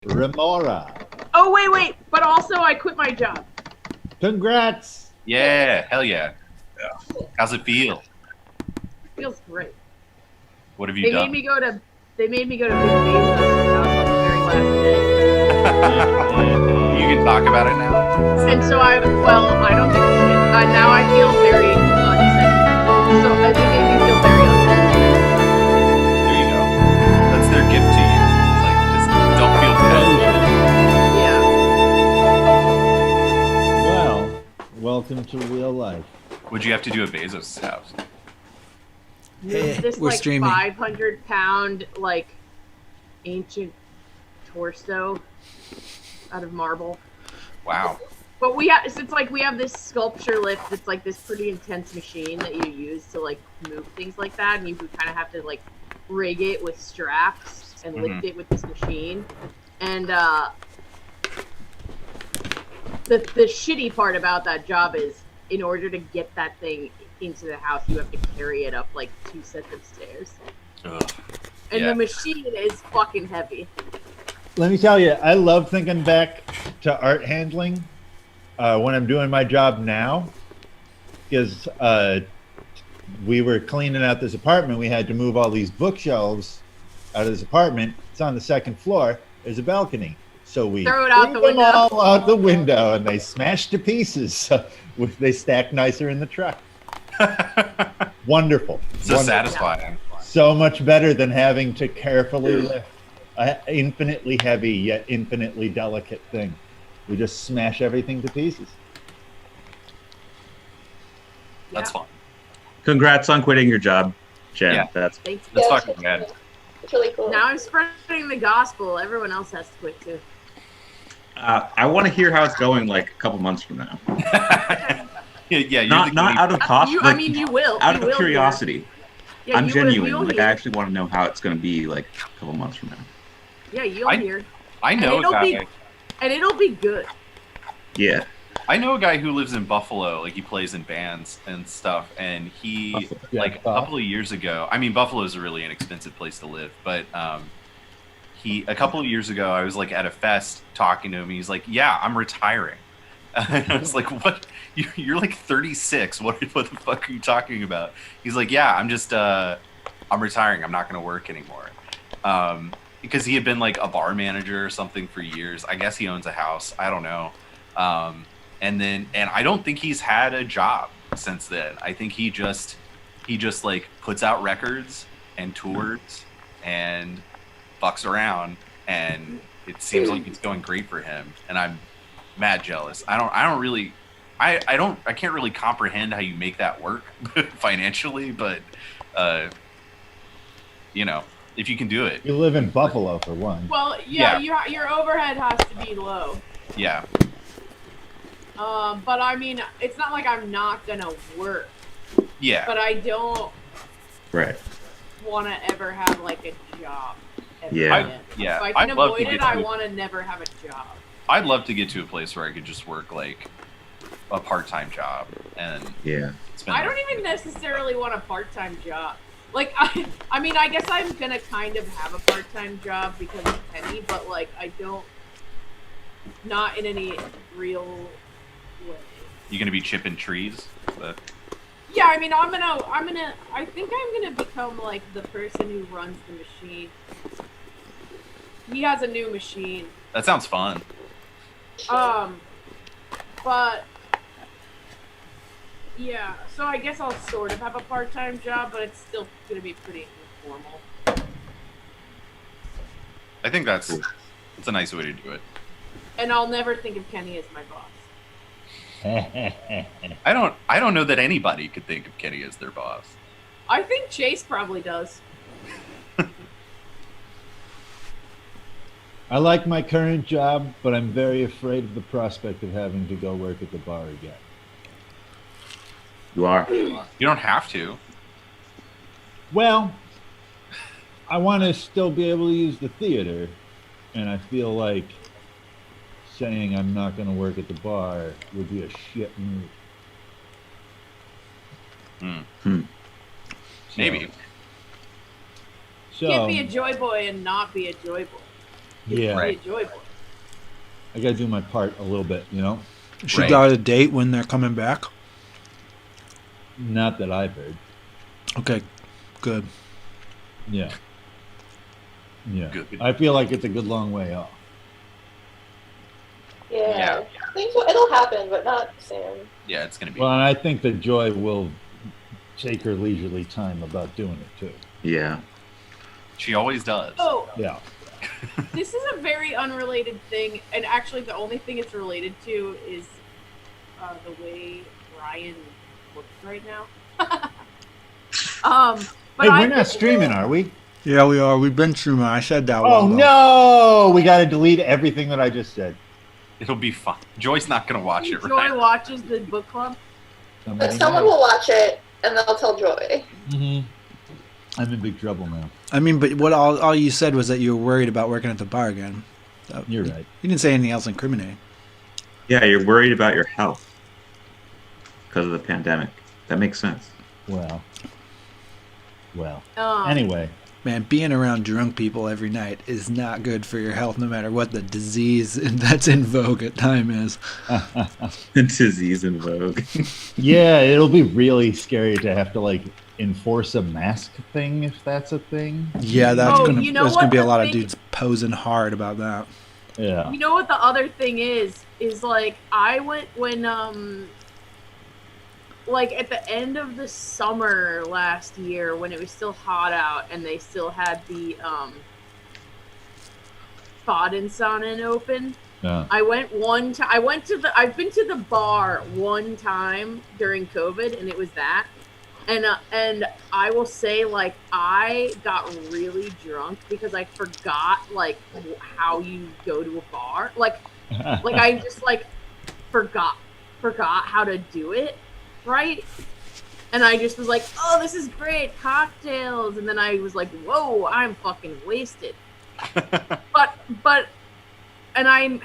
Remora. Oh, wait. But also, I quit my job. Congrats. Yeah, hell yeah. How's it feel? Feels great. What have you done? They made me go to Big Bezos' house on the very last day. You can talk about it now? And so I don't give a shit. Now I feel very unsentimental. So they made me feel very unsentimental. There you go. That's their gift to you. It's like, just don't feel bad. Yeah. Well, welcome to real life. What'd you have to do at Bezos' house? Hey, This we're like streaming. 500-pound like ancient torso out of marble. Wow. But we have this sculpture lift that's like this pretty intense machine that you use to like move things like that, and you kind of have to like rig it with straps and lift it with this machine. And the shitty part about that job is, in order to get that thing into the house, you have to carry it up like 2 sets of stairs. Ugh. And Yeah. the machine is fucking heavy. Let me tell you, I love thinking back to art handling when I'm doing my job now, because we were cleaning out this apartment. We had to move all these bookshelves out of this apartment. It's on the 2nd floor. There's a balcony. So we Throw it out the threw them window. all out the window, and they smashed to pieces. So they stacked nicer in the truck. Wonderful. So Wonderful. satisfying. So much better than having to carefully lift an infinitely heavy yet infinitely delicate thing. We just smash everything to pieces. That's fun. Congrats on quitting your job, Jen. Yeah. That's Thanks. That's fucking rad. It's really cool. Now I'm spreading the gospel. Everyone else has to quit too. I want to hear how it's going like a couple months from now. Yeah, you're Not out of cost. You will. Out You of will curiosity. Yeah, I'm you genuine. Will Like hear. I actually want to know how it's going to be like a couple months from now. Yeah, you'll hear. I know a guy. And it'll be good. Yeah. I know a guy who lives in Buffalo. Like he plays in bands and stuff. And he, Yeah, like a couple of years ago. I mean, Buffalo is a really inexpensive place to live, but a couple of years ago, I was like at a fest talking to him. He's like, "Yeah, I'm retiring." And I was like, "What? You're like 36. What the fuck are you talking about?" He's like, "Yeah, I'm just I'm retiring. I'm not going to work anymore." Because he had been like a bar manager or something for years. I guess he owns a house. I don't know. And I don't think he's had a job since then. I think he just like puts out records and tours and fucks around, and it seems like it's going great for him. And I'm mad jealous. I can't really comprehend how you make that work financially, but if you can do it. You live in Buffalo for one. Well, yeah. Your overhead has to be low. Yeah. But I mean, it's not like I'm not gonna work. Yeah. But I don't Right. want to ever have like a job. ever Yeah. again. Yeah. If I can I'd love to avoid get it, I to- want to never have a job. I'd love to get to a place where I could just work like a part-time job and Yeah. spend. I don't even necessarily want a part-time job. Like, I mean, I guess I'm gonna kind of have a part-time job because of Penny, but like, I don't, not in any real way. You gonna be chipping trees? But Yeah, I mean, I think I'm gonna become like the person who runs the machine. He has a new machine. that sounds fun. But yeah, so I guess I'll sort of have a part-time job, but it's still gonna be pretty informal. I think that's a nice way to do it. And I'll never think of Kenny as my boss. I don't know that anybody could think of Kenny as their boss. I think Chase probably does. I like my current job, but I'm very afraid of the prospect of having to go work at the bar again. You are. You don't have to. Well, I want to still be able to use the theater, and I feel like saying I'm not going to work at the bar would be a shit move. Maybe. So, Can't be a joy boy and not be a joy boy. Yeah, Right. Be a joy boy. I gotta do my part a little bit, you know. She Right. got a date when they're coming back. Not that I've heard. Okay, good. Yeah. Yeah. Good. I feel like it's a good long way off. Yeah. Things it'll happen, but not soon. Yeah, it's gonna be. Well, and I think that Joy will take her leisurely time about doing it too. Yeah. She always does. Oh, Yeah. this is a very unrelated thing, and actually the only thing it's related to is the way Ryan looks right now. But Hey, I we're not streaming, are we? Yeah, we are. We've been streaming. I said that. a Oh while ago. no! We gotta delete everything that I just said. It'll be fun. Joy's not gonna watch it, Joy right? watches the book club. But someone will watch it and they'll tell Joy. Mm-hmm. I'm in big trouble now. I mean, but what all you said was that you were worried about working at the bar again. You're right. You didn't say anything else incriminating. Yeah, you're worried about your health because of the pandemic. That makes sense. Well. Um, Anyway. Man, being around drunk people every night is not good for your health, no matter what the disease that's in vogue at time is. Disease in vogue. Yeah, it'll be really scary to have to like enforce a mask thing if that's a thing. Yeah, that's Oh, gonna you know there's gonna what be a the lot of thing- dudes posing hard about that. Yeah. You know what the other thing is like I went when like at the end of the summer last year when it was still hot out and they still had the Baden-Sonnen open. Yeah. I went one time. I've been to the bar one time during COVID, and it was that. And I will say, like, I got really drunk because I forgot like how you go to a bar. Like I just like forgot how to do it right. And I just was like, oh, this is great, cocktails. And then I was like, whoa, I'm fucking wasted. But and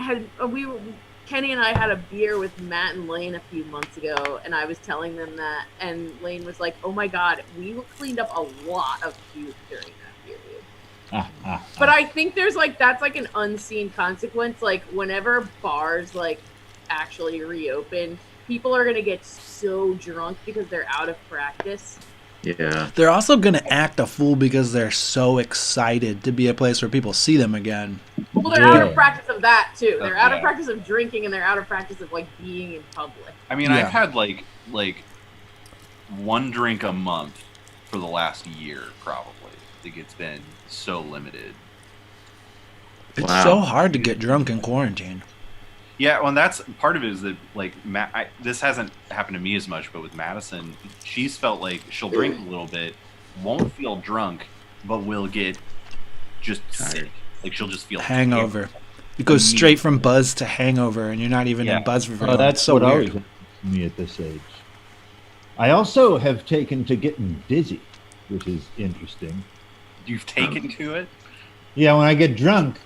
Kenny and I had a beer with Matt and Lane a few months ago, and I was telling them that, and Lane was like, oh my god, we cleaned up a lot of puke during that period. But I think there's like, that's like an unseen consequence. Like whenever bars like actually reopen, people are gonna get so drunk because they're out of practice. Yeah. They're also gonna act a fool because they're so excited to be a place where people see them again. Well, they're out Yeah. of practice of that too. They're out of Yeah. practice of drinking, and they're out of practice of like being in public. I mean, Yeah. I've had like one drink a month for the last year, probably. Like it's been so limited. It's Wow. so hard to get drunk in quarantine. Yeah, well, and that's part of it is that like this hasn't happened to me as much, but with Madison, she's felt like she'll drink a little bit, won't feel drunk, but will get just sick. Like she'll just feel Hangover. terrible. It goes straight from buzz to hangover, and you're not even Yeah. in buzz for very Oh, long. that's It's so what weird. always happens to me at this age. I also have taken to getting dizzy, which is interesting. You've taken to it. Yeah, when I get drunk,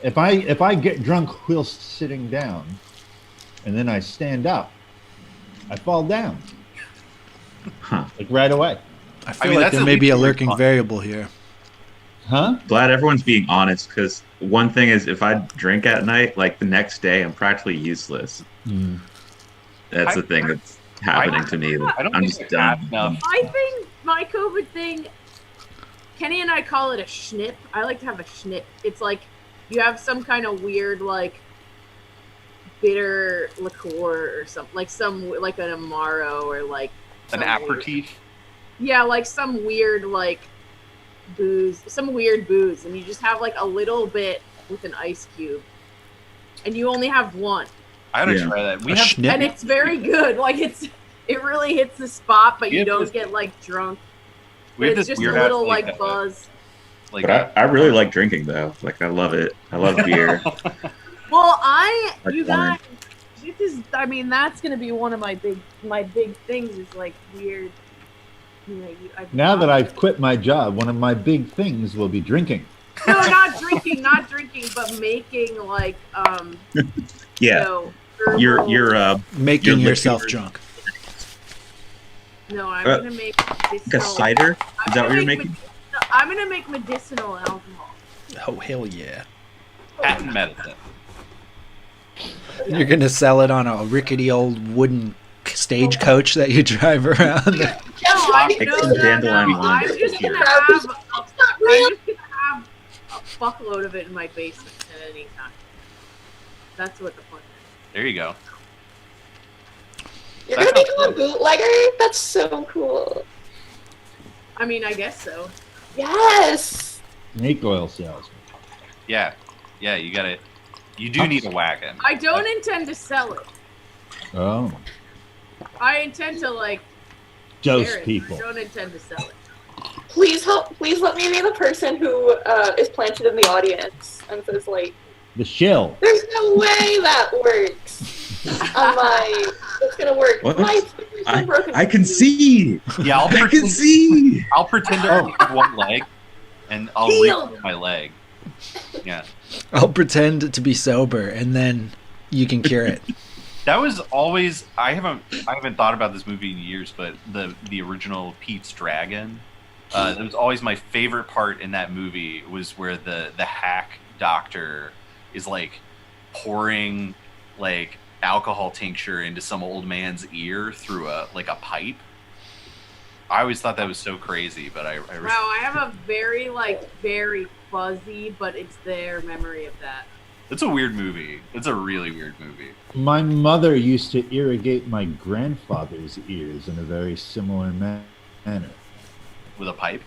if I get drunk whilst sitting down, and then I stand up, I fall down Huh. like right away. I feel mean, like that's there at may be least a really lurking fun. variable here. Huh? Glad everyone's being honest because one thing is if I drink at night, like the next day, I'm practically useless. That's the thing that's happening to me. I don't I'm think just it's bad done. enough. I think my COVID thing, Kenny and I call it a schnip. I like to have a schnip. It's like you have some kind of weird like bitter liqueur or something, like an amaro or like An some aperitif. yeah, like some weird like booze, and you just have like a little bit with an ice cube, and you only have one, I gotta Yeah. try that. We A have schnip? and it's very good. Like it really hits the spot, but We you have don't this- get like drunk. we have It's this just weird a little ass, like buzz. like But I really like drinking though. Like I love it. I love beer. Well, Like you wine. guys, I mean, that's gonna be one of my big things is like weird. You know, Now that I've quit my job, one of my big things will be drinking. no, not drinking, but making like you Yeah. know, You're herbal- Making You're yourself liquor- drunk. No, I'm Uh, gonna make like a medicinal. cider. Is that what you're making? I'm gonna make medicinal alcohol. Oh, hell yeah. Patent medicine. You're gonna sell it on a rickety old wooden stagecoach that you drive around. Take some dandelion wine. I'm just gonna have a fuckload of it in my basement at any time. That's what the plan is. There you go. You're gonna become a bootlegger? That's so cool. I mean, I guess so. Yes! Snake oil salesman. Yeah, you do need a wagon. I don't intend to sell it. Oh, I intend to, like, dose share it. people. I don't intend to sell it. Please let me be the person who is planted in the audience and says, like, The shill. there's no way that works. I'm like, it's gonna work. What? My fingers are broken. I can see. Yeah, I can see. I'll pretend to only have one leg, and I'll Healed. reach my leg. Yeah. I'll pretend to be sober, and then you can cure it. That was always I haven't thought about this movie in years, but the original Pete's Dragon, that was always my favorite part in that movie was where the hack doctor is like pouring like alcohol tincture into some old man's ear through a pipe. I always thought that was so crazy, but I Wow, I have a very fuzzy, but it's their memory of that. it's a weird movie. It's a really weird movie. My mother used to irrigate my grandfather's ears in a very similar manner. With a pipe.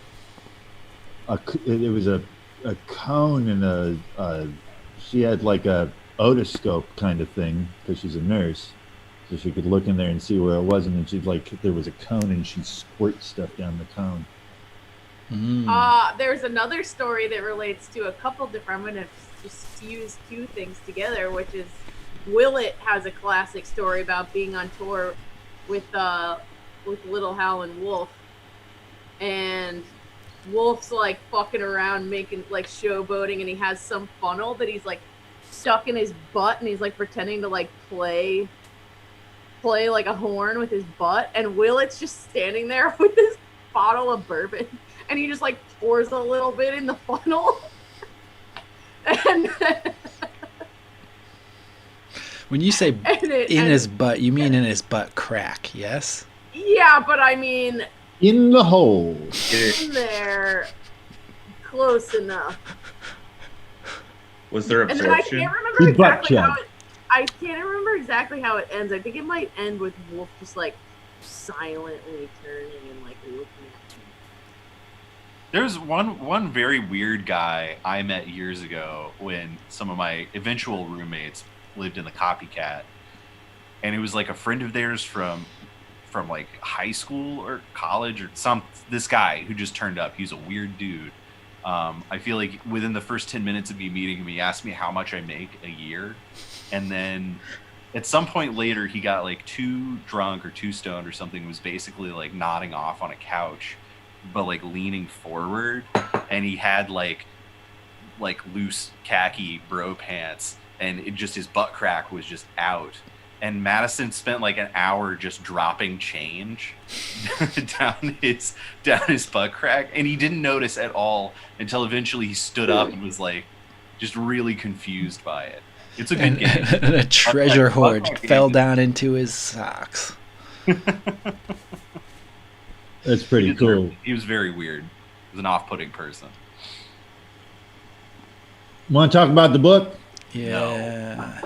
It was a cone and she had like a otoscope kind of thing because she's a nurse, so she could look in there and see where it was, and then she'd like there was a cone and she'd squirt stuff down the cone. There's another story that relates to a couple different. I'm gonna just fuse two things together, which is Willett has a classic story about being on tour with Little Hal and Wolfe, and Wolf's like fucking around making like showboating, and he has some funnel that he's like stuck in his butt, and he's like pretending to like play like a horn with his butt, and Willett's just standing there with this bottle of bourbon, and he just like pours a little bit in the funnel. And When you say in his butt, you mean in his butt crack, yes? Yeah, but I mean In the hole. in there, close enough. Was there And then I absorption? can't remember He butt exactly how chugged. I can't remember exactly how it ends. I think it might end with Wolf just like silently turning and like looking at me. There's one very weird guy I met years ago when some of my eventual roommates lived in the Copycat, and it was like a friend of theirs from like high school or college or this guy who just turned up. He's a weird dude. I feel like within the first 10 minutes of me meeting him, he asked me how much I make a year, and then at some point later he got like too drunk or too stoned or something, was basically like nodding off on a couch but like leaning forward, and he had like loose khaki bro pants, and it just his butt crack was just out. And Madison spent like an hour just dropping change down his butt crack, and he didn't notice at all until eventually he stood up and was like just really confused by it. It's a good game. And a treasure hoard fell down into his socks. That's pretty cool. He was very weird. He was an off-putting person. Want to talk about the book? Yeah.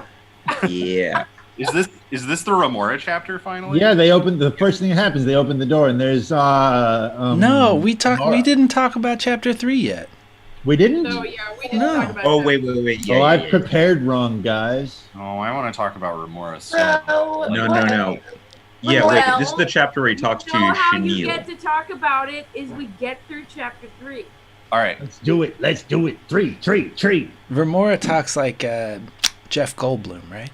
Yeah. Is this the Remora chapter finally? Yeah, they opened the first thing that happens. They open the door and there's No, we didn't talk about chapter 3 yet. We didn't. So yeah, we didn't No. talk about Oh that. wait. Oh, I prepared wrong, guys. Oh, I want to talk about Remora. So No, No. Yeah, wait. This is the chapter where he talks to know how you Chenille. get to talk about it is we get through chapter 3. all right. Let's do it. Let's do it. Tree. Remora talks like Jeff Goldblum, right?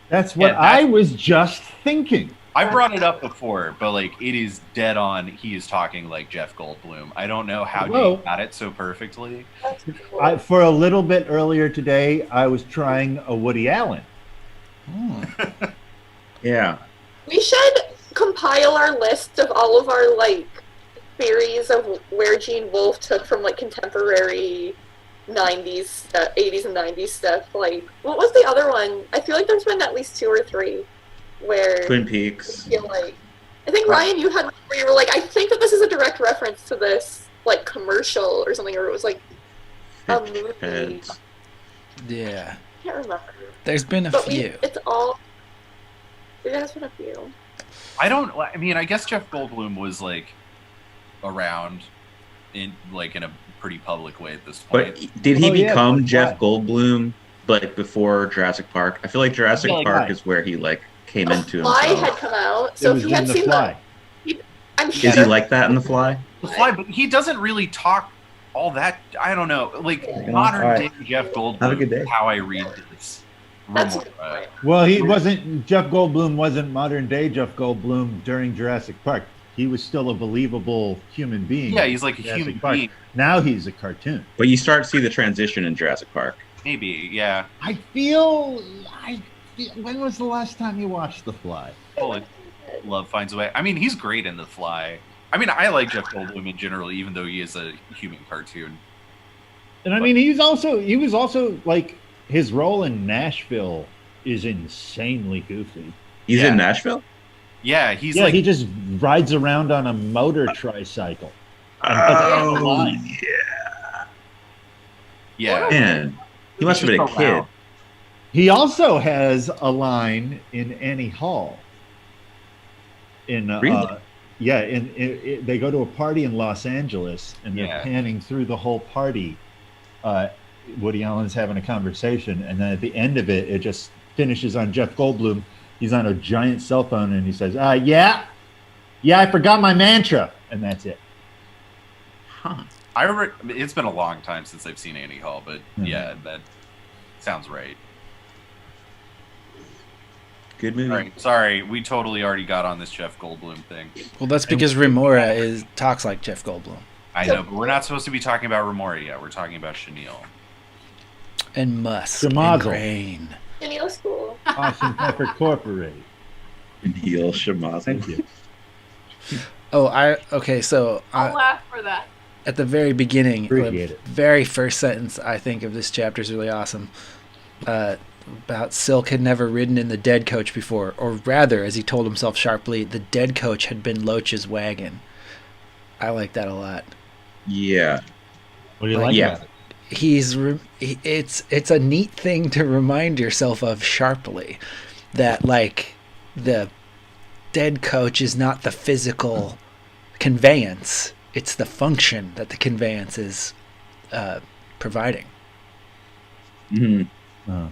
That's what Yeah, that's- I was just thinking. I brought it up before, but like it is dead on. He is talking like Jeff Goldblum. I don't know how Whoa. you got it so perfectly. That's cool. For a little bit earlier today, I was trying a Woody Allen. Yeah. We should compile our list of all of our like theories of where Gene Wolfe took from like contemporary '90s stuff, '80s and '90s stuff. Like, what was the other one? I feel like there's been at least 2 or 3 where Twin Peaks. I feel like I think Ryan, you had one where you were like, I think that this is a direct reference to this like commercial or something, or it was like a movie. Heads. Yeah. I can't remember. There's been a But few. it's all. There has been a few. I mean, I guess Jeff Goldblum was like around in a pretty public way at this point. But did he become but Jeff why? Goldblum like before Jurassic Park? I feel like Jurassic Yeah, like Park why? is where he like came The into Fly himself. had come out, It so was if you in had The seen Fly. I'm sure. Is he like that in The Fly? The Fly, but he doesn't really talk all that. I don't know, like modern All day right. Jeff Goldblum. Have a good day. is how I read this. That's a Remora. good point. Well, he wasn't. Jeff Goldblum wasn't modern day Jeff Goldblum during Jurassic Park. He was still a believable human being. Yeah, he's like a Jurassic human Park. being. Now he's a cartoon. But you start to see the transition in Jurassic Park. Maybe, yeah. When was the last time you watched The Fly? Oh, love finds a way. I mean, he's great in The Fly. I mean, I like Jeff Goldblum in general, even though he is a human cartoon. And I mean, he was also like his role in Nashville is insanely goofy. He's Yeah. in Nashville? Yeah, he's Yeah, like he just rides around on a motor tricycle. Oh, yeah. man. He must have been a He's just kid. around. He also has a line in Annie Hall. Really? They go to a party in Los Angeles, and they're Yeah. panning through the whole party. Woody Allen's having a conversation, and then at the end of it, it just finishes on Jeff Goldblum. He's on a giant cell phone, and he says, yeah, I forgot my mantra," and that's it. Huh. It's been a long time since I've seen Annie Hall, but yeah, that sounds right. Good movie. All right, sorry, we totally already got on this Jeff Goldblum thing. Well, that's because Remora talks like Jeff Goldblum. I know, but we're not supposed to be talking about Remora yet. We're talking about Chenille. And Musk. And Shamazel. Grain. Neil School. Austin Pepper Corporate. Neil Shamazel. Thank you. So I'll laugh for that. at the very beginning, Appreciate the it. very first sentence I think of this chapter is really awesome. About Silk had never ridden in the dead coach before, or rather, as he told himself sharply, the dead coach had been Loach's wagon. I like that a lot. Yeah. What do you like Yeah. about it? It's a neat thing to remind yourself of sharply, that like the dead coach is not the physical conveyance, it's the function that the conveyance is providing. hmm Oh.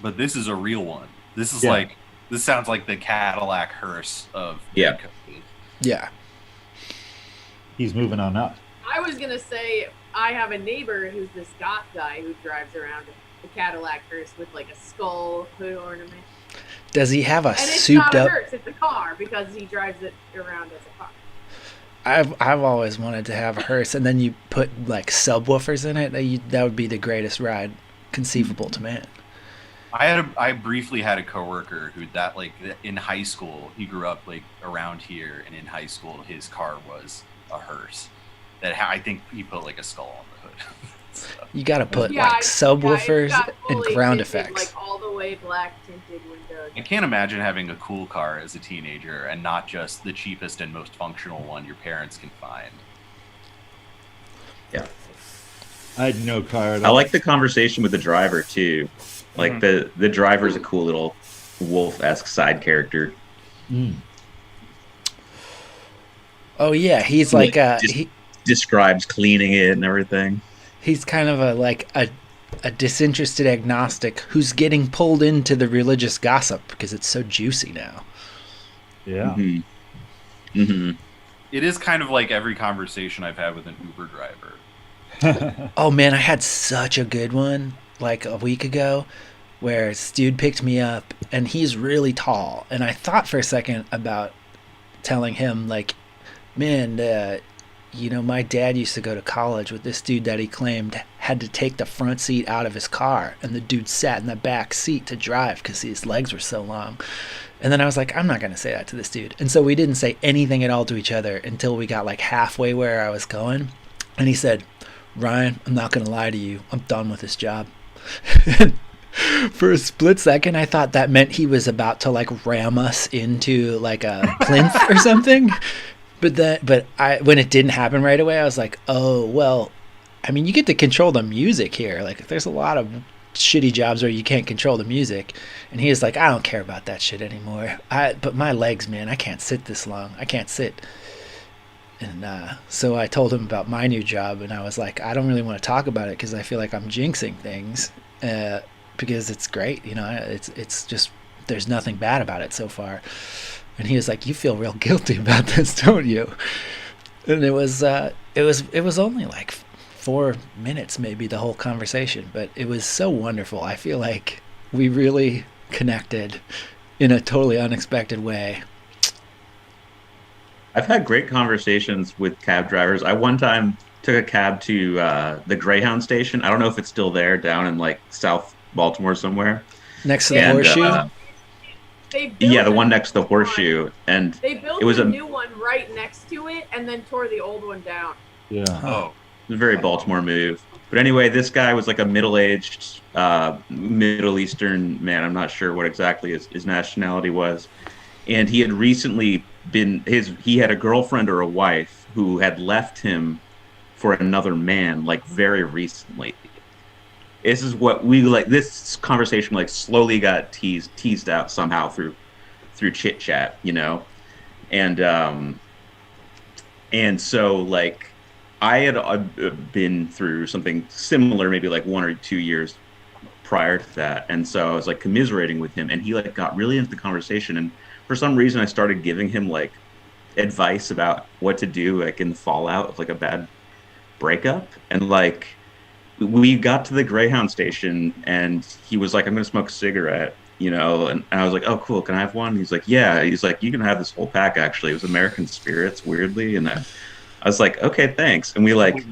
But this is a real one. This is Yeah. this sounds like the Cadillac hearse of Yeah. dead coaches. Yeah. He's moving on up. I was gonna say I have a neighbor who's this goth guy who drives around a Cadillac hearse with like a skull hood ornament, Does he have a and it's souped not a up? hearse; it's a car because he drives it around as a car. I've always wanted to have a hearse, and then you put like subwoofers in it. That would be the greatest ride conceivable to man. I briefly had a coworker who in high school, he grew up like around here, and in high school his car was a hearse I think he put like a skull on the hood. So, You got to put Yeah, like it's subwoofers got and fully ground tinted, effects. like all the way black tinted windows. I can't imagine having a cool car as a teenager and not just the cheapest and most functional one your parents can find. Yeah. I had no car at I all. like the conversation with the driver too. Like the driver's a cool little Wolf-esque side character. Mm. Oh yeah, he's like Just describes cleaning it and everything. he's kind of a disinterested agnostic who's getting pulled into the religious gossip because it's so juicy now. Yeah. hmm hmm It is kind of like every conversation I've had with an Uber driver. Oh man, I had such a good one like a week ago where this dude picked me up and he's really tall, and I thought for a second about telling him like, man, my dad used to go to college with this dude that he claimed had to take the front seat out of his car, and the dude sat in the back seat to drive because his legs were so long. And then I was like, I'm not going to say that to this dude. And so we didn't say anything at all to each other until we got like halfway where I was going. And he said, Ryan, I'm not gonna lie to you, I'm done with this job. For a split second, I thought that meant he was about to like ram us into like a plinth or something. When it didn't happen right away, I was like, oh well. I mean, you get to control the music here. Like, there's a lot of shitty jobs where you can't control the music. And he was like, I don't care about that shit anymore. But my legs, man, I can't sit this long. I can't sit. And so I told him about my new job, and I was like, I don't really want to talk about it because I feel like I'm jinxing things. Because it's great, you know. It's just there's nothing bad about it so far. And he was like, "You feel real guilty about this, don't you?" And it was only like 4 minutes, maybe, the whole conversation, but it was so wonderful. I feel like we really connected in a totally unexpected way. I've had great conversations with cab drivers. I one time took a cab to the Greyhound station. I don't know if it's still there, down in like South Baltimore somewhere. Next to the And, horseshoe? They built Yeah, the one a next to the new horseshoe, one. and They built it was a a new one right next to it, and then tore the old one down. Yeah. Oh, It was a very Baltimore move. But anyway, this guy was like a middle-aged Middle Eastern man. I'm not sure what exactly his nationality was. And he had recently he had a girlfriend or a wife who had left him for another man, like very recently. This is what we like. This conversation like slowly got teased out somehow through chit chat, you know, and so like I had been through something similar, maybe like 1 or 2 years prior to that, and so I was like commiserating with him, and he like got really into the conversation, and for some reason I started giving him like advice about what to do like in the fallout of like a bad breakup, and like we got to the Greyhound station, and he was like, I'm gonna smoke a cigarette, you know, and I was like, oh cool, can I have one? He's like, yeah. He's like, you can have this whole pack. Actually, it was American Spirits, weirdly, and I was like, okay, thanks. And we like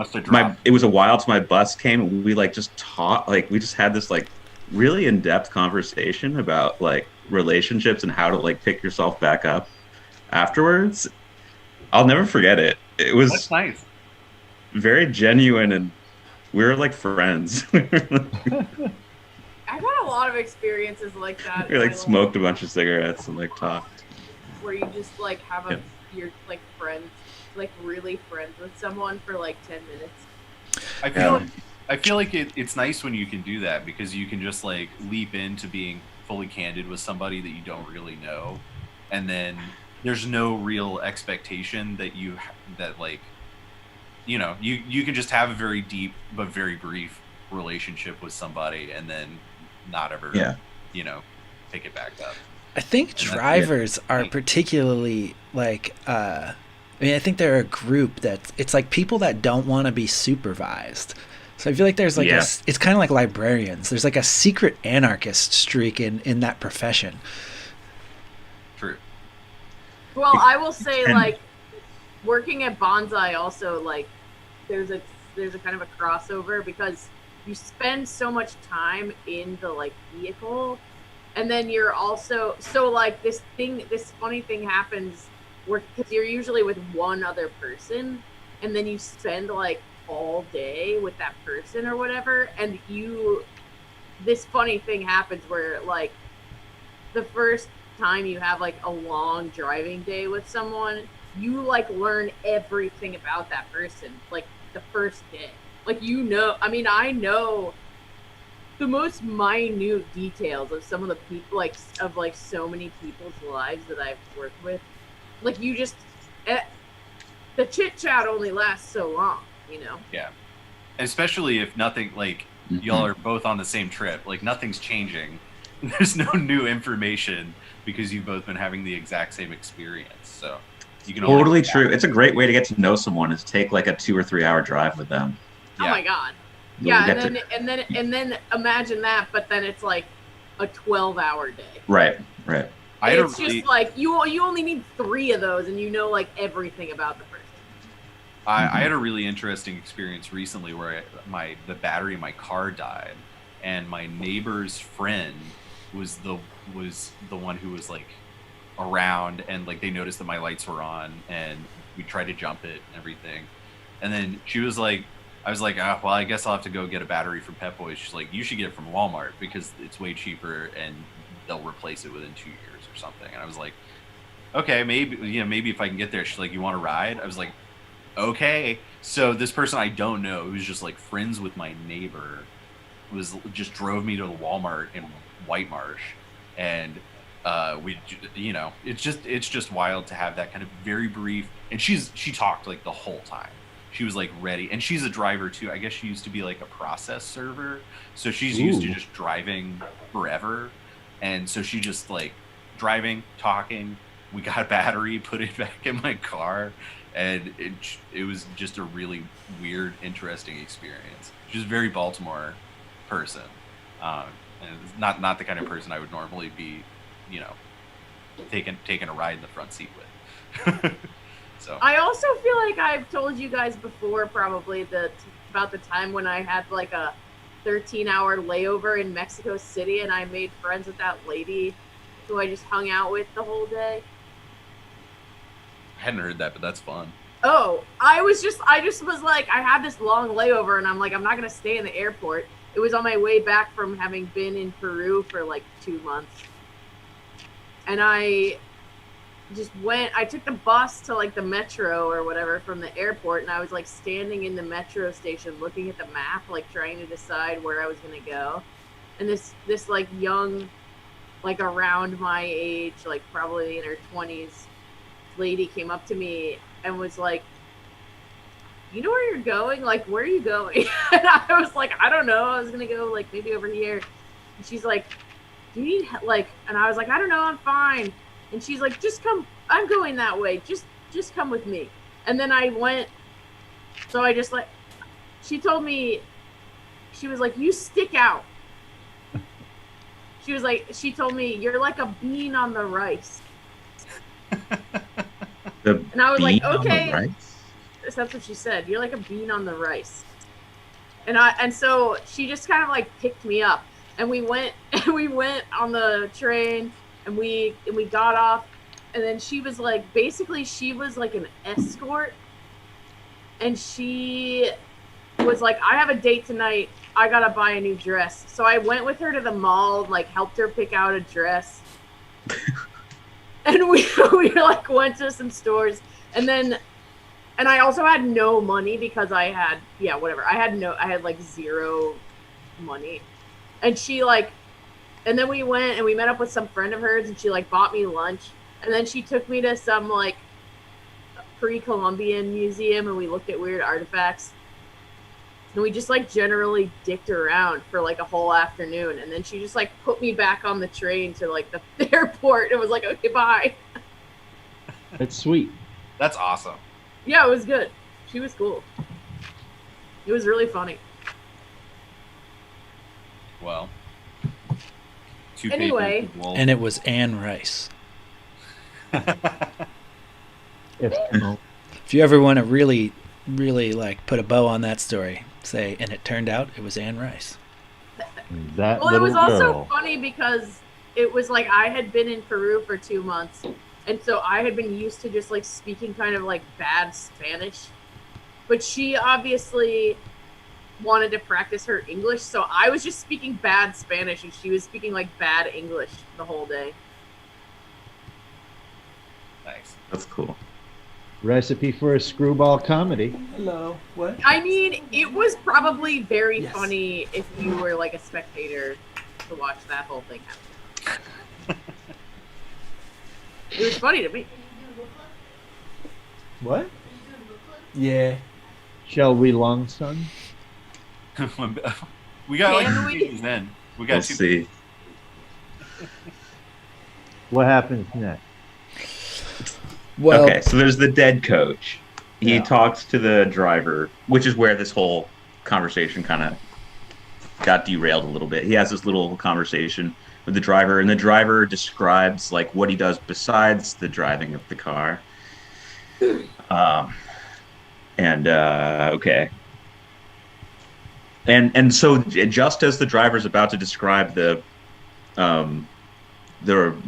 it was a while till my bus came, and we like just taught, like we just had this like really in-depth conversation about like relationships and how to like pick yourself back up afterwards. I'll never forget it. It was that's nice. very genuine, and we were like friends. I've had a lot of experiences like that. We like smoked a bunch of cigarettes and like talked. Where you just like have you're like friends, like really friends with someone for like 10 minutes. I feel like it's nice when you can do that, because you can just like leap into being fully candid with somebody that you don't really know, and then there's no real expectation that like, you know, you can just have a very deep but very brief relationship with somebody, and then not ever, you know, pick it back up. I think drivers are particularly like, I mean, I think they're a group that it's like people that don't want to be supervised. So I feel like there's like it's kind of like librarians. There's like a secret anarchist streak in that profession. True. Well, I will say, like, working at Bonsai also, like, there's a kind of a crossover, because you spend so much time in the like vehicle, and then you're also like this funny thing happens where, because you're usually with one other person, and then you spend like all day with that person or whatever, and this funny thing happens where like the first time you have like a long driving day with someone, you like learn everything about that person like the first day. Like, you know, I mean, I know the most minute details of some of the people, like, of like so many people's lives that I've worked with. Like, you just, the chit chat only lasts so long, you know? Yeah. Especially if nothing, like, y'all are both on the same trip, like, nothing's changing. There's no new information because you've both been having the exact same experience. So you can totally true. It's a great way to get to know someone, is take like a 2 or 3 hour drive with them. Yeah. Oh my god. Yeah, and then imagine that, but then it's like a 12-hour day. Right. It's just like you only need 3 of those, and you know like everything about the person. I had a really interesting experience recently where the battery in my car died, and my neighbor's friend was the one who was like around, and like they noticed that my lights were on, and we tried to jump it and everything, and then she was like, I was like, well, I guess I'll have to go get a battery from Pep Boys. She's like, you should get it from Walmart because it's way cheaper and they'll replace it within 2 years or something. And I was like, okay, maybe if I can get there. She's like, you want to ride? I was like, okay. So this person I don't know, who's just like friends with my neighbor, just drove me to the Walmart in White Marsh, and it's just wild to have that kind of very brief. And she talked like the whole time. She was like ready, and she's a driver too. I guess she used to be like a process server, so she's used to just driving forever. And so she just like driving, talking. We got a battery, put it back in my car, and it was just a really weird, interesting experience. She's a very Baltimore person, and not the kind of person I would normally be, taking a ride in the front seat with. So I also feel like I've told you guys before, probably about the time when I had like a 13-hour layover in Mexico City, and I made friends with that lady who I just hung out with the whole day. I hadn't heard that, but that's fun. Oh, I just was like, I had this long layover, and I'm like, I'm not gonna stay in the airport. It was on my way back from having been in Peru for like 2 months, and I took the bus to like the metro or whatever from the airport, and I was like standing in the metro station looking at the map, like trying to decide where I was gonna go. And this like young, like around my age, like probably in her 20s, lady came up to me and was like, you know where you're going? Like, where are you going? And I was like, I don't know. I was gonna go like maybe over here. And she's like, do you need like? And I was like, I don't know. I'm fine. And she's like, just come. I'm going that way. Just come with me. And then I went. So I just like. She told me. She was like, you stick out. She told me, you're like a bean on the rice. And I was like, okay. That's what she said. You're like a bean on the rice. And so she just kind of like picked me up, and we went on the train, and we got off, and then she was like, basically she was like an escort, and she was like, I have a date tonight. I gotta buy a new dress. So I went with her to the mall, like helped her pick out a dress. And we like went to some stores, and I also had no money because I had like zero money. And she like, and then we went and we met up with some friend of hers, and she like bought me lunch, and then she took me to some like pre-Columbian museum, and we looked at weird artifacts. And we just like generally dicked around for like a whole afternoon, and then she just like put me back on the train to like the airport and was like, okay, bye. That's sweet. That's awesome. Yeah, it was good. She was cool. It was really funny. Well, anyway, and it was Anne Rice. If you ever want to really like put a bow on that story, say, and it turned out it was Anne Rice. That well, it was girl. also funny because it was like I had been in Peru for 2 months, and so I had been used to just like speaking kind of like bad Spanish, but she obviously wanted to practice her English, so I was just speaking bad Spanish and she was speaking like bad English the whole day. Nice. That's cool. Recipe for a screwball comedy. Hello. What? I mean, it was probably very funny if you were like a spectator to watch that whole thing happen. It was funny to me. What? Yeah. Shall we, long son? We got Can like we? 2 pages in. We got We'll 2 see. What happens next? Well, Okay, so there's the dead coach. He Yeah. talks to the driver, which is where this whole conversation kind of got derailed a little bit. He has this little conversation with the driver, and the driver describes like what he does besides the driving of the car. Okay. And so just as the driver's about to describe the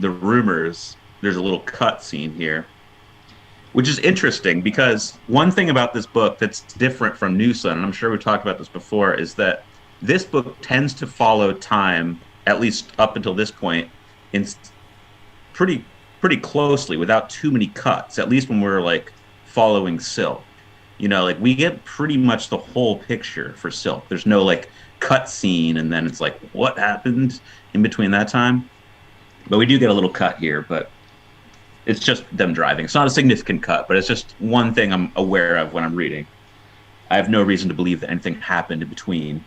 rumors, there's a little cut scene here Which is interesting because one thing about this book that's different from New Sun, and I'm sure we talked about this before, is that this book tends to follow time, at least up until this point, in pretty closely without too many cuts. At least when we're like following Silk, like we get pretty much the whole picture for Silk. There's no like cut scene, and then it's like what happened in between that time. But we do get a little cut here, but it's just them driving. It's not a significant cut, but it's just one thing I'm aware of when I'm reading. I have no reason to believe that anything happened in between.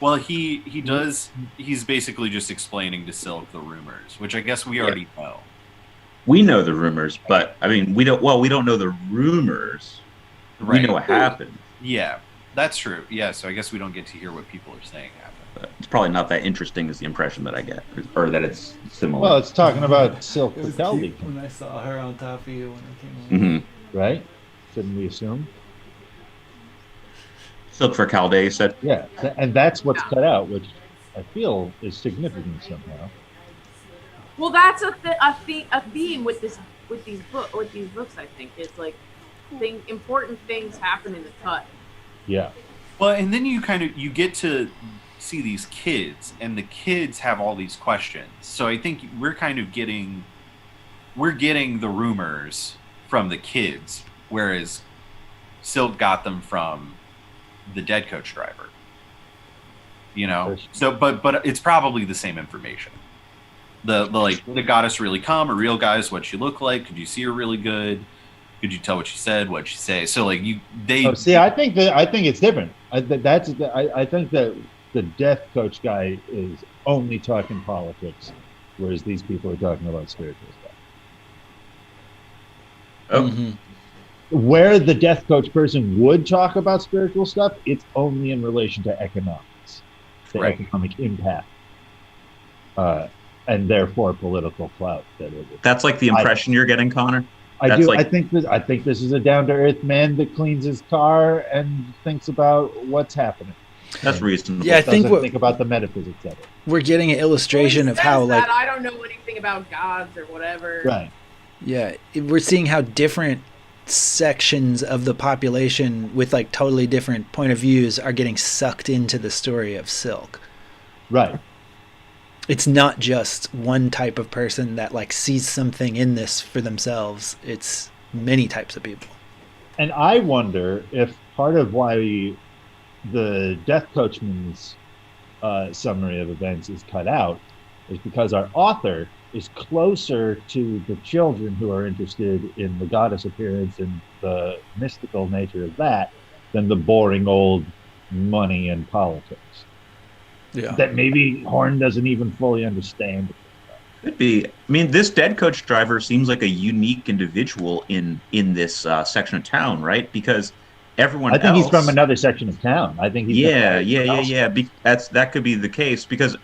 Well, he does. He's basically just explaining to Silk the rumors, which I guess we already know. We know the rumors, but I mean, we don't know the rumors. Right. We know what happened. Yeah, that's true. Yeah, so I guess we don't get to hear what people are saying happened. But it's probably not that interesting as the impression that I get, or that it's similar. Well, it's talking about Silk It was Fataldi, cute when I saw her on top of you when I came on. right? Shouldn't we assume? Silk for Calday said. Yeah, and that's what's cut out, which I feel is significant somehow. Well, that's a theme with these books. I think is like important things happen in the cut. Yeah. Well, and then you get to see these kids, and the kids have all these questions. So I think we're getting the rumors from the kids, whereas Silk got them from the dead coach driver. So but it's probably the same information. The goddess really come? A real goddess? What she look like? Could you see her really good? Could you tell what she said? What'd she say? So I think it's different. I think that the death coach guy is only talking politics, whereas these people are talking about spiritual stuff. Oh. Mm-hmm. Where the death coach person would talk about spiritual stuff, it's only in relation to economics, the economic impact, and therefore political clout. That's like the impression you're getting, Connor. I think this is a down-to-earth man that cleans his car and thinks about what's happening. That's reasonable. Yeah, I think think about the metaphysics of it. We're getting an illustration of how like I don't know anything about gods or whatever. Right. Yeah, we're seeing how different sections of the population with like totally different point of views are getting sucked into the story of Silk. Right. It's not just one type of person that like sees something in this for themselves. It's many types of people. And I wonder if part of why the Death Coachman's summary of events is cut out is because our author is closer to the children who are interested in the goddess appearance and the mystical nature of that than the boring old money and politics. Yeah. That maybe Horn doesn't even fully understand. Could be. I mean, this dead coach driver seems like a unique individual in this section of town, right? Because everyone else... I think he's from another section of town. I think he's... Yeah. That could be the case because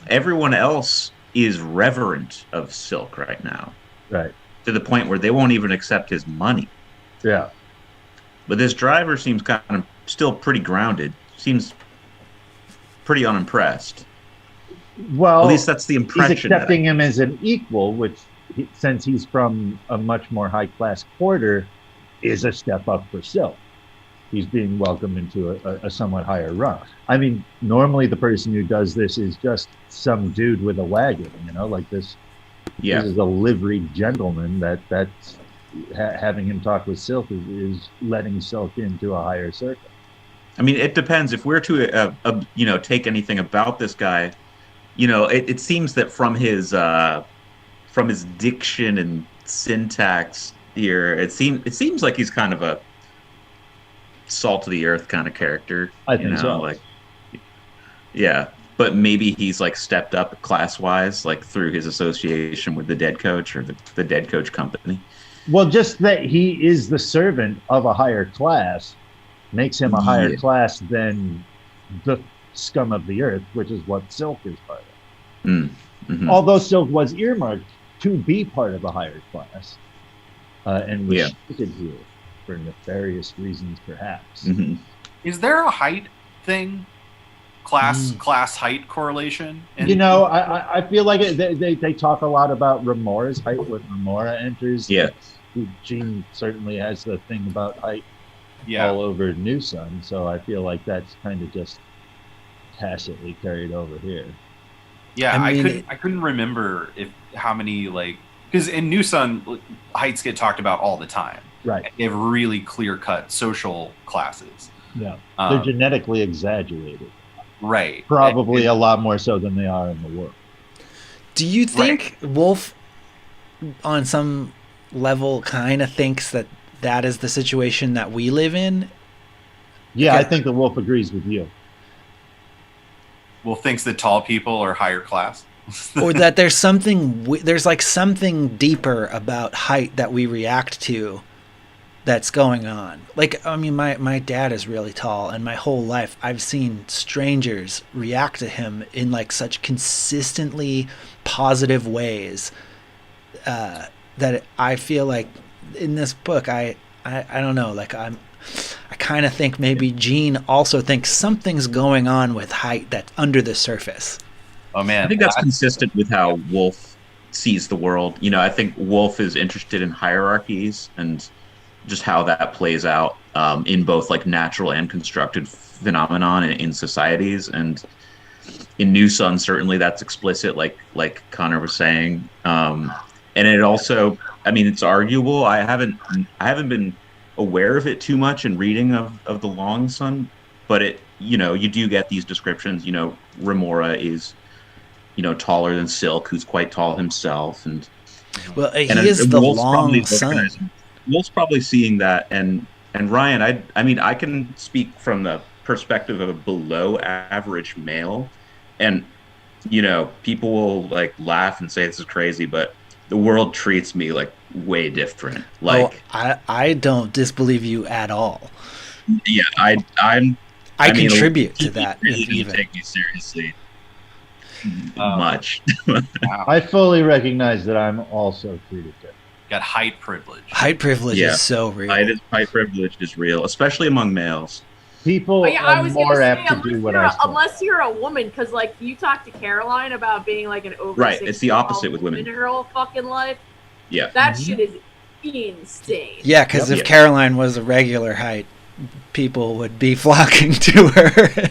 everyone else is reverent of Silk right now. Right. To the point where they won't even accept his money. Yeah. But this driver seems kind of still pretty grounded. Seems pretty unimpressed. Well, at least that's the impression. He's accepting him as an equal, which, since he's from a much more high-class quarter, is a step up for Silk. He's being welcomed into a somewhat higher rung. I mean, normally the person who does this is just some dude with a wagon, like this. Yeah. This is a liveried gentleman that's having him talk with Silk is letting Silk into a higher circle. I mean, it depends. If we're to, take anything about this guy, it seems that from his diction and syntax here, it seems like he's kind of a salt of the earth kind of character. I think so. Yeah, but maybe he's like stepped up class wise, like through his association with the dead coach or the dead coach company. Well, just that he is the servant of a higher class makes him a higher class than the scum of the earth, which is what Silk is part of. Mm-hmm. Although Silk was earmarked to be part of a higher class, and was shifted here for nefarious reasons, perhaps. Mm-hmm. Is there a height thing? Class height correlation? I feel like they talk a lot about Remora's height when Remora enters. Yeah. Gene certainly has the thing about height Yeah. all over New Sun, so I feel like that's kind of just tacitly carried over here. Yeah, I I, mean, couldn't remember how many because in New Sun heights get talked about all the time. Right. They have really clear cut social classes. Yeah. They're genetically exaggerated. Right. Probably a lot more so than they are in the world. Do you think Wolfe, on some level, kind of thinks that is the situation that we live in? Yeah, I think the Wolf agrees with you. Wolf thinks that tall people are higher class. Or that there's something deeper about height that we react to that's going on. Like, I mean, my dad is really tall, and my whole life I've seen strangers react to him in like such consistently positive ways that I feel like in this book I don't know, like I kind of think maybe Gene also thinks something's going on with height that's under the surface. Oh man, I think that's consistent with how Wolfe sees the world. You know, I think Wolfe is interested in hierarchies and just how that plays out in both like natural and constructed phenomenon in societies. And in New Sun, certainly that's explicit, like Connor was saying. And it also, I mean, it's arguable. I haven't been aware of it too much in reading of the Long Sun, but it, you know, you do get these descriptions. You know, Remora is, you know, taller than Silk, who's quite tall himself, and he is the Long Sun. Wolf's probably seeing that, and Ryan, I mean, I can speak from the perspective of a below average male, and you know, people will like laugh and say this is crazy, but the world treats me like way different. Like, I don't disbelieve you at all. Yeah, I contribute to that. Really don't take me seriously much. I fully recognize that I'm also treated different. Got height privilege. Height privilege is so real. Height privilege is real, especially among males. People are more apt to do what I say. Unless you're a woman, because like you talk to Caroline about being like an over right. It's the opposite with women in her whole fucking life. Yeah, that shit is insane. Yeah, because if Caroline was a regular height, people would be flocking to her.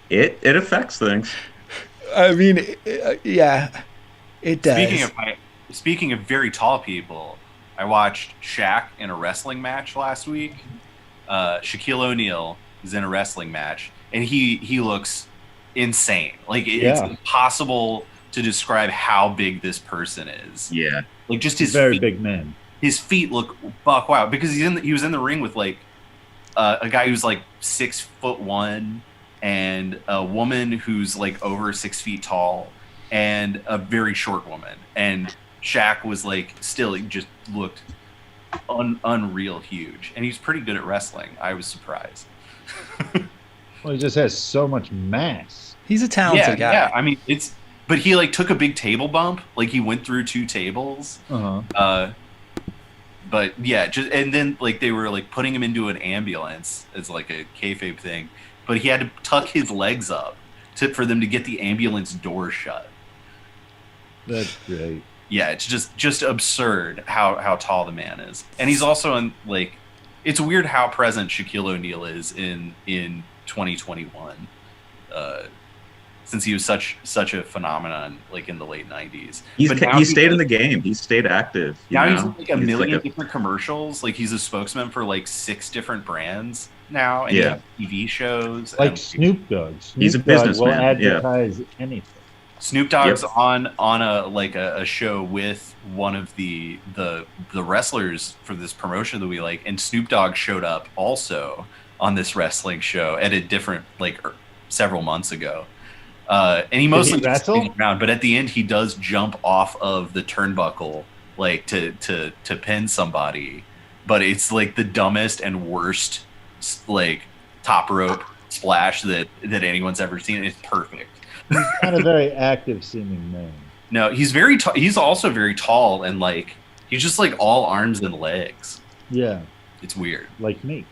It affects things. I mean, yeah, it does. Speaking of very tall people, I watched Shaq in a wrestling match last week. Shaquille O'Neal is in a wrestling match, and he looks insane. Like it's impossible to describe how big this person is. Yeah, like just his very big man. His feet look buck wild because he was in the ring with like a guy who's like 6'1" and a woman who's like over 6 feet tall and a very short woman. And Shaq was like still, he just looked unreal huge, and he's pretty good at wrestling. I was surprised. Well, he just has so much mass. He's a talented guy. Yeah, I mean but he like took a big table bump, like he went through 2 tables. But yeah, and then like they were like putting him into an ambulance as like a kayfabe thing, but he had to tuck his legs up for them to get the ambulance door shut. That's great. Yeah, it's just absurd how tall the man is, and he's also in like, it's weird how present Shaquille O'Neal is in 2021, since he was such a phenomenon like in the late 90s. He stayed in the game. He stayed active. Now he's in like a million different commercials. Like he's a spokesman for like 6 different brands now, and he has TV shows. Like Snoop Dogg. He's a businessman. Will advertise anything. Snoop Dogg's on a show with one of the wrestlers for this promotion that we like, and Snoop Dogg showed up also on this wrestling show at a different several months ago. And he mostly just hangs around, but at the end he does jump off of the turnbuckle like to pin somebody, but it's like the dumbest and worst like top rope splash that anyone's ever seen. It's perfect. He's not a very active seeming man. No, he's very he's also very tall, and like he's just like all arms and legs. Yeah, it's weird. Like me.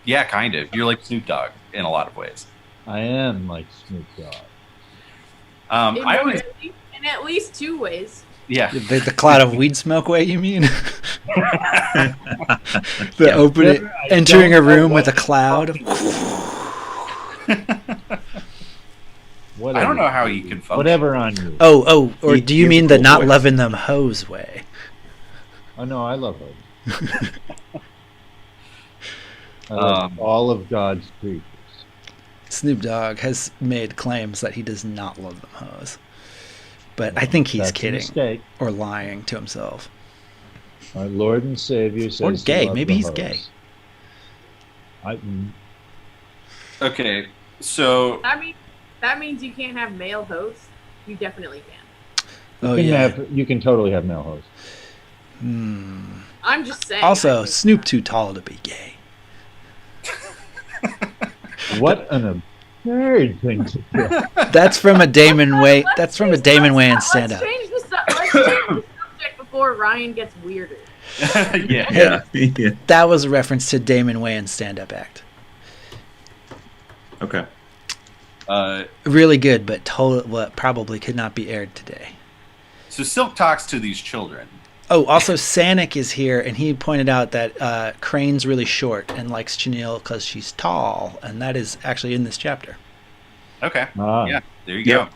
Yeah, kind of. You're like Snoop Dogg in a lot of ways. I am like Snoop Dogg. I always in at least 2 ways. Yeah. The cloud of weed smoke way, you mean? The Yeah. opening, entering a room with a cloud. Whatever. I don't know how you can function. Whatever on you. Or do you He's mean a the cool not boy. loving them hose way? Oh no, I love her. I love all of God's creatures. Snoop Dogg has made claims that he does not love them hoes. But I think he's That's a kidding mistake. or lying to himself. Our Lord and Savior says Or to gay. love Maybe the he's hoes. gay. Okay, so That means you can't have male hosts. You definitely can. Oh, yeah. You can totally have male hosts. I'm just saying. Also, Snoop too tall to be gay. What an absurd thing to do. That's from a Damon Wayans. That's from a Damon Wayans Let's stand-up. change the subject before Ryan gets weirder. yeah. Yeah. That was a reference to Damon Wayans' stand-up act. Okay. Really good, but probably could not be aired today. So Silk talks to these children. Oh, also Sanic is here, and he pointed out that Crane's really short and likes Chenille because she's tall, and that is actually in this chapter. Okay. Ah. Yeah, there you Yep. go.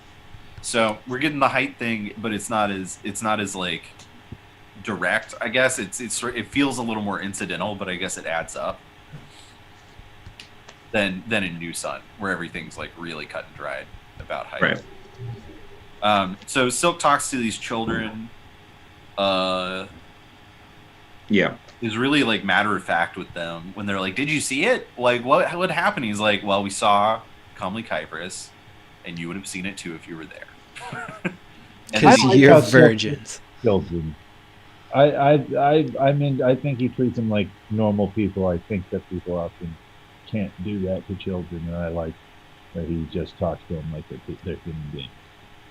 So we're getting the height thing, but it's not as like direct. I guess it feels a little more incidental, but I guess it adds up. Than in New Sun, where everything's like really cut and dried about height. Right. So Silk talks to these children. Yeah. Is really like matter of fact with them when they're like, "Did you see it? Like, what happened?" He's like, "Well, we saw Comely Kypris, and you would have seen it too if you were there." And Because I like you're how Silk virgins. Children. I mean, I think he treats them like normal people. I think that people often can't do that to children, and I like that he just talks to them like they're human beings.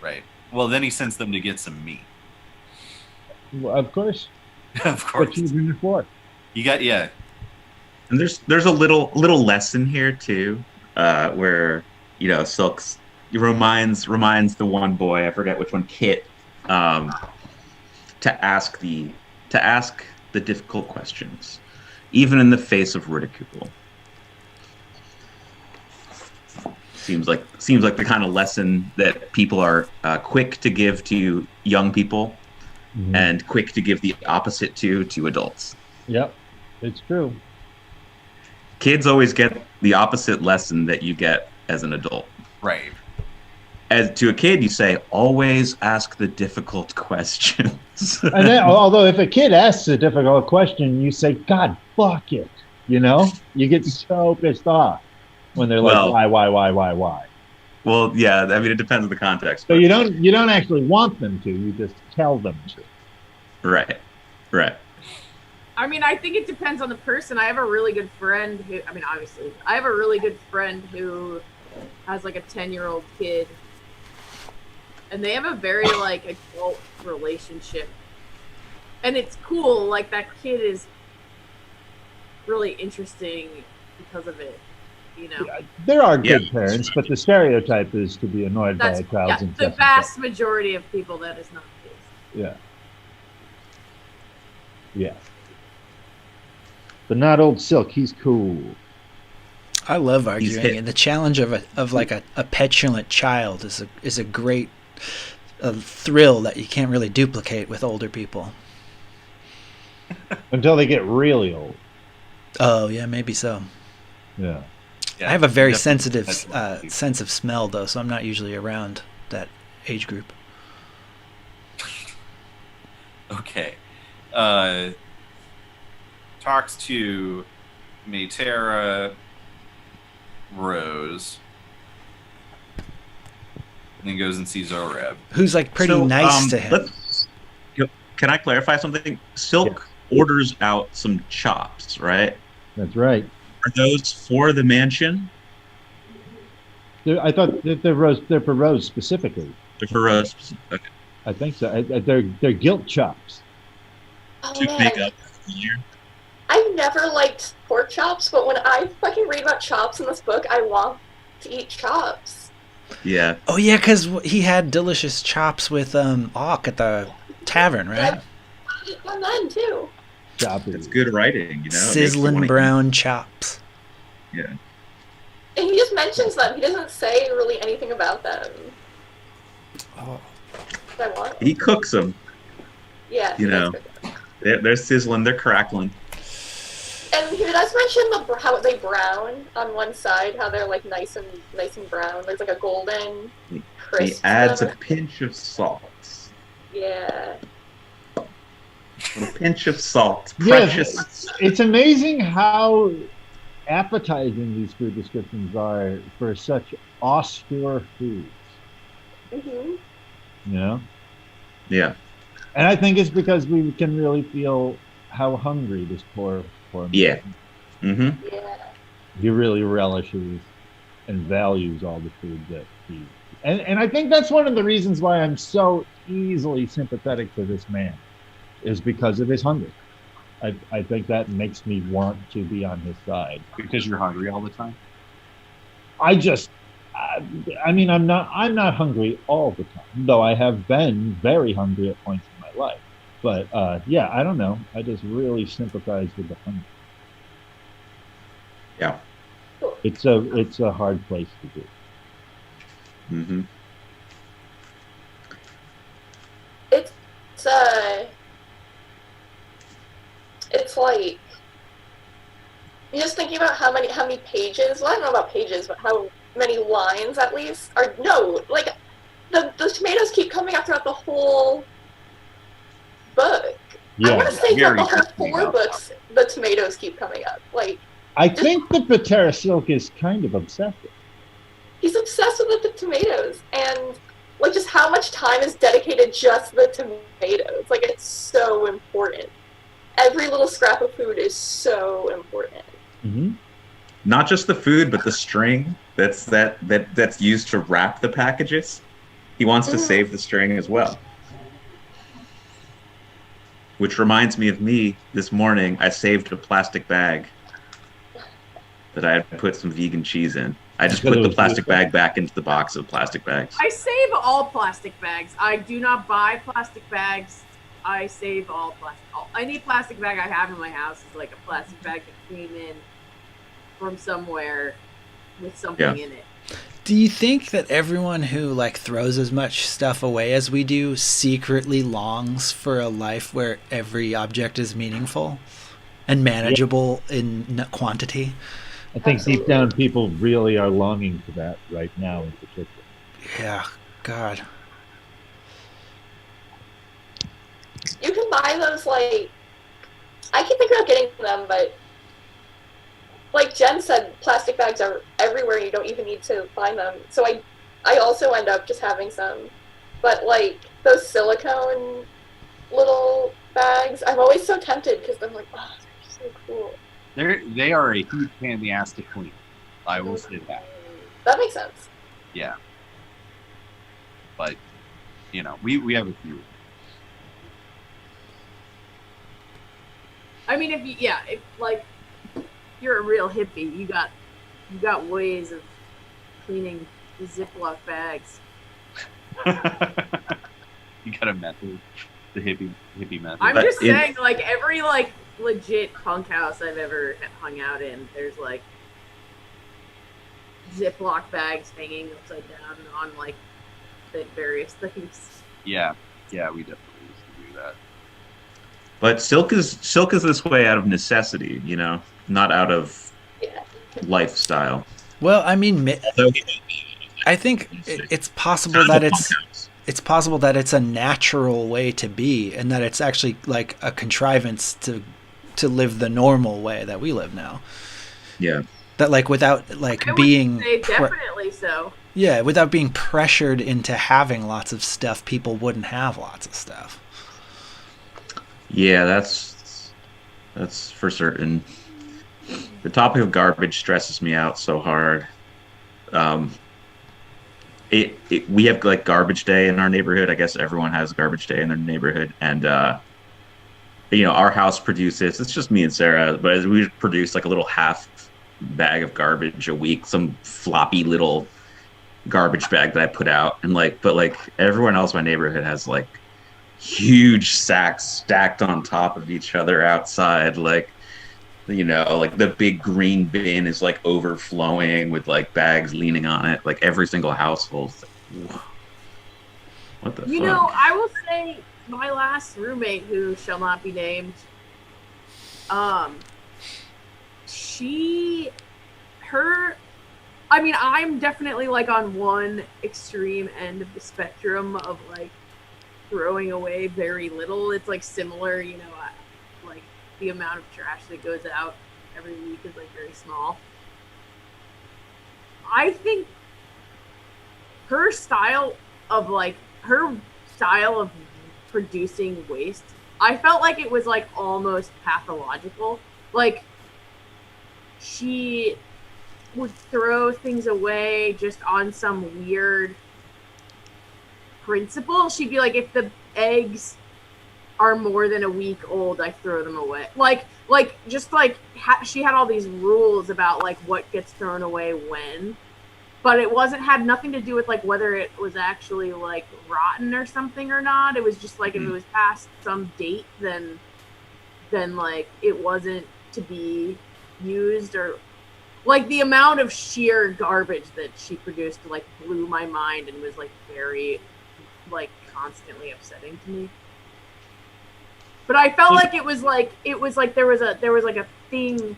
right. Well, then he sends them to get some meat. Well, of course. Of What course. children are for. You got And there's a little lesson here too, where Silk's reminds the one boy, I forget which one, Kit, to ask the difficult questions, even in the face of ridicule. Seems like the kind of lesson that people are quick to give to young people, and quick to give the opposite to adults. Yep, it's true. Kids always get the opposite lesson that you get as an adult. right. As to a kid, you say, always ask the difficult questions. And then, although if a kid asks a difficult question, you say, "God, fuck it," you get so pissed off when they're Well, like, "Why?" Well, yeah, I mean, it depends on the context. So you don't actually want them to. You just tell them to. Right. I mean, I think it depends on the person. I have a really good friend who, I mean, obviously, I have a really good friend who has like a 10-year-old kid, and they have a very like adult relationship, and it's cool. Like that kid is really interesting because of it. Yeah, there are good Yeah. parents, but the stereotype is to be annoyed by That's a child's the incessant vast majority of people. That is not the case. Yeah. But not old Silk. He's cool. I love He's arguing, hit. and the challenge of a petulant child is a great thrill that you can't really duplicate with older people. Until they get really old. Oh yeah, maybe so. Yeah. Yeah, I have a very definitely. sensitive sense of smell, though, so I'm not usually around that age group. Okay. Talks to Maytera, Rose, and then goes and sees Oreb. Who's like pretty So, nice to him. Can I clarify something? Silk orders out some chops, right? That's right. Are those for the mansion? I thought that they're for Rose specifically. They're for Rose. Okay. I think so. They're guilt chops. Oh, To man. make up for the year. I never liked pork chops, but when I fucking read about chops in this book, I want to eat chops. Yeah. Oh yeah, because he had delicious chops with Auk at the Tavern, right? And then too. Choppy. It's good writing, you know. It makes you Sizzling wanna brown chops. eat. Yeah. And he just mentions them. He doesn't say really anything about them. Oh. I want. He cooks them. Yeah. You he does know. cook them. They're sizzling. They're crackling. And he does mention how they brown on one side, how they're like nice and brown. There's like a golden He crisp. adds to a them. pinch of salt. Yeah. A pinch of salt. Yes, Precious. it's amazing how appetizing these food descriptions are for such austere foods. hmm You know, Yeah. and I think it's because we can really feel how hungry this poor man. Yeah. Mm-hmm. Yeah. He really relishes and values all the food that he. And I think that's one of the reasons why I'm so easily sympathetic to this man, is because of his hunger. I think that makes me want to be on his side. Because you're hungry all the time. I mean, I'm not hungry all the time, though I have been very hungry at points in my life. But yeah, I don't know. I just really sympathize with the hunger. Yeah. It's a hard place to be. Mm-hmm. It's like you're just thinking about how many pages. Well, I don't know about pages, but how many lines at least are like the tomatoes keep coming up throughout the whole book. I want to say throughout the whole 4 books, the tomatoes keep coming up. Like I think the Patera Silk is kind of obsessive. he's obsessed with the tomatoes, and like just how much time is dedicated just to the tomatoes. Like it's so important. Every little scrap of food is so important. Mm-hmm. Not just the food, but the string that's used to wrap the packages. He wants to save the string as well. Which reminds me of me this morning. I saved a plastic bag that I had put some vegan cheese in. I just put the plastic bag back into the box of plastic bags. I save all plastic bags. I do not buy plastic bags. I save all plastic. Any plastic bag I have in my house is like a plastic bag that came in from somewhere with something in it. Do you think that everyone who like throws as much stuff away as we do secretly longs for a life where every object is meaningful and manageable in quantity? I think deep down people really are longing for that right now in particular. Yeah, God. You can buy those, like, I keep thinking about getting them, but like Jen said, plastic bags are everywhere. You don't even need to find them. So I also end up just having some. But like those silicone little bags, I'm always so tempted because I'm like, oh, they're so cool. They are a huge pain in the ass to clean. I will say that. That makes sense. Yeah. But, you know, we have a few. I mean, if like you're a real hippie, you got ways of cleaning the Ziploc bags. You got a method, the hippie method. I'm just saying, like every like legit punk house I've ever hung out in, there's like Ziploc bags hanging upside down on like the various things. Yeah, we definitely used to do that. But silk is this way out of necessity, you know, not out of lifestyle. Well, I mean, I think it's possible that it's possible that it's a natural way to be, and that it's actually like a contrivance to live the normal way that we live now. Yeah. That like without like I being would say definitely so. Yeah, without being pressured into having lots of stuff, people wouldn't have lots of stuff. Yeah, that's for certain. The topic of garbage stresses me out so hard. We have like garbage day in our neighborhood. I guess everyone has garbage day in their neighborhood, and you know, our house produces. It's just me and Sarah, but we produce like a little half bag of garbage a week. Some floppy little garbage bag that I put out, and but everyone else in my neighborhood has like huge sacks stacked on top of each other outside, like, you know, like the big green bin is like overflowing with like bags leaning on it, like every single household. Whoa. What the You fuck? know, I will say my last roommate, who shall not be named, I mean, I'm definitely like on one extreme end of the spectrum of like throwing away very little. It's like similar, you know, like the amount of trash that goes out every week is like very small. I think her style of producing waste, I felt like it was like almost pathological. Like she would throw things away just on some weird principle. She'd be like, if the eggs are more than a week old, I throw them away. She had all these rules about like what gets thrown away when, but it had nothing to do with like whether it was actually like rotten or something or not. It was just like if it was past some date, then like it wasn't to be used, or like the amount of sheer garbage that she produced like blew my mind and was like very like constantly upsetting to me. But I felt like it was like there was like a thing,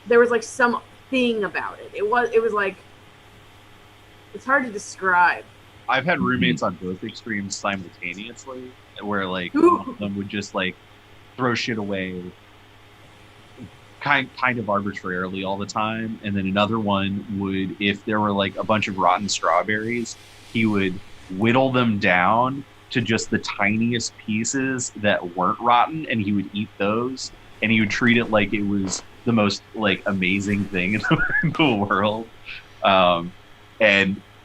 there was like some thing about it. It was like, it's hard to describe. I've had roommates on both extremes simultaneously, where like one of them would just like throw shit away kind of arbitrarily all the time, and then another one would, if there were like a bunch of rotten strawberries, he would whittle them down to just the tiniest pieces that weren't rotten, and he would eat those, and he would treat it like it was the most like amazing thing in the world. And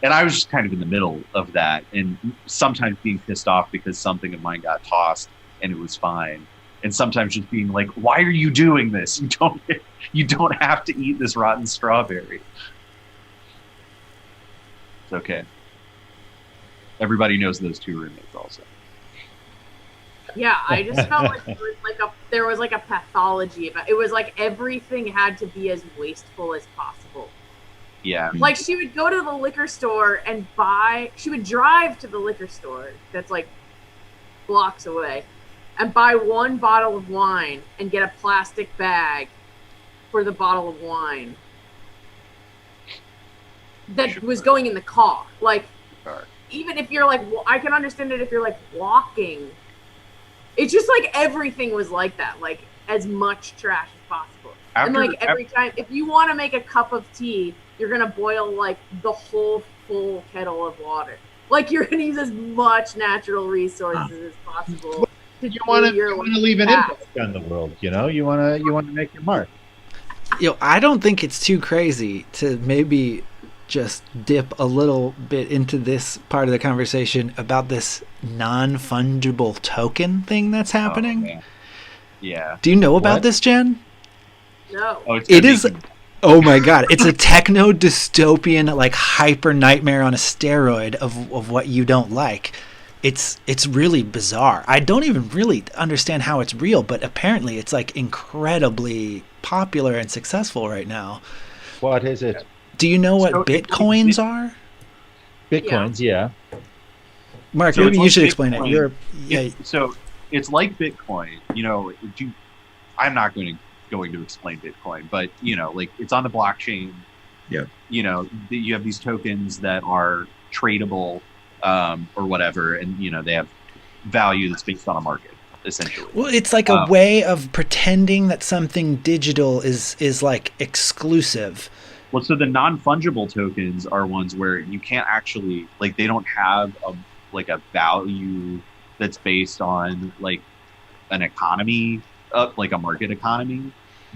I was just kind of in the middle of that, and sometimes being pissed off because something of mine got tossed and it was fine, and sometimes just being like, why are you doing this? You don't have to eat this rotten strawberry. It's okay. Everybody knows those two roommates also. Yeah, I just felt like there was like a pathology about it. It was like everything had to be as wasteful as possible. Yeah. Like she would go to the liquor store and she would drive to the liquor store that's like blocks away and buy one bottle of wine and get a plastic bag for the bottle of wine that was going in the car. Like, even if you're like, I can understand it if you're like walking. It's just like everything was like that, like as much trash as possible. And like every time, if you want to make a cup of tea, you're gonna boil like the whole full kettle of water. Like you're gonna use as much natural resources as possible. You want to leave an impact on the world, you know. You want to make your mark. I don't think it's too crazy to maybe just dip a little bit into this part of the conversation about this non-fungible token thing that's happening. Oh, yeah. Do you know about this, Jen? No. Oh, it is. Oh my god! It's a techno dystopian, like hyper nightmare on a steroid of what you don't like. It's really bizarre. I don't even really understand how it's real, but apparently it's like incredibly popular and successful right now. What is it? Do you know what bitcoins are? Bitcoins, yeah. Mark, So maybe you like should Bitcoin. explain it. So it's like Bitcoin. You know, I'm not going to explain Bitcoin, but you know, like it's on the blockchain. Yeah. You know, you have these tokens that are tradable or whatever, and you know they have value that's based on a market, essentially. Well, it's like a way of pretending that something digital is like exclusive. Well, so the non-fungible tokens are ones where you can't actually, like, they don't have a value that's based on like an economy, like a market economy.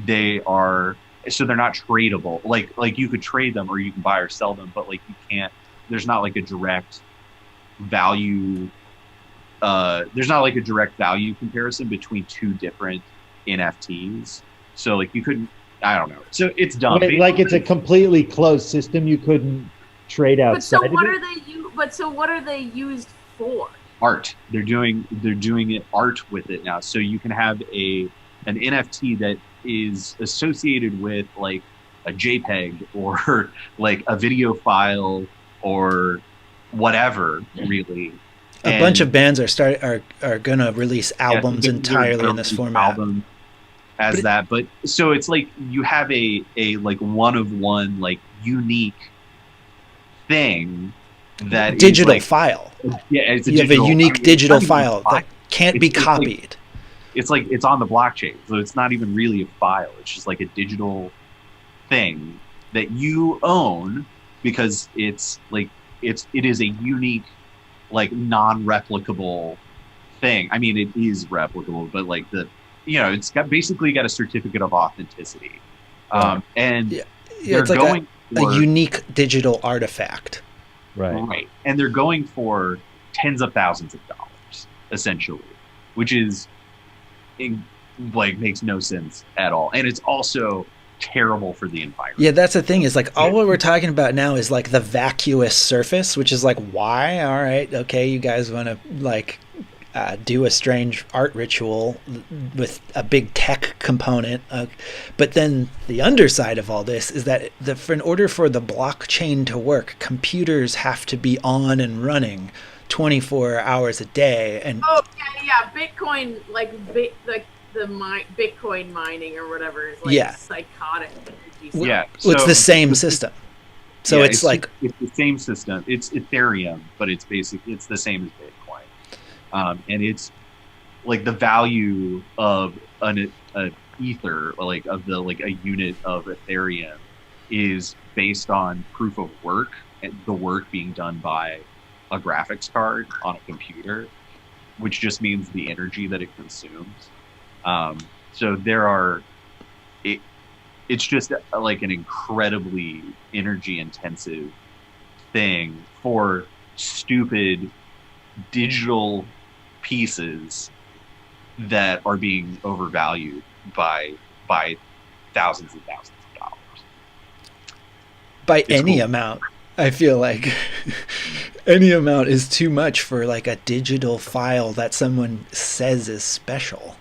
They're not tradable. Like you could trade them or you can buy or sell them, but like you can't. There's not like a direct value. There's not like a direct value comparison between two different NFTs. So like you couldn't. I don't know. So it's dumb. Like it's a completely closed system. You couldn't trade outside. But so what are they used for? art. They're doing it art with it now. So you can have an NFT that is associated with like a JPEG or like a video file or whatever, really. A bunch of bands are gonna release albums entirely in this format. But so it's like you have a like one of one like unique thing that digital is like, file. Yeah, it's you have a unique digital file that can't be copied. It's like it's on the blockchain, so it's not even really a file. It's just like a digital thing that you own because it is a unique, like non-replicable thing. I mean, it is replicable, but like it's basically got a certificate of authenticity, and it's like a unique digital artifact. Right. And they're going for tens of thousands of dollars, essentially, which is makes no sense at all. And it's also terrible for the environment. Yeah, that's the thing is like all what we're talking about now is like the vacuous surface, which is like, why? All right, okay, you guys want to like do a strange art ritual with a big tech component. But then the underside of all this is that in order for the blockchain to work, computers have to be on and running 24 hours a day. And Bitcoin, Bitcoin mining or whatever is like psychotic. It's the same system. So it's the same system. It's Ethereum, but it's the same as Bitcoin. And it's like the value of an ether, like of the like a unit of Ethereum, is based on proof of work, and the work being done by a graphics card on a computer, which just means the energy that it consumes. So it's just like an incredibly energy intensive thing for stupid digital pieces that are being overvalued by thousands and thousands of dollars. By any amount. I feel like any amount is too much for like a digital file that someone says is special.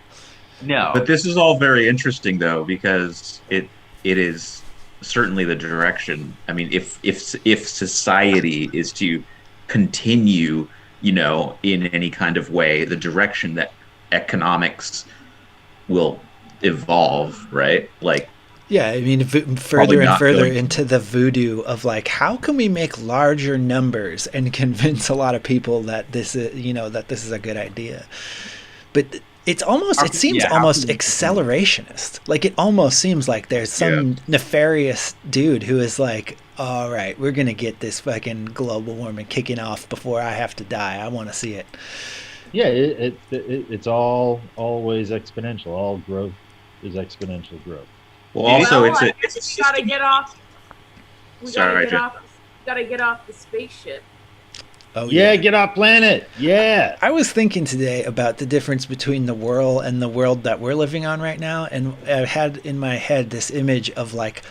No. But this is all very interesting though, because it is certainly the direction. I mean, if society is to continue, in any kind of way, the direction that economics will evolve, right? Like, yeah, I mean, further and further into the voodoo of like, how can we make larger numbers and convince a lot of people that this is, that this is a good idea? But it seems almost accelerationist. Like it almost seems like there's some nefarious dude who is like, all right, we're going to get this fucking global warming kicking off before I have to die. I want to see it. Yeah, it's always exponential. All growth is exponential growth. Well, also it's we gotta get off. Gotta get off the spaceship. Oh yeah, get off planet. Yeah. I was thinking today about the difference between the world and the world that we're living on right now, and I had in my head this image of like,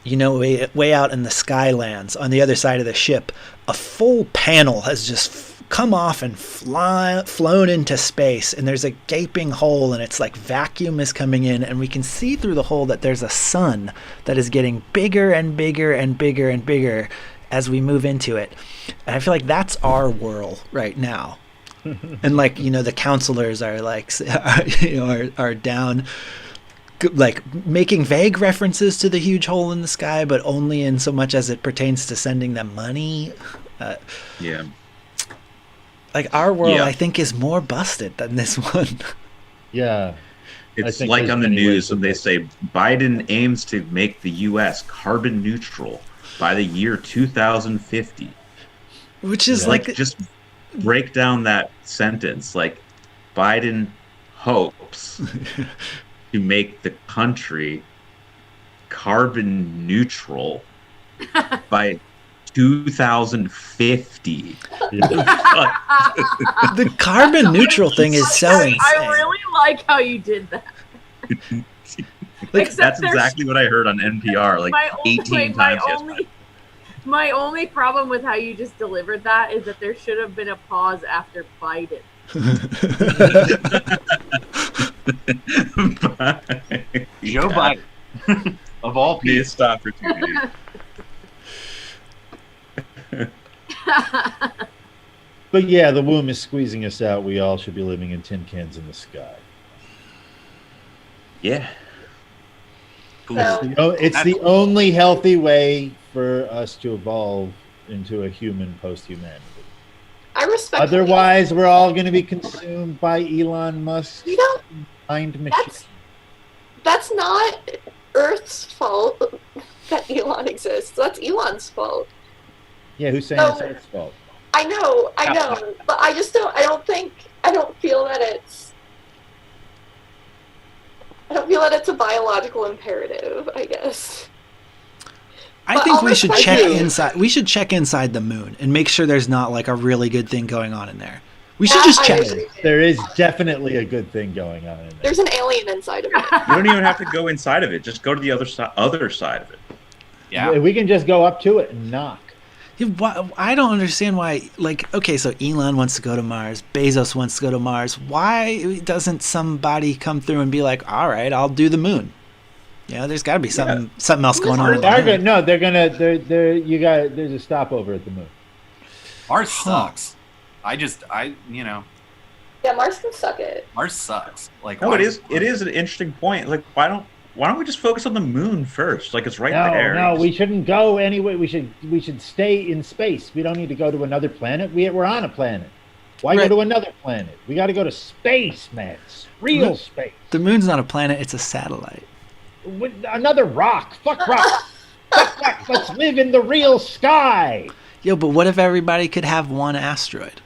way out in the Skylands on the other side of the ship, a full panel has just come off and flown into space, and there's a gaping hole, and it's like vacuum is coming in, and we can see through the hole that there's a sun that is getting bigger and bigger and bigger and bigger as we move into it. And I feel like that's our world right now. And like, the counselors are like, are down, like making vague references to the huge hole in the sky, but only in so much as it pertains to sending them money. Like our world, I think, is more busted than this one. Yeah. It's like on the news when they say Biden aims to make the U.S. carbon neutral by the year 2050. Which is just break down that sentence. Like, Biden hopes to make the country carbon neutral by 2050. The carbon neutral thing is so insane. I really like how you did that. That's exactly what I heard on NPR 18 times yesterday. My only problem with how you just delivered that is that there should have been a pause after Biden. Joe Biden, of all people. Missed opportunity. But yeah, the womb is squeezing us out. We all should be living in tin cans in the sky. Yeah. So, It's the only healthy way for us to evolve into a human post-humanity. I respect. Otherwise, we're all going to be consumed by Elon Musk's You know, mind machine. that's not Earth's fault that Elon exists. That's Elon's fault. Yeah, who's saying it's Earth's fault? I know, but I don't feel that it's a biological imperative, I guess. I But think I'll we should respect check you. inside. We should check inside the moon and make sure there's not like a really good thing going on in there. We should just I check. agree. There is definitely a good thing going on in there. There's an alien inside of it. You don't even have to go inside of it. Just go to the other side of it. Yeah. We can just go up to it and knock. I don't understand why. Like, okay, so Elon wants to go to Mars. Bezos wants to go to Mars. Why doesn't somebody come through and be like, "All right, I'll do the moon"? You know, there's got to be something else going on. With the moon. There's a stopover at the moon. Mars sucks. Yeah, Mars can suck it. Mars sucks. Like, No, why- it is an interesting point. Like, why don't we just focus on the moon first? Like, it's right there. No, we shouldn't go anyway. We should stay in space. We don't need to go to another planet. We're on a planet. Why go Right. to another planet? We got to go to space, man. Real Look. space. The moon's not a planet; it's a satellite. With another rock. Fuck rock. Fuck rock. Let's live in the real sky. Yo, but what if everybody could have one asteroid?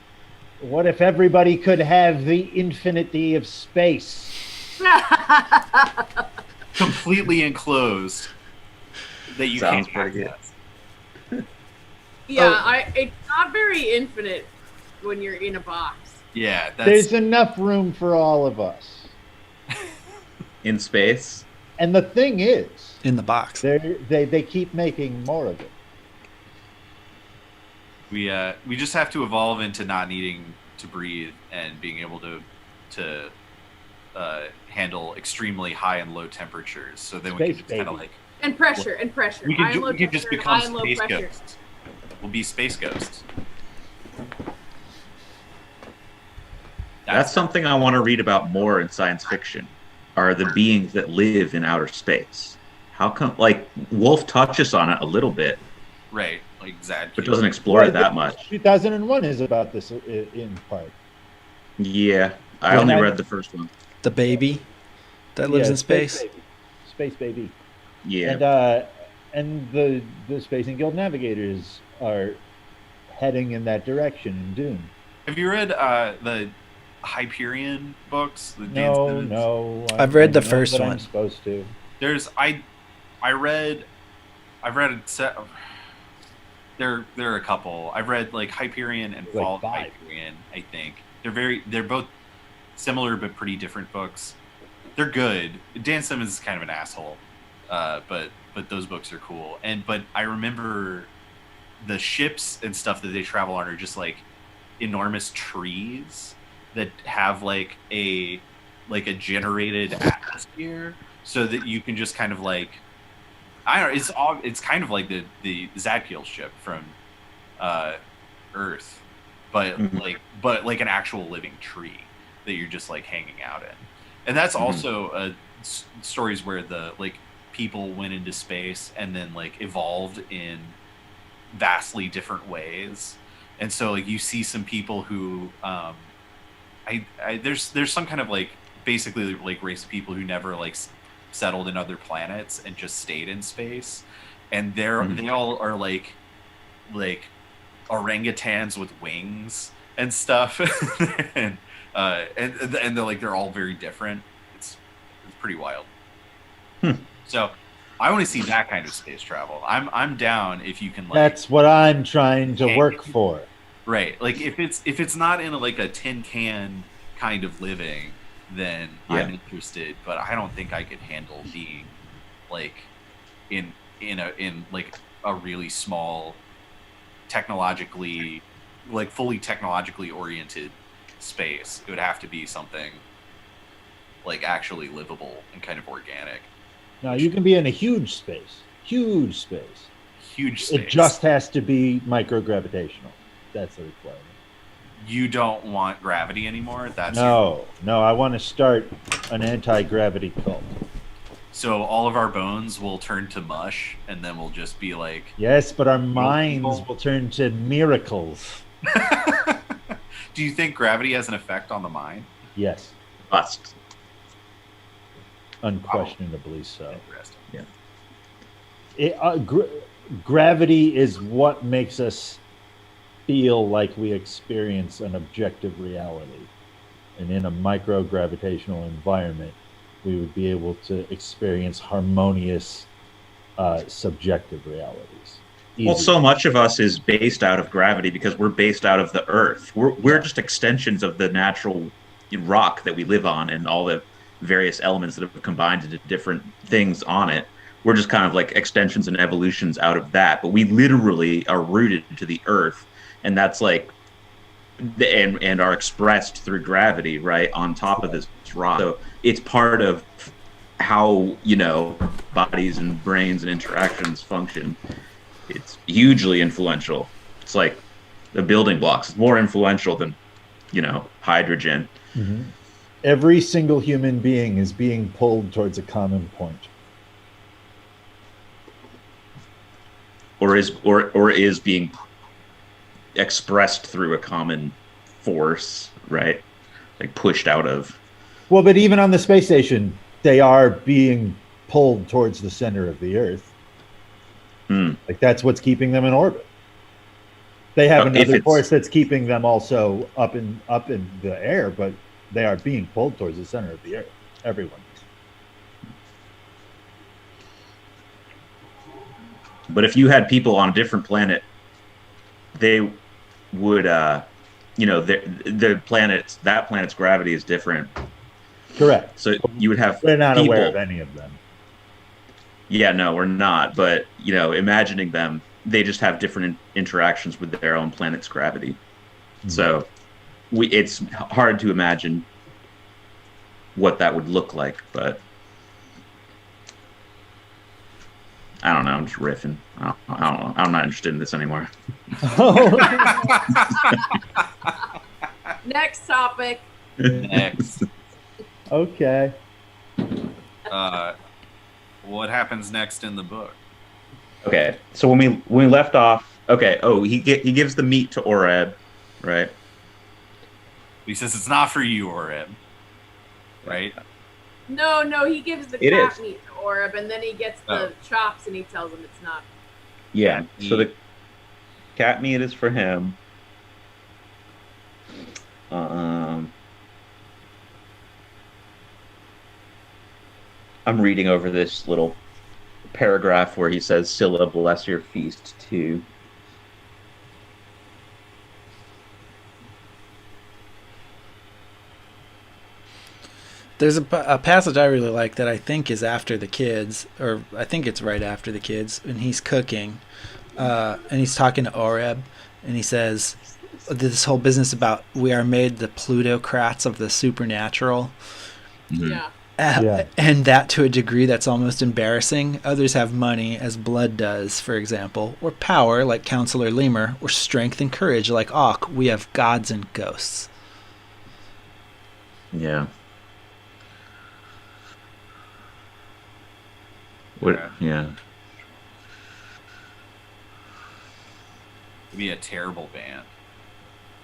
What if everybody could have the infinity of space? completely enclosed that you Sounds can't pretty access. Yeah, it's not very infinite when you're in a box. Yeah, There's enough room for all of us. In space. And the thing is, In the box. they keep making more of it. we just have to evolve into not needing to breathe and being able to handle extremely high and low temperatures. So then we Space, can kind of baby. like And pressure. we High and can, low we can just temperature, become high and low space pressure. ghosts. We'll be space ghosts. That's something I want to read about more in science fiction. Are the beings that live in outer space? How come? Like, Wolfe touches on it a little bit, right. Like exactly. but doesn't explore it that much. 2001 is about this in part. Yeah, I only read the first one. The baby that lives Yeah, in space. Baby. Space baby. Yeah, And the Space and Guild Navigators are heading in that direction in Dune. Have you read the Hyperion books? The Dan Simmons? No. I've read the I know first that one. I'm supposed to. There's I've read a set. There are a couple. I've read like Hyperion and Like Fall of 5. Hyperion. I think they're both similar but pretty different books. They're good. Dan Simmons is kind of an asshole, but those books are cool. But I remember the ships and stuff that they travel on are just like enormous trees that have like a generated atmosphere, so that you can just kind of like, I don't know, it's kind of like the Zadkiel ship from Earth, but like an actual living tree that you're just like hanging out in. And that's also stories where the like people went into space and then like evolved in vastly different ways. And so like you see some people who there's some kind of like basically like race of people who never like settled in other planets and just stayed in space, and they all are like orangutans with wings and stuff. and they're like they're all very different. It's pretty wild. So I want to see that kind of space travel. I'm down if you can like. That's what I'm trying to work for. Right, like if it's not in like a tin can kind of living, then I'm interested. But I don't think I could handle being like in like a really small technologically, like fully technologically oriented space. It would have to be something like actually livable and kind of organic. Now you can be in a huge space. Huge space. Huge space. It just has to be microgravitational. That's the requirement. You don't want gravity anymore? No, I want to start an anti-gravity cult. So all of our bones will turn to mush, and then we'll just be like... Yes, but our minds will turn to miracles. Do you think gravity has an effect on the mind? Yes. Must. Unquestionably so. Interesting. Yeah. Gravity is what makes us feel like we experience an objective reality. And in a microgravitational environment, we would be able to experience harmonious subjective realities. Easy. Well, so much of us is based out of gravity because we're based out of the Earth. We're just extensions of the natural rock that we live on and all the various elements that have combined into different things on it. We're just kind of like extensions and evolutions out of that. But we literally are rooted to the Earth, and that's like, and are expressed through gravity, right, on top of this rock. So it's part of how, bodies and brains and interactions function. It's hugely influential. It's like the building blocks. It's more influential than, hydrogen. Mm-hmm. Every single human being is being pulled towards a common point. Or is being expressed through a common force, right? Like pushed out of. Well, but even on the space station, they are being pulled towards the center of the Earth. Like that's what's keeping them in orbit. They have another force that's keeping them also up in the air, but they are being pulled towards the center of the Earth. Everyone. But if you had people on a different planet, they would, that planet's gravity is different. Correct. So you would have. We're not aware of any of them. Yeah, no, we're not. But imagining them, they just have different interactions with their own planet's gravity. Mm-hmm. So it's hard to imagine what that would look like, but. I don't know. I'm just riffing. I don't know. I'm not interested in this anymore. Next topic. Next. Okay. What happens next in the book? Okay. So when we left off, okay. Oh, he gives the meat to Oreb, right? He says it's not for you, Oreb. Right? No, he gives the cat meat to Oreb, and then he gets the chops, and he tells him it's not. Yeah. So the cat meat is for him. I'm reading over this little paragraph where he says, "Scylla, bless your feast too." There's a passage I really like that I think is after the kids, or I think it's right after the kids, and he's cooking, and he's talking to Oreb, and he says this whole business about we are made the plutocrats of the supernatural. Mm-hmm. Yeah. And that to a degree that's almost embarrassing. Others have money, as blood does, for example, or power, like Counselor Lemur, or strength and courage, like Auk. We have gods and ghosts. Yeah. What? Yeah. It'd be a terrible band.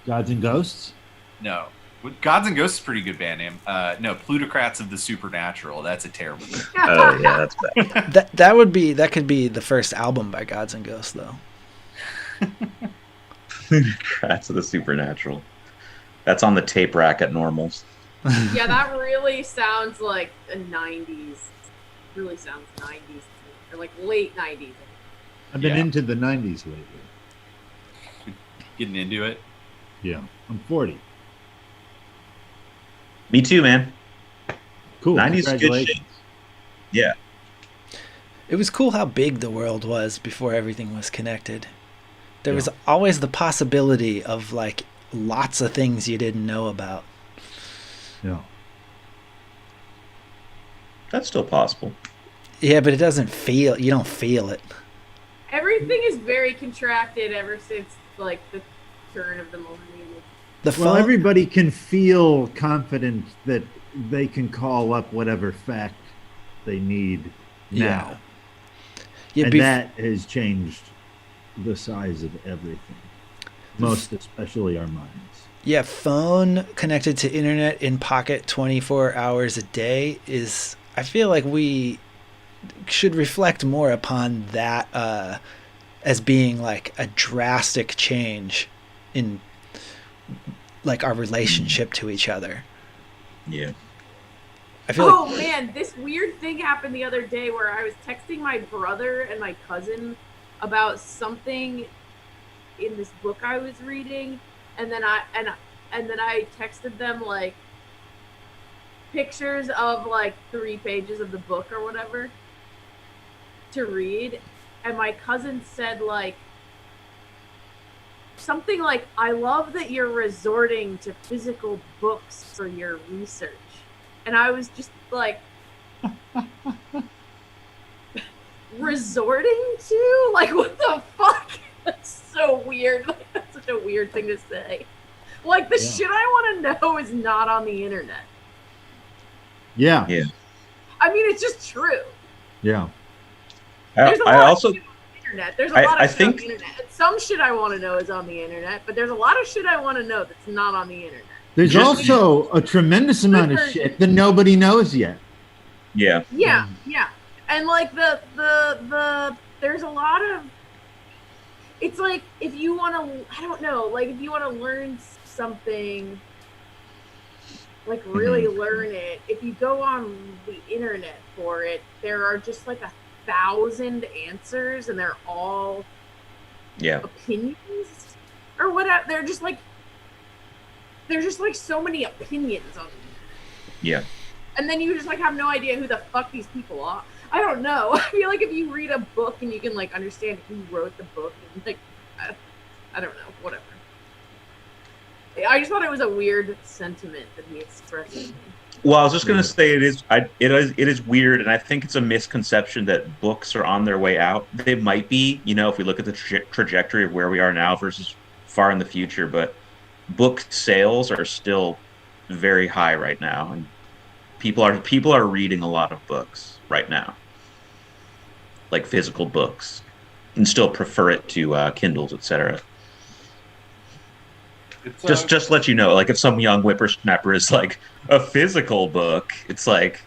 Gods and Ghosts? No. Gods and Ghosts is a pretty good band name. No, Plutocrats of the Supernatural. That's a terrible name. Oh yeah, that's bad. that could be the first album by Gods and Ghosts, though. Plutocrats of the Supernatural. That's on the tape rack at Normals. Yeah, that really sounds like a 90s. Really sounds 90s. Or like late 90s. I've been into the 90s lately. Getting into it? Yeah. I'm 40. Me too, man. Cool. 90s good shit. Yeah. It was cool how big the world was before everything was connected. there was always the possibility of like lots of things you didn't know about. Yeah. That's still possible. Yeah, but it doesn't feel. You don't feel it. Everything is very contracted ever since like the turn of the millennium. Well, everybody can feel confident that they can call up whatever fact they need now. Yeah, and that has changed the size of everything, most especially our minds. Yeah, phone connected to internet in pocket 24 hours a day is, I feel like we should reflect more upon that as being like a drastic change in like our relationship to each other. Yeah. I feel Oh man, this weird thing happened the other day where I was texting my brother and my cousin about something in this book I was reading, and then I texted them like pictures of like 3 pages of the book or whatever to read, and my cousin said like something like, "I love that you're resorting to physical books for your research." And I was just like, resorting to? Like, what the fuck? That's so weird. Like, that's such a weird thing to say. Like, the shit I want to know is not on the internet. Yeah. Yeah. I mean, it's just true. Yeah. There's a lot also, of shit on the internet. There's a lot I of shit think, on the internet. And some shit I want to know is on the internet, but there's a lot of shit I want to know that's not on the internet. There's also a tremendous amount of shit that nobody knows yet. Yeah. Yeah, yeah. And like the there's a lot of, it's like if you want to, I don't know, like if you want to learn something, like really learn it, if you go on the internet for it, there are just like 1,000 answers and they're all opinions or whatever. They're just like so many opinions on it. Yeah. And then you just like have no idea who the fuck these people are. I don't know. I feel like if you read a book and you can like understand who wrote the book, and like I don't know, whatever. I just thought it was a weird sentiment that he expressed to me. Well, I was just gonna say it is weird, and I think it's a misconception that books are on their way out. They might be, if we look at the trajectory of where we are now versus far in the future, but book sales are still very high right now, and people are reading a lot of books right now, like physical books, and still prefer it to Kindles, etc. Just let you know, like if some young whippersnapper is like a physical book, it's like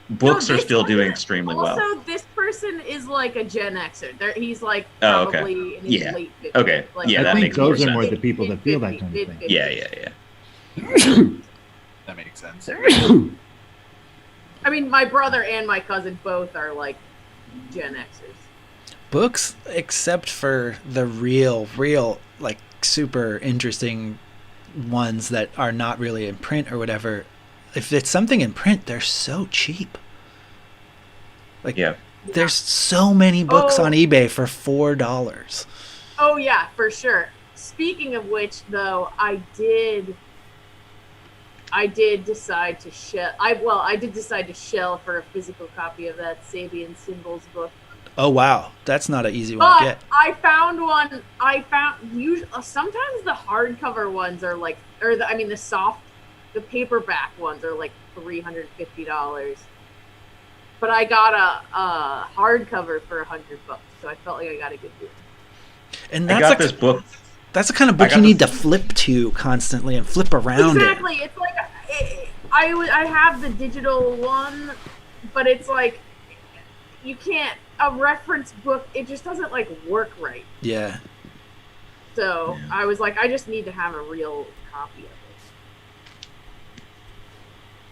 books are still doing extremely well. Also, this person is like a Gen Xer. He's like probably in his late 50s. Okay. Like, yeah, I that think makes more those are sense. more the people that feel that kind of thing. Yeah. That makes sense. I mean, my brother and my cousin both are like Gen Xers. Books, except for the real, like super interesting ones that are not really in print or whatever, if it's something in print, they're so cheap. Like, there's so many books on eBay for $4. Oh yeah, for sure. Speaking of which, though, I did decide to shell. I did decide to shell for a physical copy of that Sabian Symbols book. Oh wow, that's not an easy one to get. I found one. Sometimes the hardcover ones are like, the paperback ones are like $350. But I got a hardcover for $100, so I felt like I got a good deal. And I got this book. That's the kind of book you need to flip to constantly and flip around. Exactly. It's like I have the digital one, but it's like you can't. A reference book, it just doesn't like work right. Yeah. So I was like, I just need to have a real copy of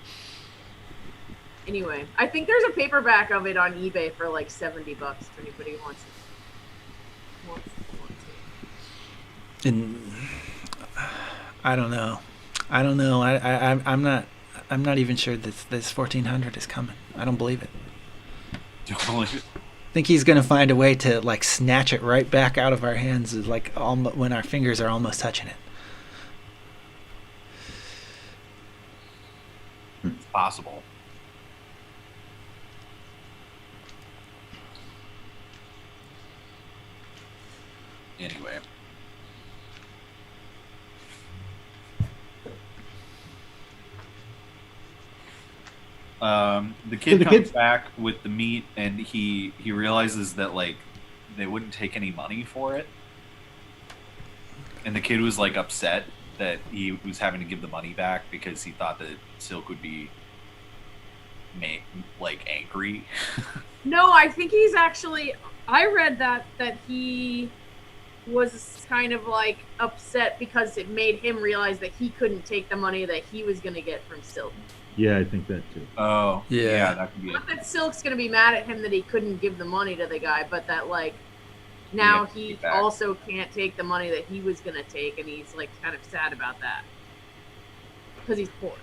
it. Anyway, I think there's a paperback of it on eBay for like $70 if anybody wants it. And I don't know. I'm not even sure this 1400 is coming. I don't believe it. Don't believe it. think he's gonna find a way to like snatch it right back out of our hands, like when our fingers are almost touching it. It's possible. Anyway. The kid comes back with the meat, and he realizes that like they wouldn't take any money for it, and the kid was like upset that he was having to give the money back because he thought that Silk would be like angry. No, I think he's actually. I read that he was kind of like upset because it made him realize that he couldn't take the money that he was going to get from Silk. Yeah, I think that too. Oh, yeah, that could be Not that Silk's gonna be mad at him that he couldn't give the money to the guy, but that like now he also can't take the money that he was gonna take, and he's like kind of sad about that because he's poor.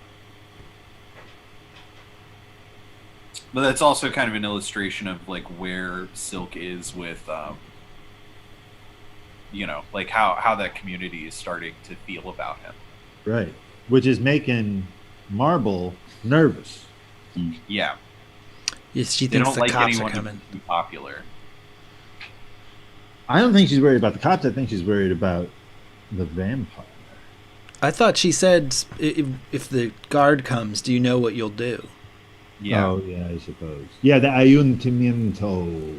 But that's also kind of an illustration of like where Silk is with, like how that community is starting to feel about him. Right, which is making Marble nervous. Yeah. Yes, she thinks the like cops are anyone coming. to be popular. I don't think she's worried about the cops. I think she's worried about the vampire. I thought she said, if the guard comes, do you know what you'll do? Yeah. Oh, yeah, I suppose. Yeah, the ayuntamiento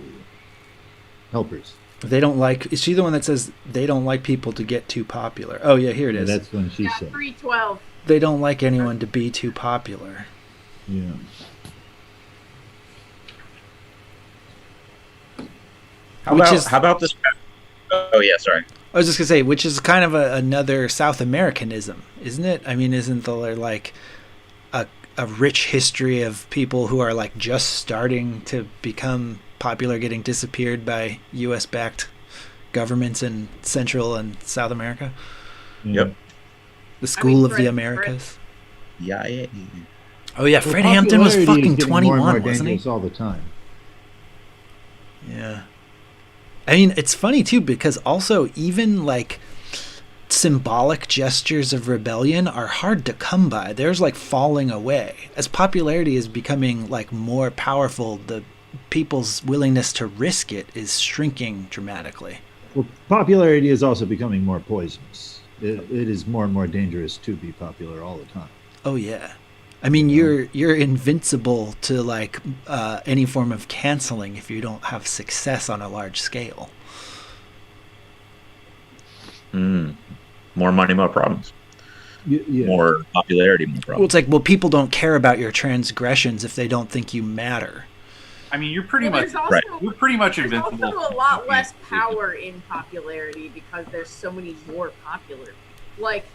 helpers. They don't like. Is she the one that says they don't like people to get too popular? Oh yeah, here it is. That's when she said. 312. They don't like anyone to be too popular. Yeah. How about this? Oh yeah, sorry. I was just gonna say, which is kind of another South Americanism, isn't it? I mean, isn't there like a rich history of people who are like just starting to become popular, getting disappeared by U.S.-backed governments in Central and South America? Yep. The School of the Americas. Yeah. Oh yeah, Fred Hampton was fucking 21, more wasn't he? all the time. Yeah. I mean, it's funny too because also even like symbolic gestures of rebellion are hard to come by. There's like falling away. As popularity is becoming like more powerful, the people's willingness to risk it is shrinking dramatically. Well, popularity is also becoming more poisonous. It is more and more dangerous to be popular all the time. Oh yeah. I mean, you're invincible to like any form of canceling if you don't have success on a large scale. More money, more problems. Yeah. More popularity, more problems. Well, it's like, well, people don't care about your transgressions if they don't think you matter. I mean, you're pretty much There's invincible. also a lot less power in popularity because there's so many more popular. Like,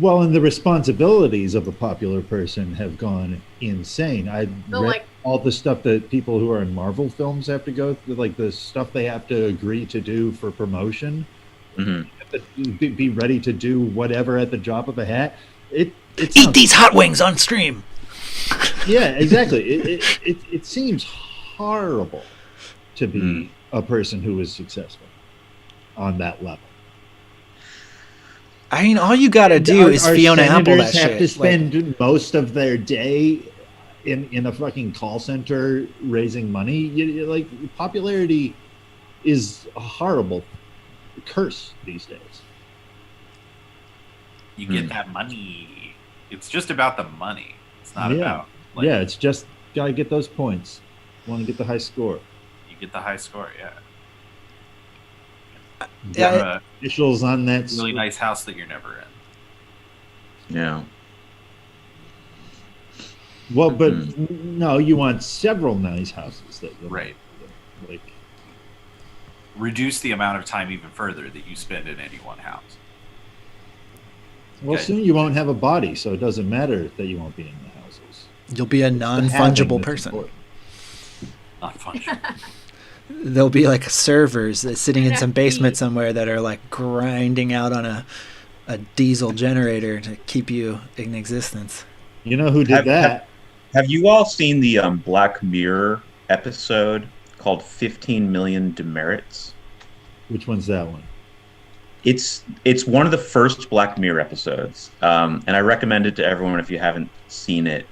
well, and the responsibilities of a popular person have gone insane. I read all the stuff that people who are in Marvel films have to go through, like the stuff they have to agree to do for promotion. Mm-hmm. Be ready to do whatever at the drop of a hat. Eat these hot wings on stream. Yeah, exactly. It seems horrible to be a person who is successful on that level. I mean, all you gotta do is Fiona Apple that shit. Have to spend most of their day in a fucking call center raising money. Like popularity is a horrible curse these days. You get that money. It's just about the money. It's not about. Like, it's just gotta get those points. Want to get the high score. You get the high score, Officials on that really nice house that you're never in. Yeah. Well, but no, you want several nice houses that you'll like. Reduce the amount of time even further that you spend in any one house. Well, soon you won't have a body, so it doesn't matter that you won't be in the houses. You'll be a non-fungible person. Not fungible. There'll be like servers sitting in some basement somewhere that are like grinding out on a diesel generator to keep you in existence. You know who did that? Have you all seen the Black Mirror episode called 15 Million Demerits. Which one's that one? It's one of the first Black Mirror episodes, and I recommend it to everyone if you haven't seen it.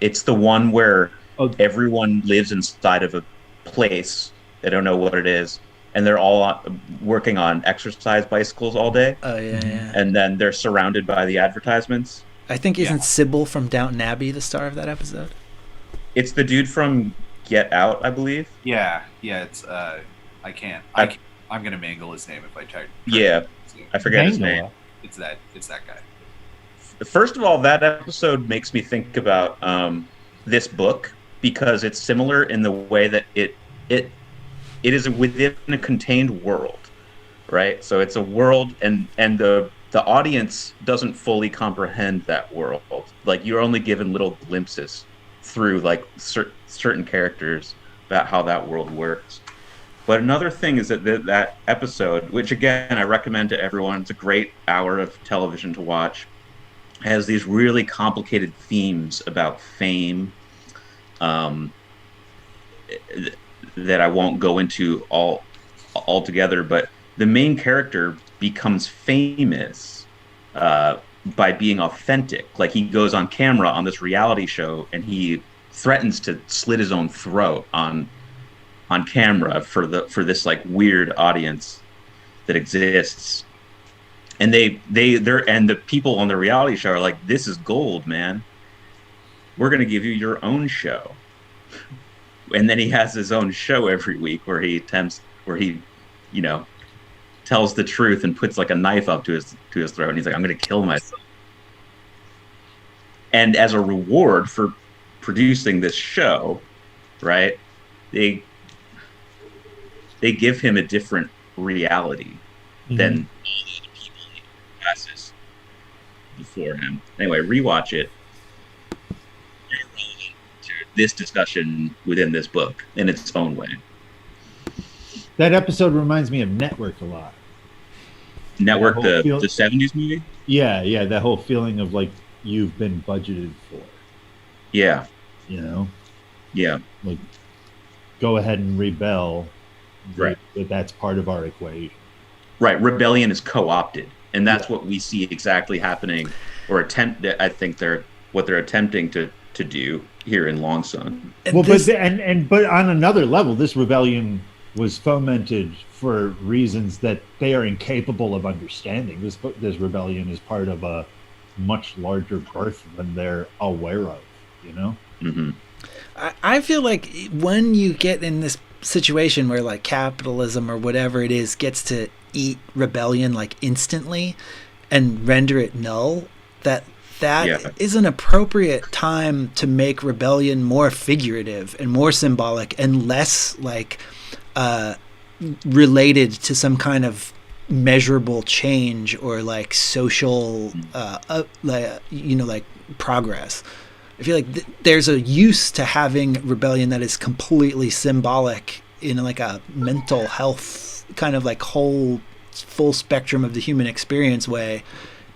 It's the one where everyone lives inside of a place. They don't know what it is, and they're all working on exercise bicycles all day. Oh yeah. And then they're surrounded by the advertisements. I think isn't Sybil from Downton Abbey the star of that episode? It's the dude from Get Out, I believe. Yeah. It's I'm gonna mangle his name if I try. Yeah, I forget his name. It's that guy. First of all, that episode makes me think about this book because it's similar in the way that it is within a contained world, right? So it's a world, and the audience doesn't fully comprehend that world. Like, you're only given little glimpses through like certain characters about how that world works. But another thing is that episode, which again I recommend to everyone, it's a great hour of television to watch, has these really complicated themes about fame that I won't go into all together. But the main character becomes famous by being authentic. Like, he goes on camera on this reality show and he threatens to slit his own throat on camera for this like weird audience that exists, and the people on the reality show are like, this is gold, man, we're gonna give you your own show. And then he has his own show every week where he tells the truth and puts like a knife up to his throat, and he's like, I'm gonna kill myself. And as a reward for producing this show, right, they give him a different reality than all the other people he passes before him. Anyway, rewatch it. Very relevant to this discussion within this book in its own way. That episode reminds me of Network a lot. Network, the 70s movie? Yeah, that whole feeling of like you've been budgeted for. Yeah. Yeah. Like, go ahead and rebel. Right. That's part of our equation. Right. Rebellion is co-opted, and that's what we see exactly happening, or I think what they're attempting to do here in Long Sun. Well, but on another level, this rebellion was fomented for reasons that they are incapable of understanding. This rebellion is part of a much larger birth than they're aware of. Mm-hmm. I feel like when you get in this situation where like capitalism or whatever it is gets to eat rebellion like instantly and render it null, that is an appropriate time to make rebellion more figurative and more symbolic and less like related to some kind of measurable change or like social like progress. I feel like there's a use to having rebellion that is completely symbolic in like a mental health kind of like whole full spectrum of the human experience way,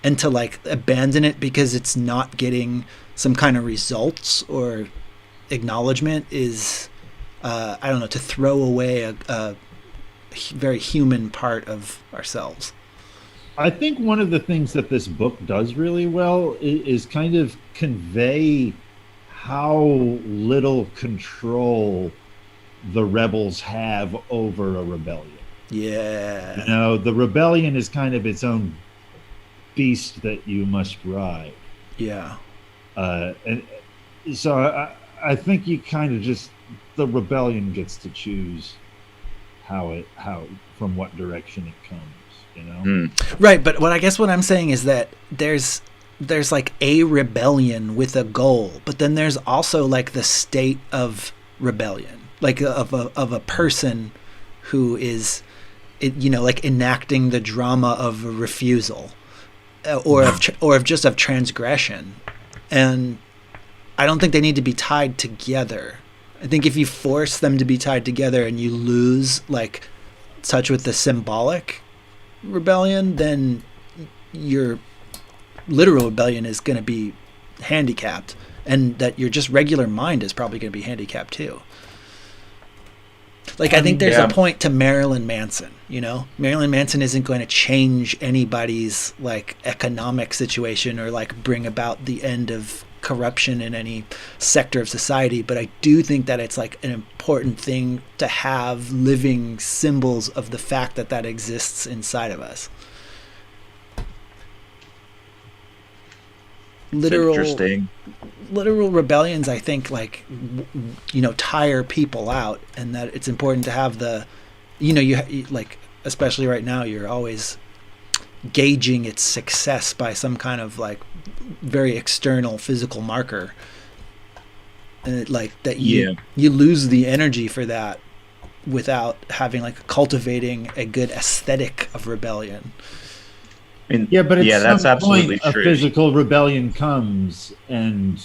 and to like abandon it because it's not getting some kind of results or acknowledgement is I don't know, to throw away a very human part of ourselves. I think one of the things that this book does really well is kind of convey how little control the rebels have over a rebellion. Yeah. The rebellion is kind of its own beast that you must ride. Yeah. And so I think you kind of just, the rebellion gets to choose how from what direction it comes. Right, but what I'm saying is that there's like a rebellion with a goal, but then there's also like the state of rebellion, like of a person who is like enacting the drama of a refusal or of transgression. And I don't think they need to be tied together. I think if you force them to be tied together and you lose like touch with the symbolic rebellion, then your literal rebellion is going to be handicapped, and that your just regular mind is probably going to be handicapped too. Like, I think there's Yeah. a point to Marilyn Manson, Marilyn Manson isn't going to change anybody's like economic situation or like bring about the end of corruption in any sector of society, but I do think that it's like an important thing to have living symbols of the fact that that exists inside of us. Interesting. Literal rebellions, I think, like tire people out, and that it's important to have the you like, especially right now, you're always gauging its success by some kind of like very external physical marker, and you lose the energy for that without having like cultivating a good aesthetic of rebellion. But at that's some absolutely point, true. a physical rebellion comes, and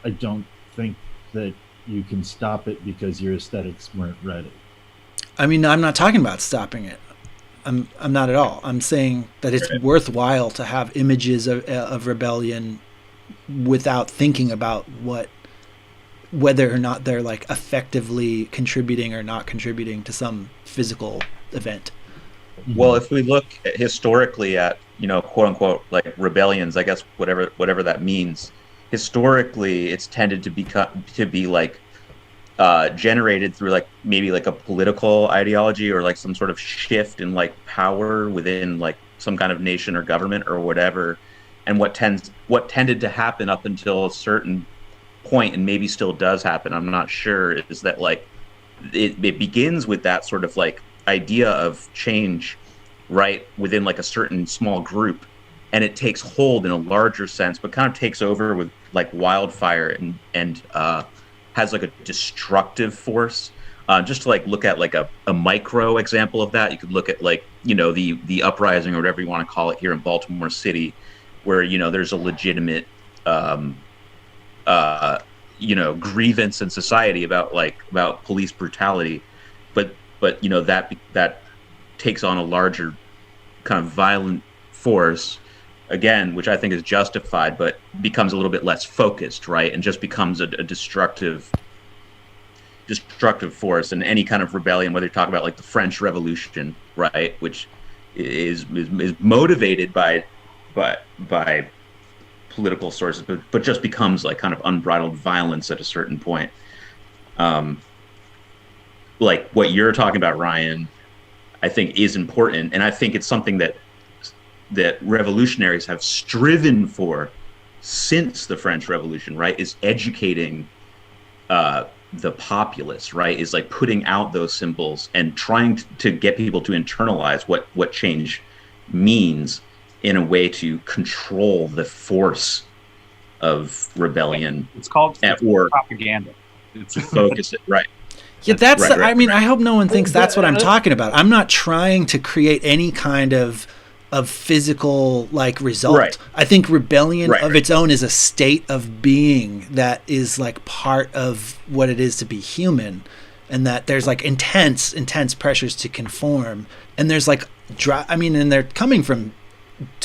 I don't think that you can stop it because your aesthetics weren't ready. I mean, I'm not talking about stopping it. I'm not at all. I'm saying that it's worthwhile to have images of rebellion without thinking about whether or not they're like effectively contributing or not contributing to some physical event. Well, if we look historically at, quote unquote, like rebellions, I guess whatever that means, historically it's tended to be like generated through like maybe like a political ideology or like some sort of shift in like power within like some kind of nation or government or whatever. And what tended to happen up until a certain point, and maybe still does happen, I'm not sure, is that like it begins with that sort of like idea of change, right, within like a certain small group, and it takes hold in a larger sense, but kind of takes over with like wildfire and has like a destructive force. Just to like look at like a micro example of that, you could look at like the uprising or whatever you want to call it here in Baltimore City, where there's a legitimate grievance in society about police brutality, but that takes on a larger kind of violent force, again, which I think is justified, but becomes a little bit less focused, right, and just becomes a destructive force. And any kind of rebellion, whether you talk about like the French Revolution, right, which is motivated by political sources, but just becomes like kind of unbridled violence at a certain point. Like what you're talking about, Ryan, I think is important, and I think it's something that revolutionaries have striven for since the French Revolution, right? Is educating the populace, right? Is like putting out those symbols and trying to get people to internalize what change means in a way to control the force of rebellion. It's called or propaganda. To focus it, right? Yeah, that's. Right, I mean, I hope no one thinks that's what I'm talking about. I'm not trying to create any kind of physical like result. Right. I think rebellion of its own is a state of being that is like part of what it is to be human, and that there's like intense pressures to conform, and there's like and they're coming from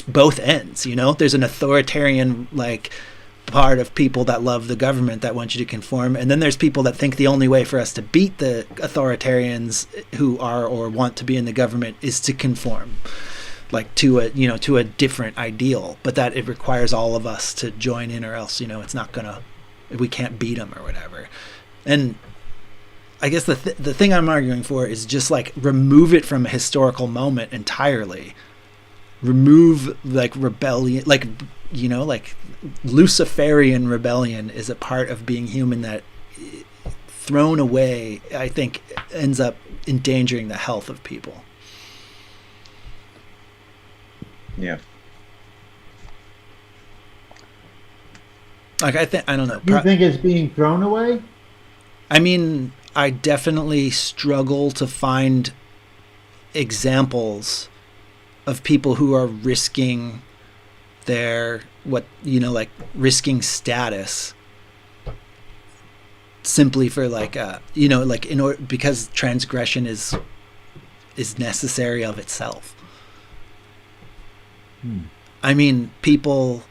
both ends. There's an authoritarian like part of people that love the government that want you to conform, and then there's people that think the only way for us to beat the authoritarians who are or want to be in the government is to conform, like to a different ideal, but that it requires all of us to join in, or else it's not gonna, we can't beat them or whatever. And I guess the thing I'm arguing for is just like remove it from a historical moment entirely. Remove like rebellion, like like Luciferian rebellion is a part of being human that, thrown away, I think ends up endangering the health of people. Yeah. Like I don't know. You think it's being thrown away? I mean, I definitely struggle to find examples of people who are risking their like risking status simply for like like in order, because transgression is necessary of itself. I mean, people,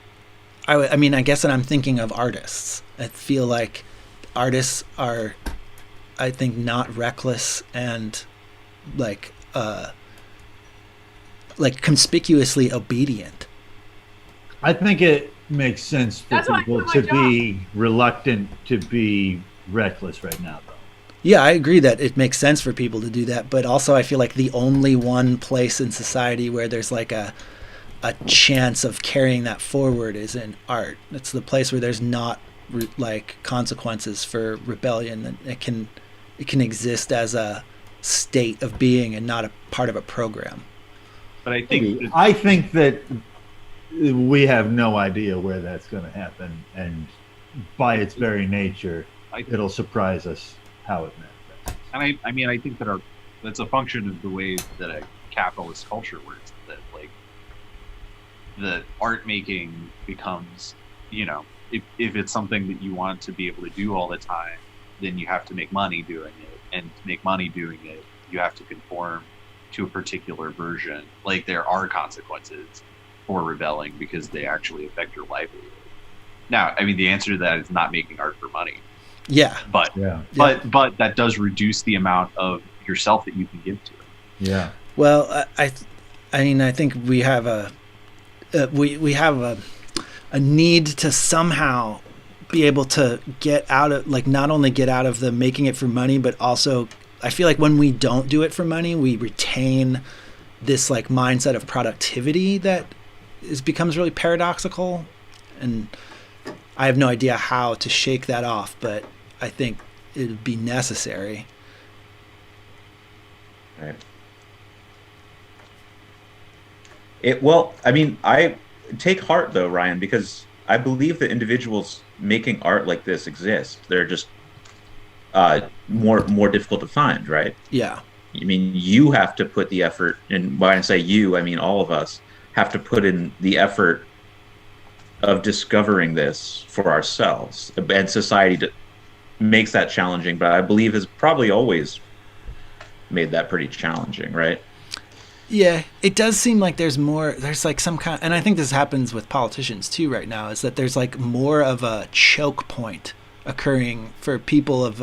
I mean, I guess that I'm thinking of artists. I feel like artists are I think, not reckless and like conspicuously obedient. I think it makes sense for That's why I people quit my to job. be reluctant to be reckless right now, though. Yeah, I agree that it makes sense for people to do that, but also I feel like the only one place in society where there's like a chance of carrying that forward is in art. It's the place where there's not like consequences for rebellion, and it can exist as a state of being and not a part of a program. But I think I think that we have no idea where that's going to happen, and by its very nature, it'll surprise us how it manifests. And I think that that's a function of the way that a capitalist culture works. That like the art making becomes, if it's something that you want to be able to do all the time, then you have to make money doing it, and to make money doing it, you have to conform to a particular version. Like there are consequences for rebelling because they actually affect your livelihood. Now, the answer to that is not making art for money. Yeah. But that does reduce the amount of yourself that you can give to it. Yeah. Well, I think we have a need to somehow be able to get out of, like, not only get out of the making it for money, but also I feel like when we don't do it for money, we retain this like mindset of productivity that becomes really paradoxical, and I have no idea how to shake that off, but I think it would be necessary. Right. I take heart though, Ryan, because I believe that individuals making art like this exist. They're just more difficult to find, right? Yeah. You have to put the effort, and when I say you, I mean all of us have to put in the effort of discovering this for ourselves, and society makes that challenging, but I believe has probably always made that pretty challenging, right? Yeah, it does seem like there's like some kind, and I think this happens with politicians too right now, is that there's like more of a choke point occurring for people of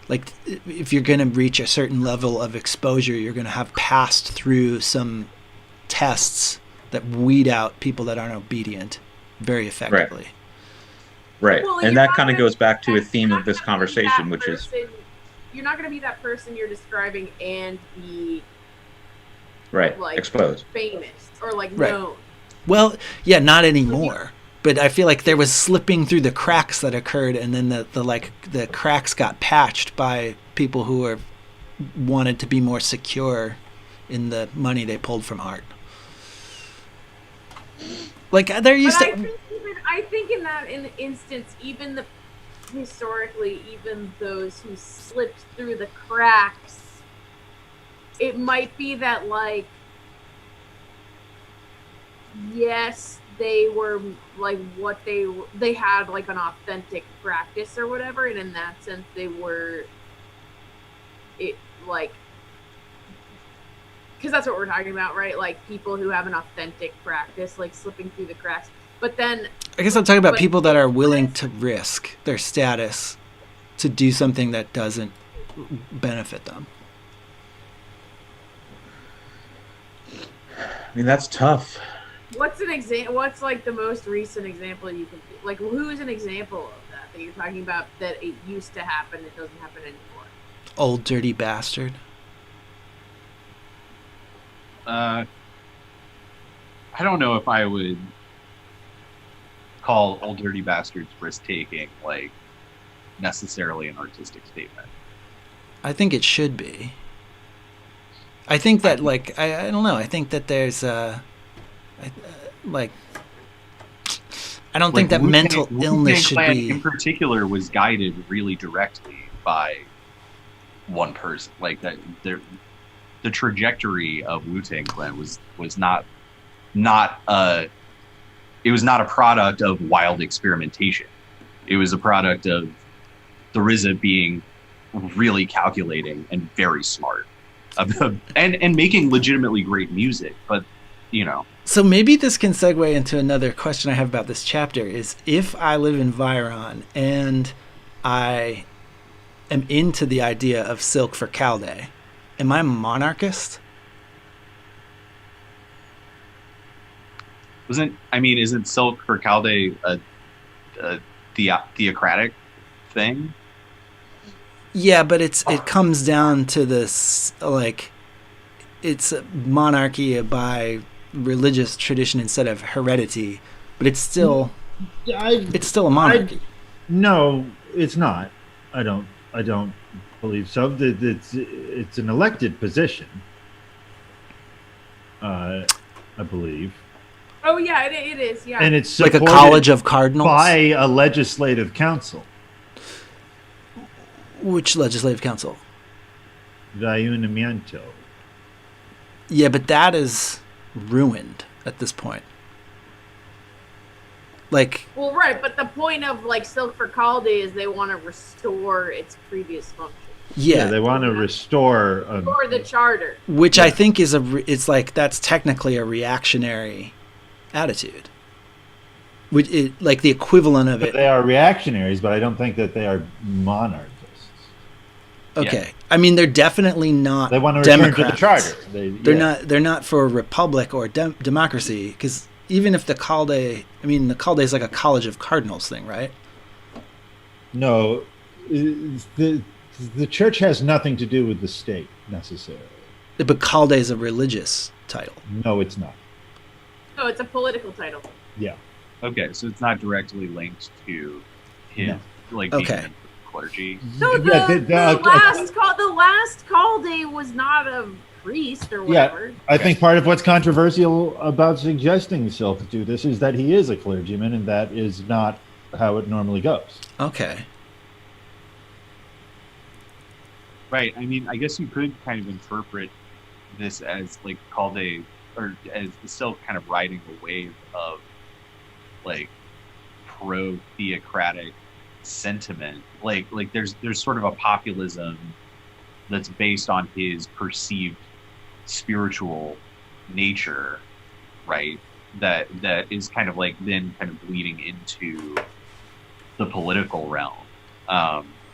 like if you're going to reach a certain level of exposure, you're going to have passed through some tests that weed out people that aren't obedient very effectively. Right. Well, And that kind of goes back to a theme of this conversation, which is you're not going to be that person you're describing and be like exposed, famous, or like known. Well, yeah, not anymore. But I feel like there was slipping through the cracks that occurred, and then the cracks got patched by people who wanted to be more secure in the money they pulled from art. Like there used to. I think in that instance, even historically, even those who slipped through the cracks, it might be that like, yes, they were like what they had like an authentic practice or whatever, and in that sense they were it like, because that's what we're talking about, right? Like people who have an authentic practice like slipping through the cracks. But then I guess I'm talking about people that are willing to risk their status to do something that doesn't benefit them. That's tough. What's an example? What's like the most recent example you can like? Who's an example of that you're talking about that it used to happen, it doesn't happen anymore? Old dirty bastard. I don't know if I would call Old Dirty Bastards risk-taking like necessarily an artistic statement. I think it should be. I think that like I don't know. I think that there's I don't think that mental illness should be. In particular, was guided really directly by one person. Like that, the trajectory of Wu-Tang Clan was not it was not a product of wild experimentation. It was a product of the RZA being really calculating and very smart, and making legitimately great music. But So maybe this can segue into another question I have about this chapter: is if I live in Viron and I am into the idea of silk for Calde. Am I a monarchist? Isn't silk for Calde a theocratic thing? Yeah, but it comes down to this, like, it's a monarchy by religious tradition instead of heredity, but it's still a monarchy. No, it's not. I don't believe so. It's an elected position. I believe. Oh yeah, it is. Yeah. And it's Like a supported college of cardinals? by a legislative council. Which legislative council? Ayuntamiento. Yeah, but that is ruined at this point. Like, Well, right, but the point of like Silk for Calde is they want to restore its previous function. yeah, They want to restore. Or the charter. which I think is it's like that's technically a reactionary attitude. Which like the equivalent of it. They are reactionaries, but I don't think that they are monarchists. Okay, I mean they're definitely not. They want to return Democrats. to the charter. They're not for a republic or democracy, because even if the Calde, the Calde is like a college of cardinals thing, right? No, the church has nothing to do with the state necessarily. But Calde is a religious title. No, it's not. No, it's a political title. Yeah. Okay, so it's not directly linked to his being Okay. in the clergy. No, the last Calde was not a priest or whatever. I think part of what's controversial about suggesting Silk to do this is that he is a clergyman, and that is not how it normally goes. Okay. Right. I guess you could kind of interpret this as like Calde, or as the Silk kind of riding the wave of like pro-theocratic sentiment. Like there's sort of a populism that's based on his perceived spiritual nature, right? That is kind of like then kind of bleeding into the political realm.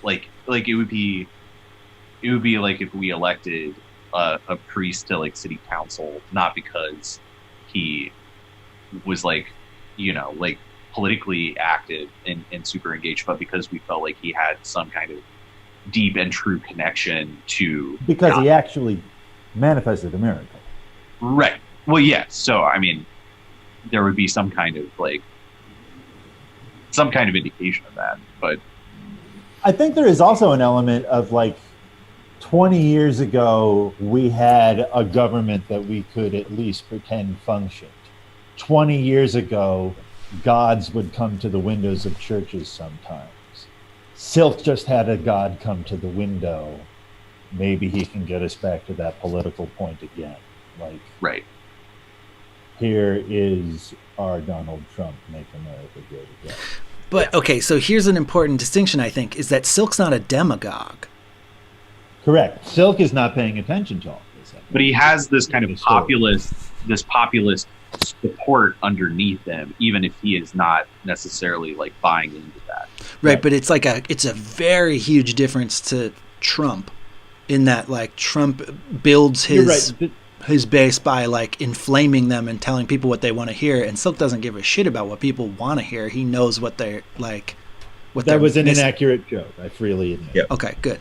Like it would be like if we elected a priest to like city council, not because he was like politically active and super engaged, but because we felt like he had some kind of deep and true connection to Because God. he actually manifested a miracle. Right. Well, yeah. So, there would be some kind of indication of that, but I think there is also an element of 20 years ago, we had a government that we could at least pretend functioned. 20 years ago, gods would come to the windows of churches sometimes. Silk just had a god come to the window. Maybe he can get us back to that political point again. right. Here is our Donald Trump, make America great again. But okay, so here's an important distinction, I think, is that Silk's not a demagogue. Correct. Silk is not paying attention to all this. But he has this kind of populist support underneath him, even if he is not necessarily buying into that. Right, but it's a very huge difference to Trump, in that Trump builds his base by inflaming them and telling people what they want to hear, and Silk doesn't give a shit about what people want to hear. He knows what they're That was an inaccurate joke. I freely admit. Yep. Okay, good.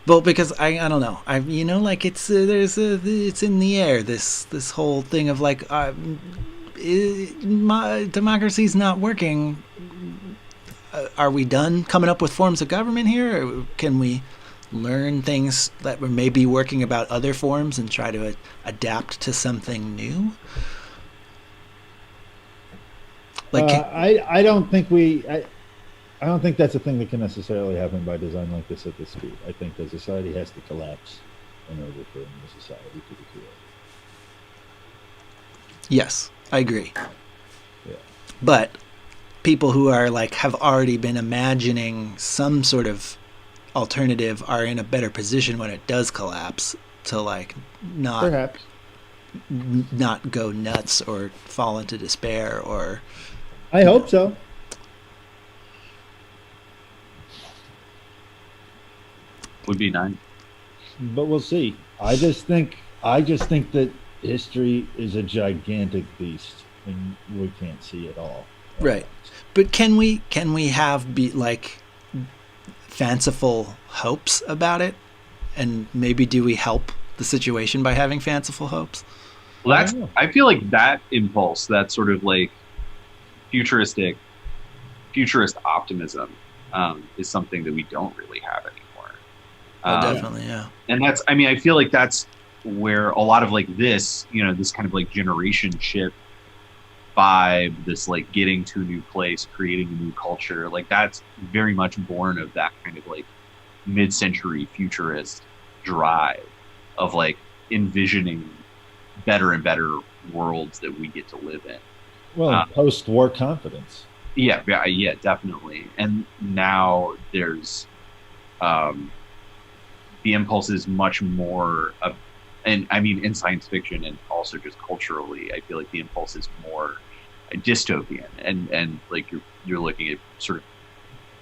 Well, because I don't know, it's it's in the air, this whole thing of democracy's not working. Are we done coming up with forms of government here, or can we learn things that were maybe working about other forms and try to adapt to something new? I don't think I don't think that's a thing that can necessarily happen by design like this at this speed. I think the society has to collapse in order for the society to be created. Yes, I agree. Yeah. But people who are have already been imagining some sort of alternative are in a better position when it does collapse to not Perhaps. not go nuts or fall into despair or. I hope so. Would be nice. But we'll see. I just think that history is a gigantic beast, and we can't see it all. Right. But can we have like fanciful hopes about it? And maybe do we help the situation by having fanciful hopes? Well, I feel like that impulse, that sort of like futurist optimism, is something that we don't really have anymore. Definitely, yeah. And I feel like that's where a lot of like this, this kind of like generation shift vibe, this like getting to a new place, creating a new culture, like that's very much born of that kind of like mid-century futurist drive of like envisioning better and better worlds that we get to live in. Well, post-war confidence. Yeah, definitely. And now there's the impulse is much more and I mean in science fiction and also just culturally, I feel like the impulse is more dystopian and like you're looking at sort of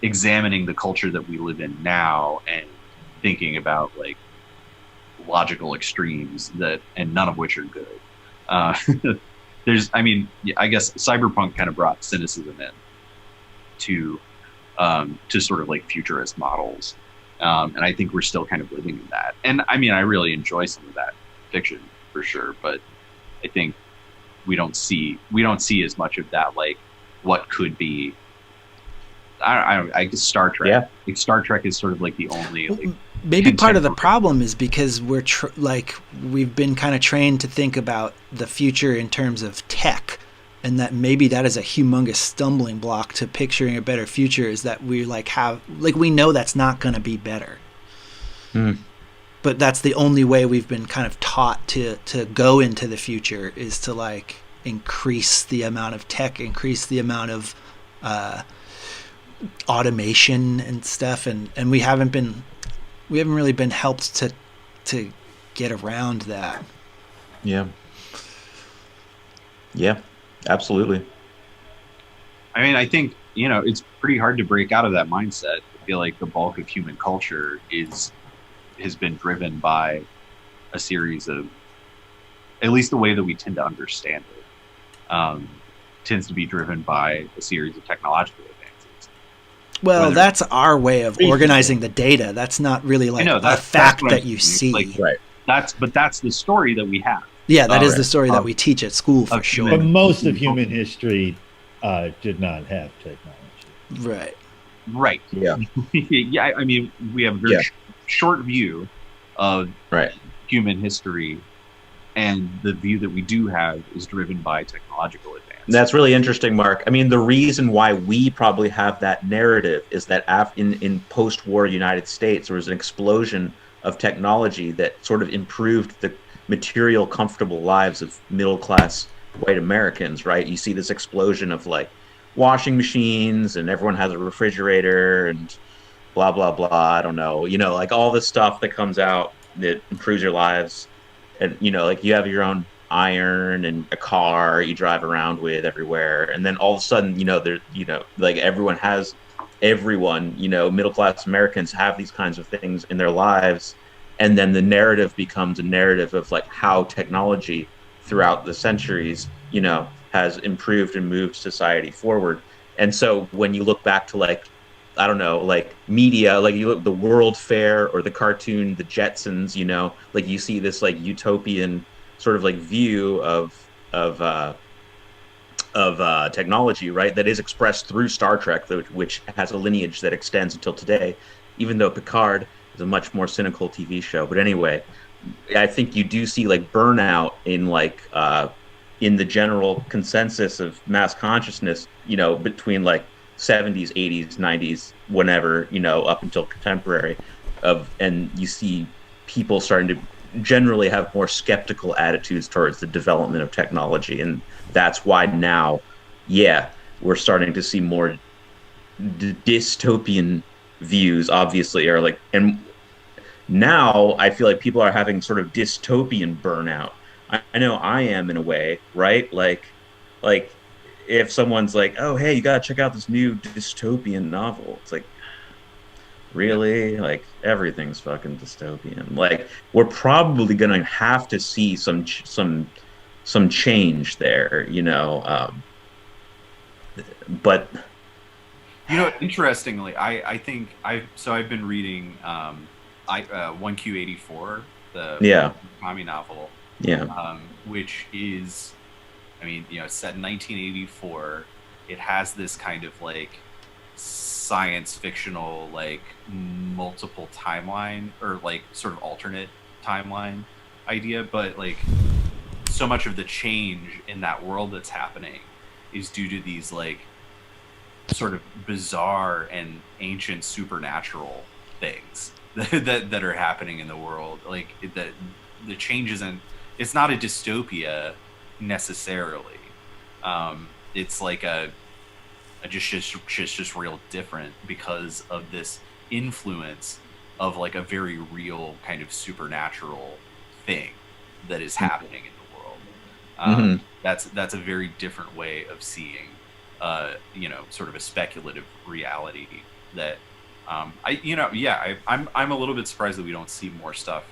examining the culture that we live in now and thinking about like logical extremes and none of which are good. I guess cyberpunk kind of brought cynicism in to sort of like futurist models. And I think we're still kind of living in that. And I mean, I really enjoy some of that fiction for sure, but I think we don't see as much of that, like what could be. I guess Star Trek. Yeah. Like Star Trek is sort of like the only. Like, maybe part of the problem is because we've been kind of trained to think about the future in terms of tech, and that maybe that is a humongous stumbling block to picturing a better future. Is that we we know that's not going to be better. But that's the only way we've been kind of taught to go into the future is to like increase the amount of tech, increase the amount of automation and stuff, and we haven't really been helped to get around that. Yeah, absolutely. I mean, I think it's pretty hard to break out of that mindset. I feel like the bulk of human culture has been driven by a series of, at least the way that we tend to understand it, tends to be driven by a series of technological advances. Well, that's our way of organizing the data. That's not really like a fact that you see. Like, right. That's the story that we have. Yeah, that is the story that we teach at school for sure. But most of human history did not have technology. Right. Yeah. Yeah. I mean, we have a very short view of human history, and the view that we do have is driven by technological advance. That's really interesting, Mark. I mean, the reason why we probably have that narrative is that in post-war United States, there was an explosion of technology that sort of improved the material, comfortable lives of middle-class white Americans, right? You see this explosion of like washing machines, and everyone has a refrigerator, and blah, blah, blah. I don't know. Like all this stuff that comes out that improves your lives. And, like you have your own iron and a car you drive around with everywhere. And then all of a sudden, like everyone, middle-class Americans have these kinds of things in their lives. And then the narrative becomes a narrative of like how technology throughout the centuries, has improved and moved society forward. And so when you look back to like, I don't know, like media, like you look the World Fair or the cartoon, the Jetsons, like you see this like utopian sort of like view of technology, right? That is expressed through Star Trek, which has a lineage that extends until today, even though Picard is a much more cynical TV show. But anyway, I think you do see like burnout in like in the general consensus of mass consciousness, between like 70s, 80s, 90s, whenever, up until contemporary and you see people starting to generally have more skeptical attitudes towards the development of technology. And that's why now, we're starting to see more dystopian views, obviously, are like, and now I feel like people are having sort of dystopian burnout. I know I am in a way, right? Like if someone's like, oh, hey, you got to check out this new dystopian novel. It's like, really? Like everything's fucking dystopian. Like we're probably gonna have to see some change there, you know. But You know, interestingly, I think I've been reading I 1Q84, the yeah, Murakami novel, yeah, which is, I mean, you know, set in 1984. It has this kind of like science fictional, like multiple timeline or like sort of alternate timeline idea, but like so much of the change in that world that's happening is due to these like sort of bizarre and ancient supernatural things that are happening in the world. Like that the change isn't, it's not a dystopia necessarily. It's like a just real different because of this influence of like a very real kind of supernatural thing that is happening in the world. That's a very different way of seeing you know, sort of a speculative reality that I'm a little bit surprised that we don't see more stuff,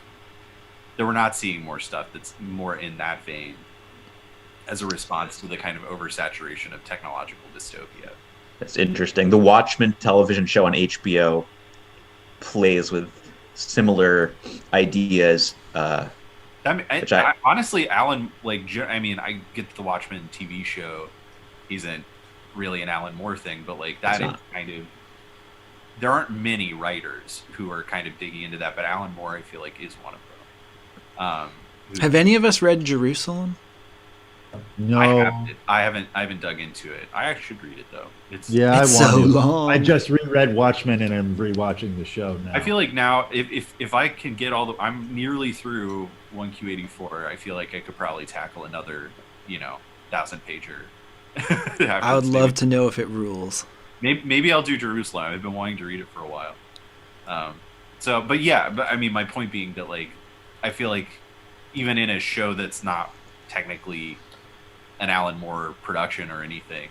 that we're not seeing more stuff that's more in that vein as a response to the kind of oversaturation of technological dystopia. that's interesting. The Watchmen television show on HBO plays with similar ideas. Honestly, Alan, like, I mean, I get the Watchmen TV show isn't really an Alan Moore thing, but like that is kind of, there aren't many writers who are kind of digging into that, but Alan Moore, I feel like, is one of them. Have any of us read Jerusalem? No, I haven't dug into it. I actually should read it though. It's so long. I just reread Watchmen and I'm rewatching the show now. I feel like now, if I can get I'm nearly through 1Q84. I feel like I could probably tackle another, you know, 1,000-pager. I would love to know if it rules. Maybe I'll do Jerusalem. I've been wanting to read it for a while. But I mean, my point being that like, I feel like even in a show that's not technically an Alan Moore production or anything,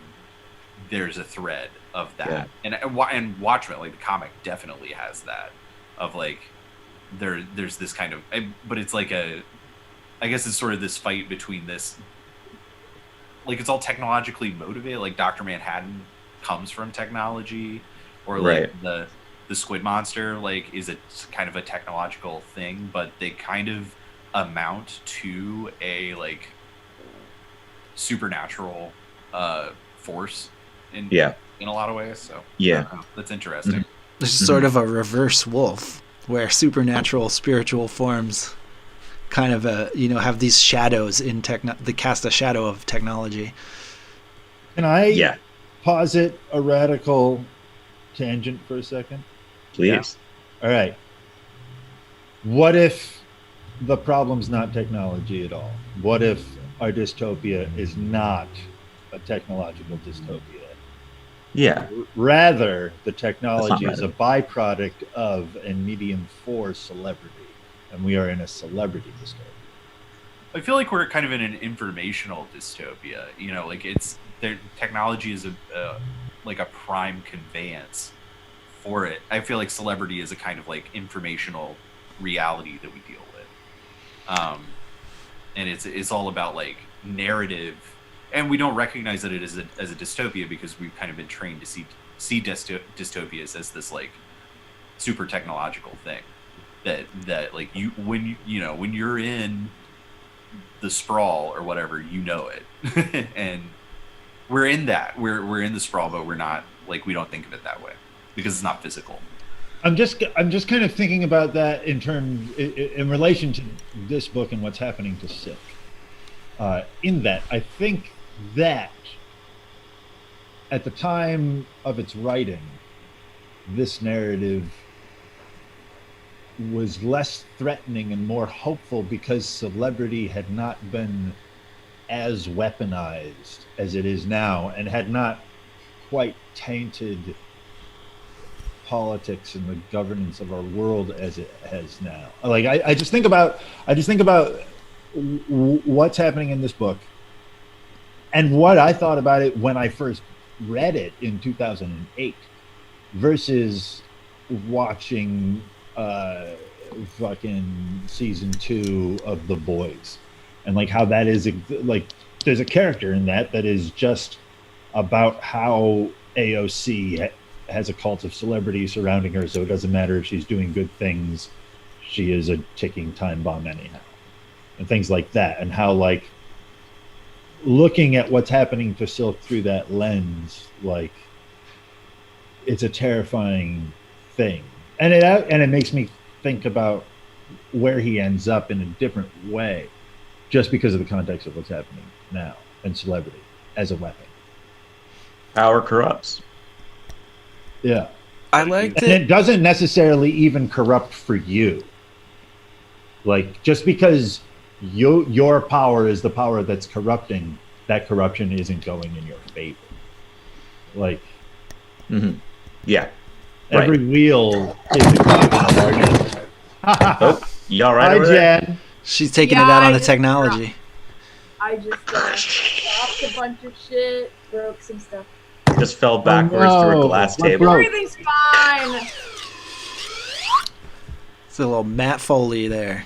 there's a thread of that. Yeah. And Watchmen, like the comic, definitely has that of like there's this kind of, but it's like I guess it's sort of this fight between this, like it's all technologically motivated. Like Dr. Manhattan comes from technology, or like the Squid Monster like is a kind of a technological thing, but they kind of amount to a like supernatural force in a lot of ways. So that's interesting. Mm-hmm. This is sort of a reverse Wolf, where supernatural spiritual forms kind of have these shadows in they cast a shadow of technology. Can I posit a radical tangent for a second? Please. All right. What if the problem's not technology at all? What if our dystopia is not a technological dystopia? Yeah. Rather, the technology is a byproduct of and medium for celebrity, and we are in a celebrity dystopia. I feel like we're kind of in an informational dystopia. You know, like technology is like a prime conveyance for it. I feel like celebrity is a kind of like informational reality that we deal with, and it's all about like narrative. And we don't recognize that it is as a dystopia because we've kind of been trained to see dystopias as this like super technological thing that like when you're in the sprawl or whatever, you know it. And we're in that we're in the sprawl, but we're not, like, we don't think of it that way because it's not physical. I'm just kind of thinking about that in relation to this book and what's happening to Silk. In that, I think that at the time of its writing, this narrative was less threatening and more hopeful because celebrity had not been as weaponized as it is now and had not quite tainted politics and the governance of our world as it has now. Like I just think about what's happening in this book and what I thought about it when I first read it in 2008 versus watching fucking season 2 of The Boys, and like how that is like there's a character in that is just about how AOC has a cult of celebrity surrounding her, so it doesn't matter if she's doing good things, she is a ticking time bomb anyhow, and things like that, and how like looking at what's happening to Silk through that lens, like it's a terrifying thing, and it makes me think about where he ends up in a different way, just because of the context of what's happening now and celebrity as a weapon. Power corrupts. Yeah, I liked and it. it doesn't necessarily even corrupt for you. Like just because your power is the power that's corrupting, that corruption isn't going in your favor. Like, yeah, every wheel is a cog in a larger. Oh, you all right Hi, over there? Jen. She's taking Yeah, it out on I the just- technology. I just dropped a bunch of shit, broke some stuff. Just fell backwards through a no. glass What table. broke? Everything's fine. It's a little Matt Foley there.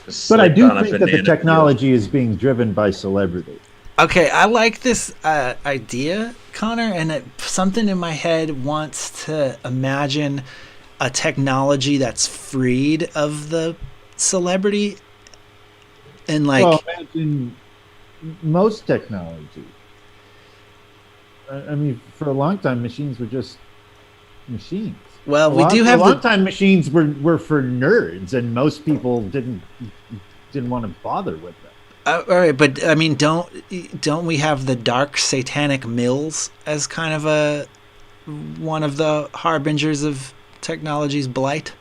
Just But I slipped do on a think that the banana technology is being driven by celebrity. Okay, I like this idea, Connor, and something in my head wants to imagine a technology that's freed of the celebrity, and like, Well, imagine most technology. I mean, for a long time, machines were just machines. well, we do have a long the time machines were for nerds, and most people didn't want to bother with them. all right, but I mean, don't we have the dark satanic mills as kind of one of the harbingers of technology's blight?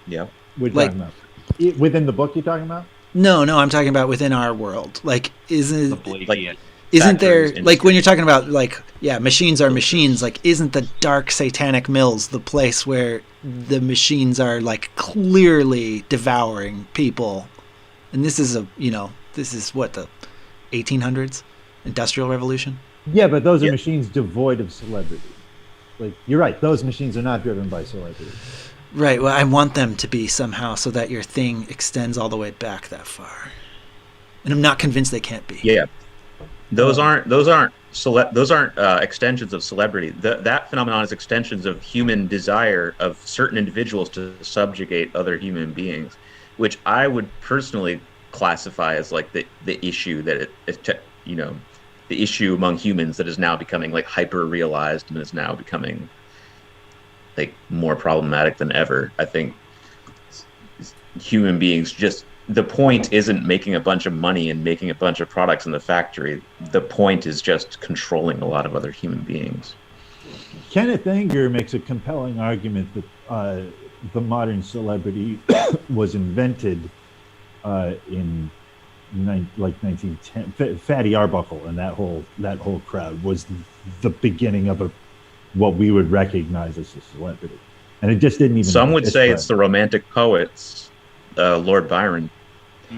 Yeah. We're Like- talking about within the book. You're talking about? No, I'm talking about within our world. Like, The isn't Blakey. there factories, like when industry. you're talking about like machines are machines, like isn't the dark satanic mills the place where the machines are like clearly devouring people? And this is what, the 1800s industrial revolution? Yeah, but those are Yeah. machines devoid of celebrity. Like, you're right. Those machines are not driven by celebrity. Right. Well, I want them to be somehow, so that your thing extends all the way back that far. And I'm not convinced they can't be. Yeah. Those aren't extensions of celebrity. That phenomenon is extensions of human desire of certain individuals to subjugate other human beings, which I would personally classify as like the issue that the issue among humans that is now becoming like hyper realized and is now becoming like more problematic than ever. I think human beings just, the point isn't making a bunch of money and making a bunch of products in the factory. The point is just controlling a lot of other human beings. Kenneth Anger makes a compelling argument that the modern celebrity was invented in 1910. Fatty Arbuckle and that whole crowd was the beginning of what we would recognize as a celebrity, and it just didn't even. Some would exist say then. it's the Romantic poets, Lord Byron.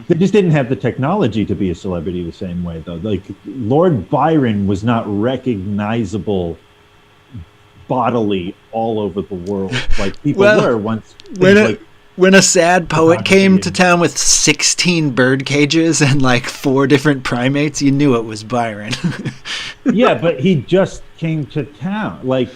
They just didn't have the technology to be a celebrity the same way, though. Like, Lord Byron was not recognizable bodily all over the world like people Well, were once. When a sad poet Not came being- to town with 16 bird cages and like 4 different primates, you knew it was Byron. Yeah, but he just came to town. Like,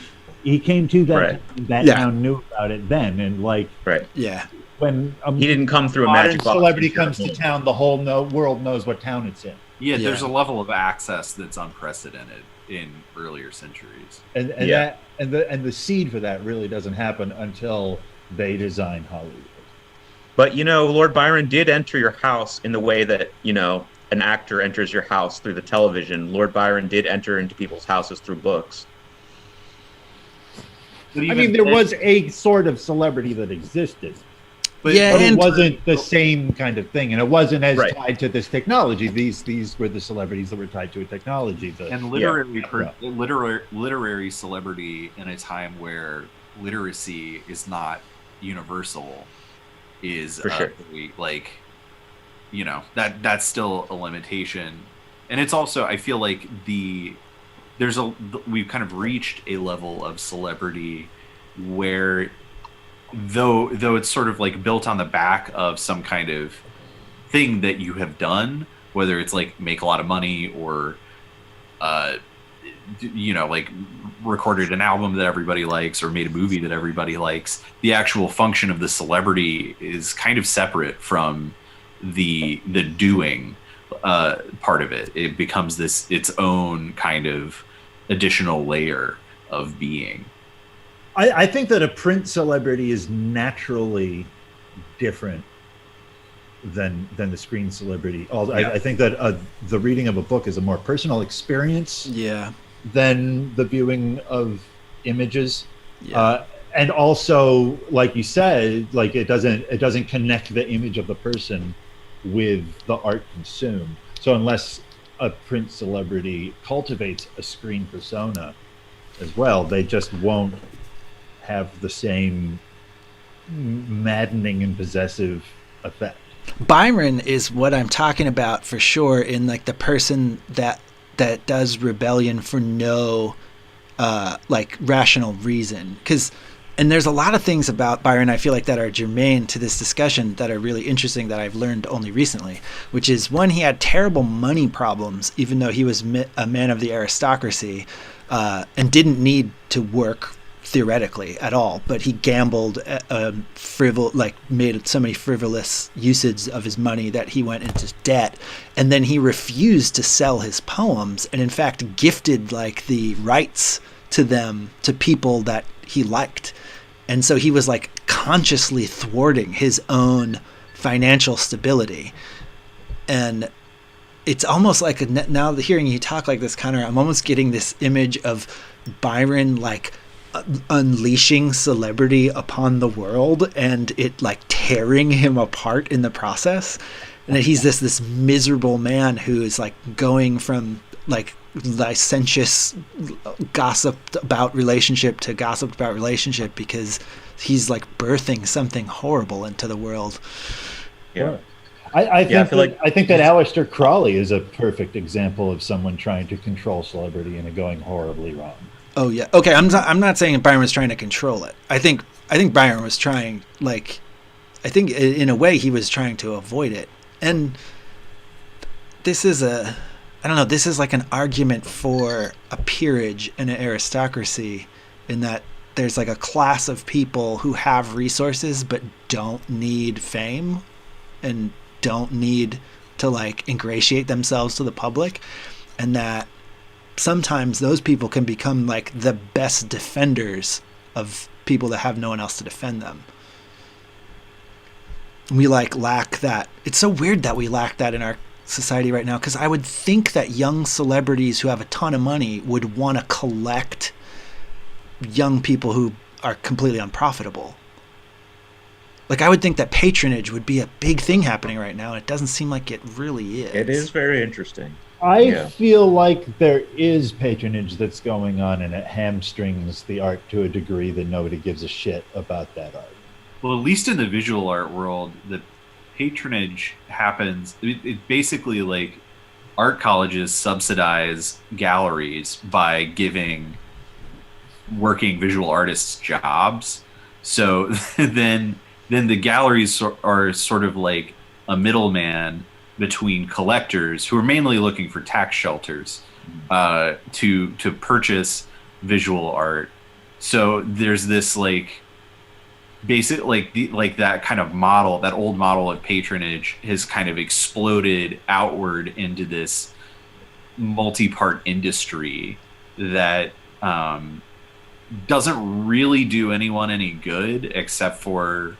he came to that Right. that Yeah. town, knew about it then, and like Right. Yeah. when a He didn't come through a modern magic box. celebrity comes to town, the whole world knows what town it's in, Yeah, there's Yeah. a level of access that's unprecedented in earlier centuries. and Yeah. the seed for that really doesn't happen until they design Hollywood. But Lord Byron did enter your house in the way that an actor enters your house through the television. Lord Byron did enter into people's houses through books. But I mean, there was a sort of celebrity that existed, Yeah, but it and wasn't the same kind of thing, and it wasn't as Right. tied to this technology. These were the celebrities that were tied to a technology. and literary celebrity in a time where literacy is not universal is For sure. very, like, that's still a limitation. And it's also, I feel like we've kind of reached a level of celebrity where though it's sort of like built on the back of some kind of thing that you have done, whether it's like make a lot of money or like recorded an album that everybody likes or made a movie that everybody likes, the actual function of the celebrity is kind of separate from the doing part of it. It becomes its own kind of additional layer of being. I think that a print celebrity is naturally different than the screen celebrity. I think that the reading of a book is a more personal experience than the viewing of images. And also, like you said, like it doesn't connect the image of the person with the art consumed. So unless a print celebrity cultivates a screen persona as well, they just won't have the same maddening and possessive effect. Byron is what I'm talking about for sure, in like the person that does rebellion for no like rational reason. And there's a lot of things about Byron I feel like that are germane to this discussion that are really interesting that I've learned only recently, which is, one, he had terrible money problems even though he was a man of the aristocracy, and didn't need to work theoretically at all, but he gambled, made so many frivolous uses of his money that he went into debt, and then he refused to sell his poems, and in fact gifted like the rights to them to people that he liked. And so he was like consciously thwarting his own financial stability. And it's almost like now hearing you talk like this, Connor, I'm almost getting this image of Byron like unleashing celebrity upon the world and it like tearing him apart in the process, and that he's this miserable man who is like going from like licentious gossiped about relationship to gossiped about relationship because he's like birthing something horrible into the world. I think that Aleister Crowley is a perfect example of someone trying to control celebrity and it going horribly wrong. Oh yeah. Okay. I'm not saying Byron was trying to control it. I think Byron was trying, like, I think in a way he was trying to avoid it. And this is this is like an argument for a peerage and an aristocracy, in that there's like a class of people who have resources but don't need fame and don't need to like ingratiate themselves to the public, and that sometimes those people can become like the best defenders of people that have no one else to defend them. We like lack that. It's so weird that we lack that in our society right now, because I would think that young celebrities who have a ton of money would want to collect young people who are completely unprofitable. Like, I would think that patronage would be a big thing happening right now, and it doesn't seem like it really is. It is very interesting. I feel like there is patronage that's going on, and it hamstrings the art to a degree that nobody gives a shit about that art. Well, at least in the visual art world, the patronage happens. It basically, like, art colleges subsidize galleries by giving working visual artists jobs. So then the galleries are sort of like a middleman between collectors who are mainly looking for tax shelters to purchase visual art. So there's this like basic like that kind of model, that old model of patronage has kind of exploded outward into this multi-part industry that doesn't really do anyone any good except for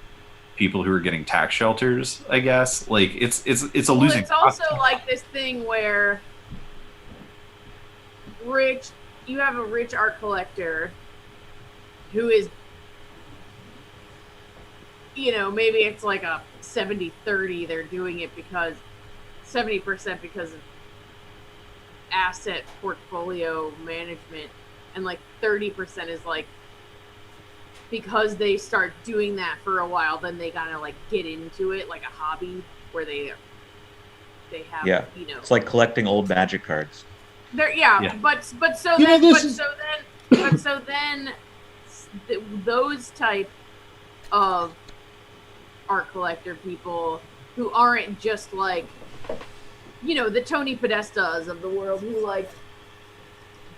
people who are getting tax shelters, I guess. Like it's a losing. It's also like this thing where you have a rich art collector who is, maybe it's like a 70-30. They're doing it because 70% because of asset portfolio management, and like 30% is like because they start doing that for a while, then they gotta like get into it like a hobby where they have it's like collecting old magic cards. But so then those type of art collector people who aren't just like, you know, the Tony Podestas of the world who like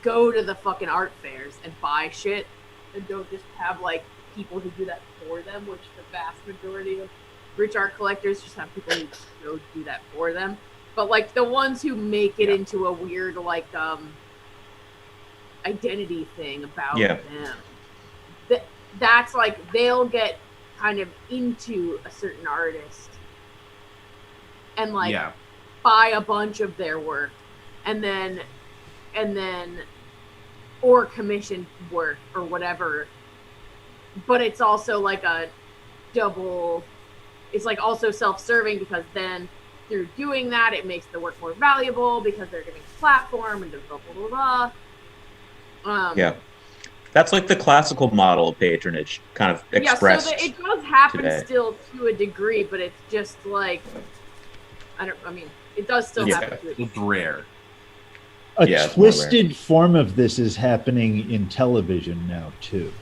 go to the fucking art fairs and buy shit and don't just have like people who do that for them, which the vast majority of rich art collectors just have people who go do that for them. But like the ones who make it into a weird like identity thing about them, that's like they'll get kind of into a certain artist and like buy a bunch of their work and then or commission work or whatever. But it's also like a double, it's like also self-serving because then through doing that it makes the work more valuable because they're getting a platform and blah blah blah blah. That's like the classical model of patronage kind of expressed. So it does happen today. still to a degree, but it's just like it does still happen to a degree. It's rare. A twisted form of this is happening in television now too,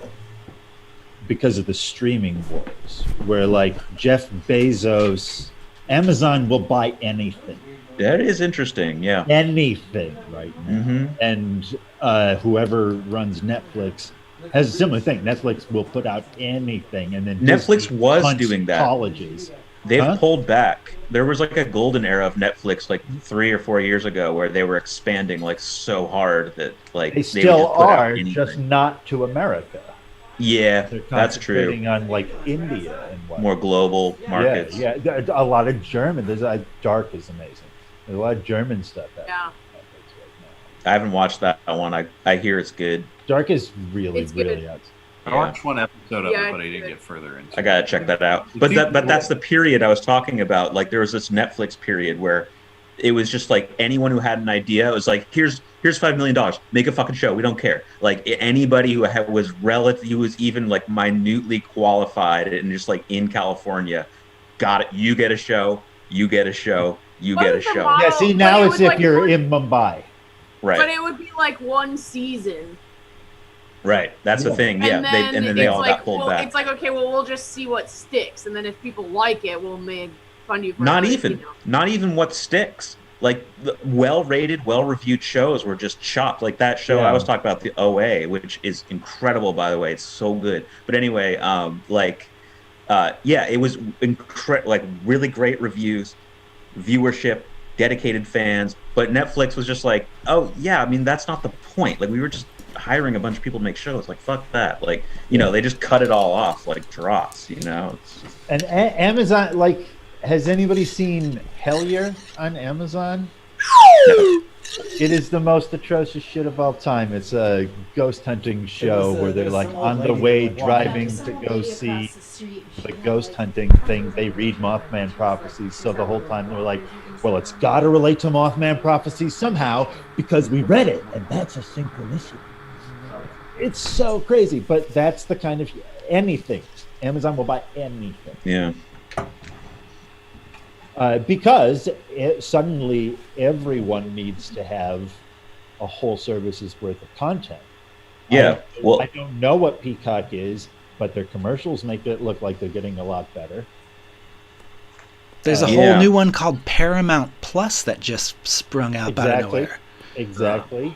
because of the streaming wars, where like Jeff Bezos, Amazon will buy anything. That is interesting, anything right now. And whoever runs Netflix has a similar thing. Netflix will put out anything, and then Netflix Disney was doing that. Colleges. They've pulled back. There was like a golden era of Netflix like 3 or 4 years ago where they were expanding like so hard that like they would still just put out are, anything. just not to America. Yeah, They're that's true. concentrating on like India and what. More global markets. Yeah, a lot of German. There's Dark is amazing. There's a lot of German stuff out Yeah. I haven't watched that one. I hear it's good. Dark is really It's good. really out. I watched one episode of Yeah, it, but I it's didn't good. get further into I it. gotta check that out. But that's the period I was talking about. Like there was this Netflix period where it was just like anyone who had an idea, it was like, here's $5 million, make a fucking show. We don't care. Like anybody who was even like minutely qualified and just like in California, got it. You get a show. You get a show. You get a Wasn't the show. model- Yeah, see but now it it's was if like you're one- in Mumbai. Right. But it would be like one season. Right. That's the thing. Yeah. And then they all got pulled back. It's like, okay, well, we'll just see what sticks, and then if people like it, we'll make fun of you for Not it, even. you know. Not even what sticks. Like the well-rated, well-reviewed shows were just chopped. Like that show I was talking about, the OA, which is incredible, by the way. It's so good. But anyway, it was like really great reviews, viewership, dedicated fans. But Netflix was just like, oh yeah, I mean that's not the point. Like we were just hiring a bunch of people to make shows. Like fuck that. Like you know they just cut it all off like dross. You know. It's just... And Amazon, like, has anybody seen Hellier on Amazon? No. It is the most atrocious shit of all time. It's a ghost hunting show where they're like on the way driving to go see the ghost hunting thing. They read Mothman prophecies, so the whole time they're like, well, it's got to relate to Mothman prophecies somehow because we read it, and that's a synchronicity. It's so crazy, but that's the kind of anything. Amazon will buy anything. Yeah. Because suddenly everyone needs to have a whole service's worth of content. Yeah. I don't know what Peacock is, but their commercials make it look like they're getting a lot better. There's a whole new one called Paramount Plus that just sprung out out of nowhere. Exactly.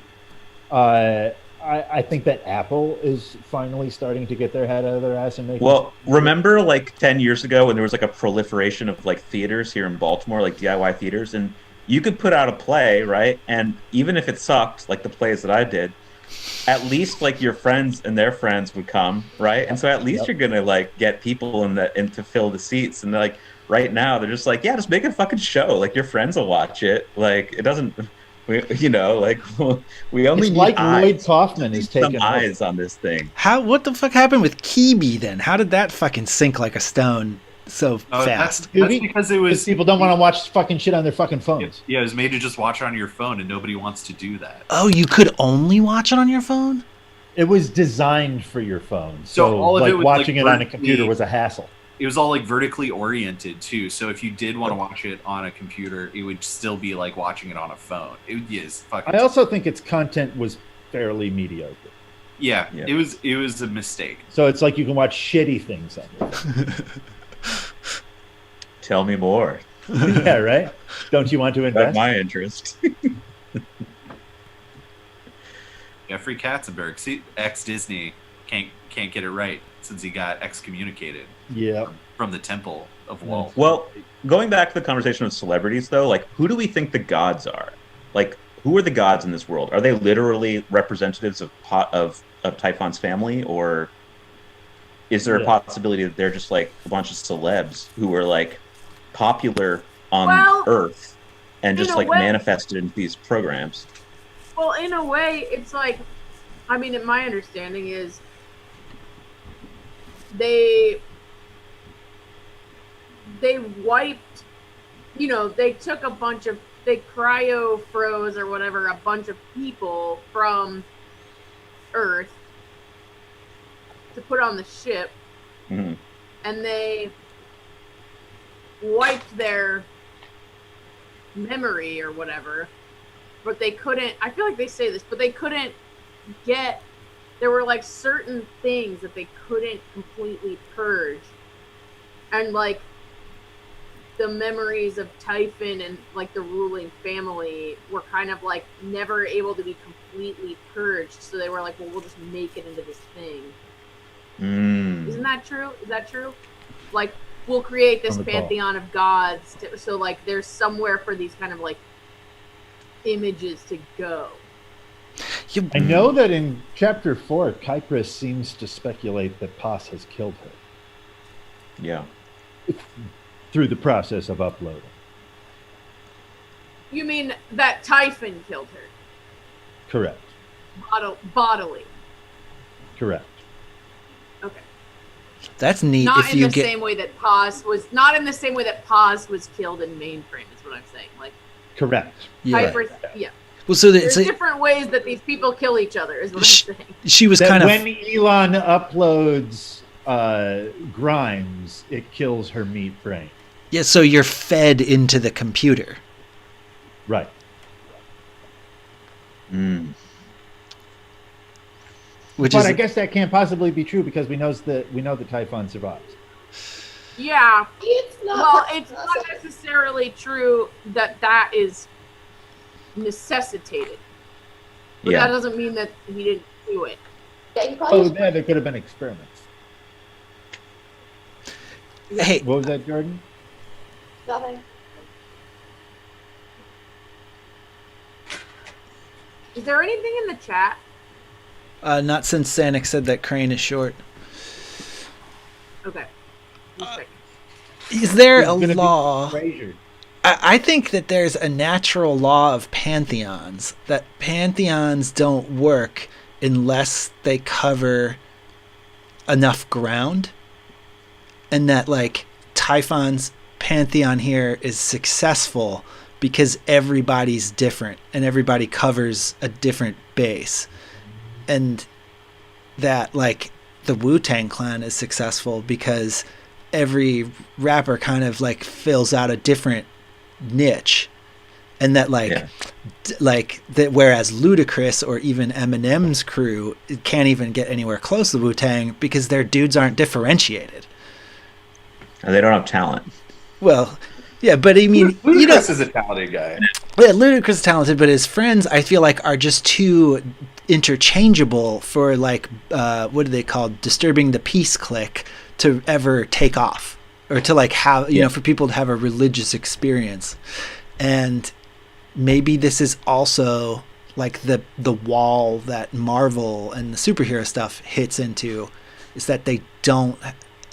I think that Apple is finally starting to get their head out of their ass and make. Well, remember like 10 years ago when there was like a proliferation of like theaters here in Baltimore, like DIY theaters, and you could put out a play, right? And even if it sucked, like the plays that I did, at least like your friends and their friends would come, right? And so at least you're gonna like get people in to fill the seats. And like right now they're just like, yeah, just make a fucking show. Like your friends will watch it. Like it doesn't. We only need like eyes. Lloyd Kaufman is taking some eyes on this thing. What the fuck happened with Kiwi then? How did that fucking sink like a stone so fast? That's because it was people don't want to watch fucking shit on their fucking phones. Yeah, it was made to just watch it on your phone, and nobody wants to do that. Oh, you could only watch it on your phone? It was designed for your phone, So all of like it was watching like it on a computer vertically- was a hassle. It was all like vertically oriented too, so if you did want to watch it on a computer, it would still be like watching it on a phone. It is fucking. I also think its content was fairly mediocre. Yeah, Yeah. it was a mistake. So it's like you can watch shitty things on it. Tell me more. Yeah, right? Don't you want to That's invest? my interest. Jeffrey Katzenberg, see, ex-Disney, can't get it right since he got excommunicated Yeah. from the temple of Wolfe. Well, going back to the conversation of celebrities, though, like, who do we think the gods are? Like, who are the gods in this world? Are they literally representatives of Typhon's family, or is there a possibility that they're just like a bunch of celebs who are like popular on Earth and just like manifested into these programs? Well, in a way, it's like, I mean, my understanding is they wiped, you know, they took they cryo-froze or whatever a bunch of people from Earth to put on the ship, Mm-hmm. and they wiped their memory or whatever, but they couldn't, I feel like they say this, but they couldn't there were like certain things that they couldn't completely purge, and like the memories of Typhon and like the ruling family were kind of like never able to be completely purged, so they were like, well, we'll just make it into this thing. Isn't that true? Is that true? Like, we'll create this pantheon of gods so like there's somewhere for these kind of like images to go. I know that in chapter 4, Kypris seems to speculate that Paz has killed her. Yeah. Through the process of uploading. You mean that Typhon killed her? Correct. Bodily. Correct. Okay. That's neat. Not if in you the get same way that Paz was. Not in the same way that Paz was killed in mainframe. Is what I'm saying. Like. Correct. Yeah. Kypris, yeah. Well, so there's different ways that these people kill each other. Is what I'm saying. She was that kind of when Elon uploads Grimes, it kills her meat brain. Yeah. So you're fed into the computer. Right. But I guess that can't possibly be true because we know that Typhon survives. Yeah. It's not necessarily true that is necessitated. But that doesn't mean that he didn't do it. Yeah, he probably there could have been experiments. Hey, what was that, Jordan? nothing. Is there anything in the chat? Not since Sanic said that Crane is short. Okay. Is there a law? I think that there's a natural law of pantheons, that pantheons don't work unless they cover enough ground, and that like Typhon's pantheon here is successful because everybody's different and everybody covers a different base, and that like the Wu-Tang Clan is successful because every rapper kind of like fills out a different niche, and that like like that, whereas Ludacris or even Eminem's crew can't even get anywhere close to Wu-Tang because their dudes aren't differentiated and they don't have talent. Well, yeah, but I mean, Ludacris is a talented guy. Yeah, Ludacris is talented, but his friends I feel like are just too interchangeable for like what do they call, disturbing the peace clique to ever take off, or to like have, you know, for people to have a religious experience. And maybe this is also like the wall that Marvel and the superhero stuff hits into, is that they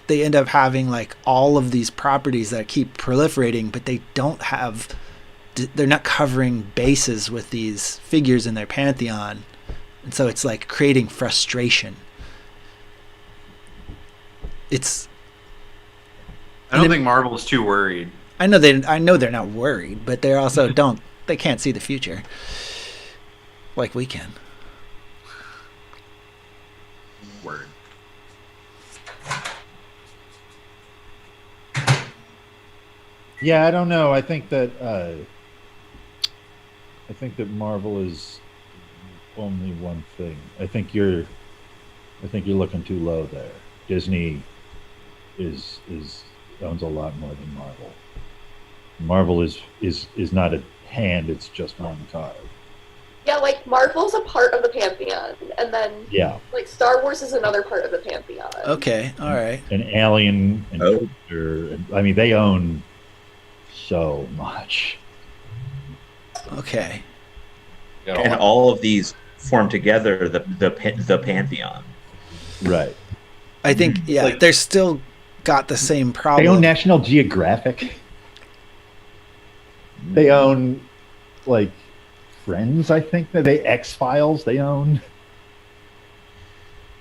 end up having like all of these properties that keep proliferating, but they're not covering bases with these figures in their pantheon. And so it's like creating frustration. I don't think Marvel's too worried. I know they're not worried, but they also they can't see the future like we can. Word. Yeah, I don't know. I think that Marvel is only one thing. I think you're I think you're looking too low there. Disney is owns a lot more than Marvel. Marvel is not a hand; it's just one card. Yeah, like Marvel's a part of the pantheon, and then Yeah, like Star Wars is another part of the pantheon. Okay, all right. and Alien and Oh. Jupiter, and, I mean, they own so much. Okay. And all of these form together the pantheon. Right. I think Like- they're still got the same They problem. own National Geographic. They own like Friends. I think that they X-Files. They own.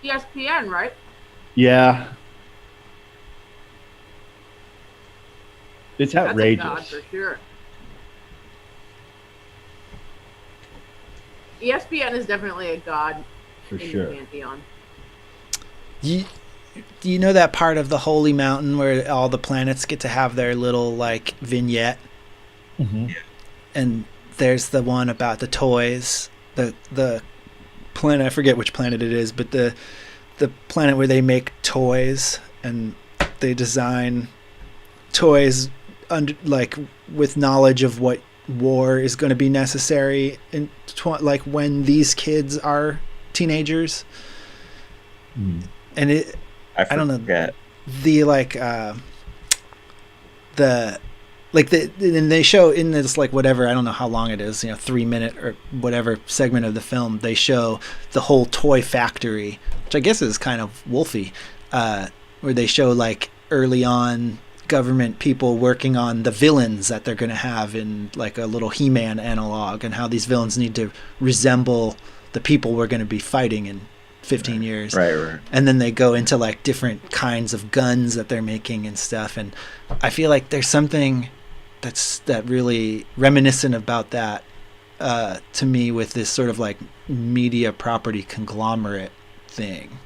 ESPN, right? Yeah. It's That's a outrageous. god for sure. ESPN is definitely a god For in sure. the pantheon. Do you know that part of the Holy Mountain where all the planets get to have their little like vignette? Mhm. And there's the one about the toys, the planet, I forget which planet it is, but the planet where they make toys and they design toys under like with knowledge of what war is going to be necessary in like when these kids are teenagers. Mm. And I don't know. forget. the and they show in this like whatever, I don't know how long it is, 3-minute or whatever segment of the film, they show the whole toy factory, which I guess is kind of Wolfey, where they show like early on government people working on the villains that they're going to have in like a little He-Man analog, and how these villains need to resemble the people we're going to be fighting in 15 years. Right. And then they go into like different kinds of guns that they're making and stuff, and I feel like there's something that really reminiscent about that to me, with this sort of like media property conglomerate thing,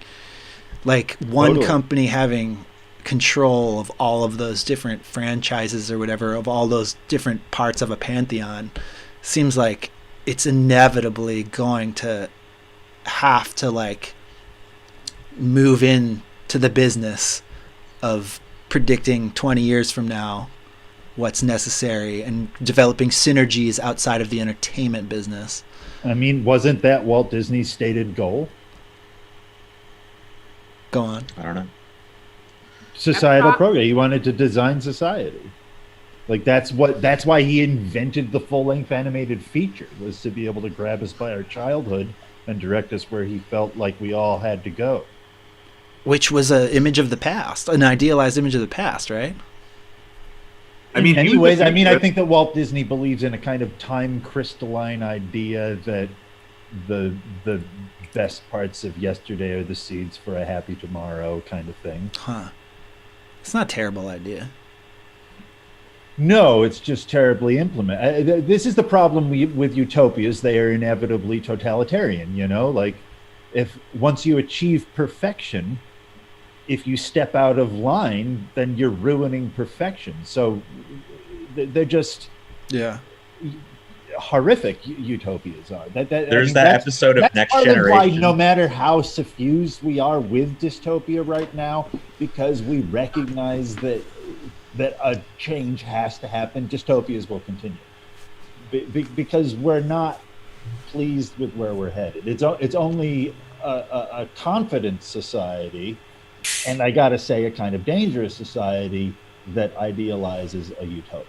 like one Totally. company having control of all of those different franchises or whatever, of all those different parts of a pantheon. Seems like it's inevitably going to have to like move in to the business of predicting 20 years from now what's necessary and developing synergies outside of the entertainment business. I mean, wasn't that Walt Disney's stated goal? Go on. I don't know. Societal Epcot. program. He wanted to design society. Like that's why he invented the full-length animated feature, was to be able to grab us by our childhood and direct us where he felt like we all had to go. Which was an image of the past, an idealized image of the past, right? I mean, In he many was ways, the I mean, I future. think that Walt Disney believes in a kind of time crystalline idea that the best parts of yesterday are the seeds for a happy tomorrow kind of thing. Huh. It's not a terrible idea. No, it's just terribly implemented. This is the problem with utopias. They are inevitably totalitarian, like if once you achieve perfection, if you step out of line, then you're ruining perfection. So they're just horrific utopias are. There's that episode of that's Next part of why, Generation. no matter how suffused we are with dystopia right now, because we recognize that a change has to happen, dystopias will continue. Because we're not pleased with where we're headed. It's only a confident society, and I gotta say a kind of dangerous society, that idealizes a utopia.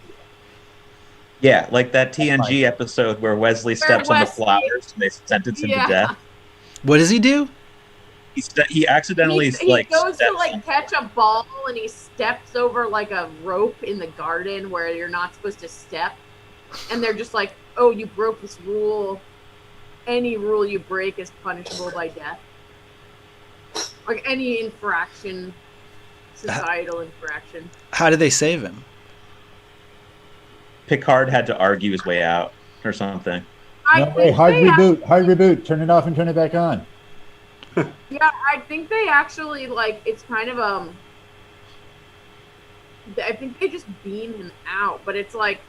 Yeah, like that TNG episode where Wesley steps on the Wesley- flowers and they sentence him to death. What does he do? He accidentally he like goes to steps like catch a ball and he steps over like a rope in the garden where you're not supposed to step, and they're just like, "Oh, you broke this rule. Any rule you break is punishable by death." Like any infraction, societal infraction. How do they save him? Picard had to argue his way out or something. No way, hard reboot, turn it off and turn it back on. Yeah, I think they actually like it's kind of I think they just beam him out, but it's like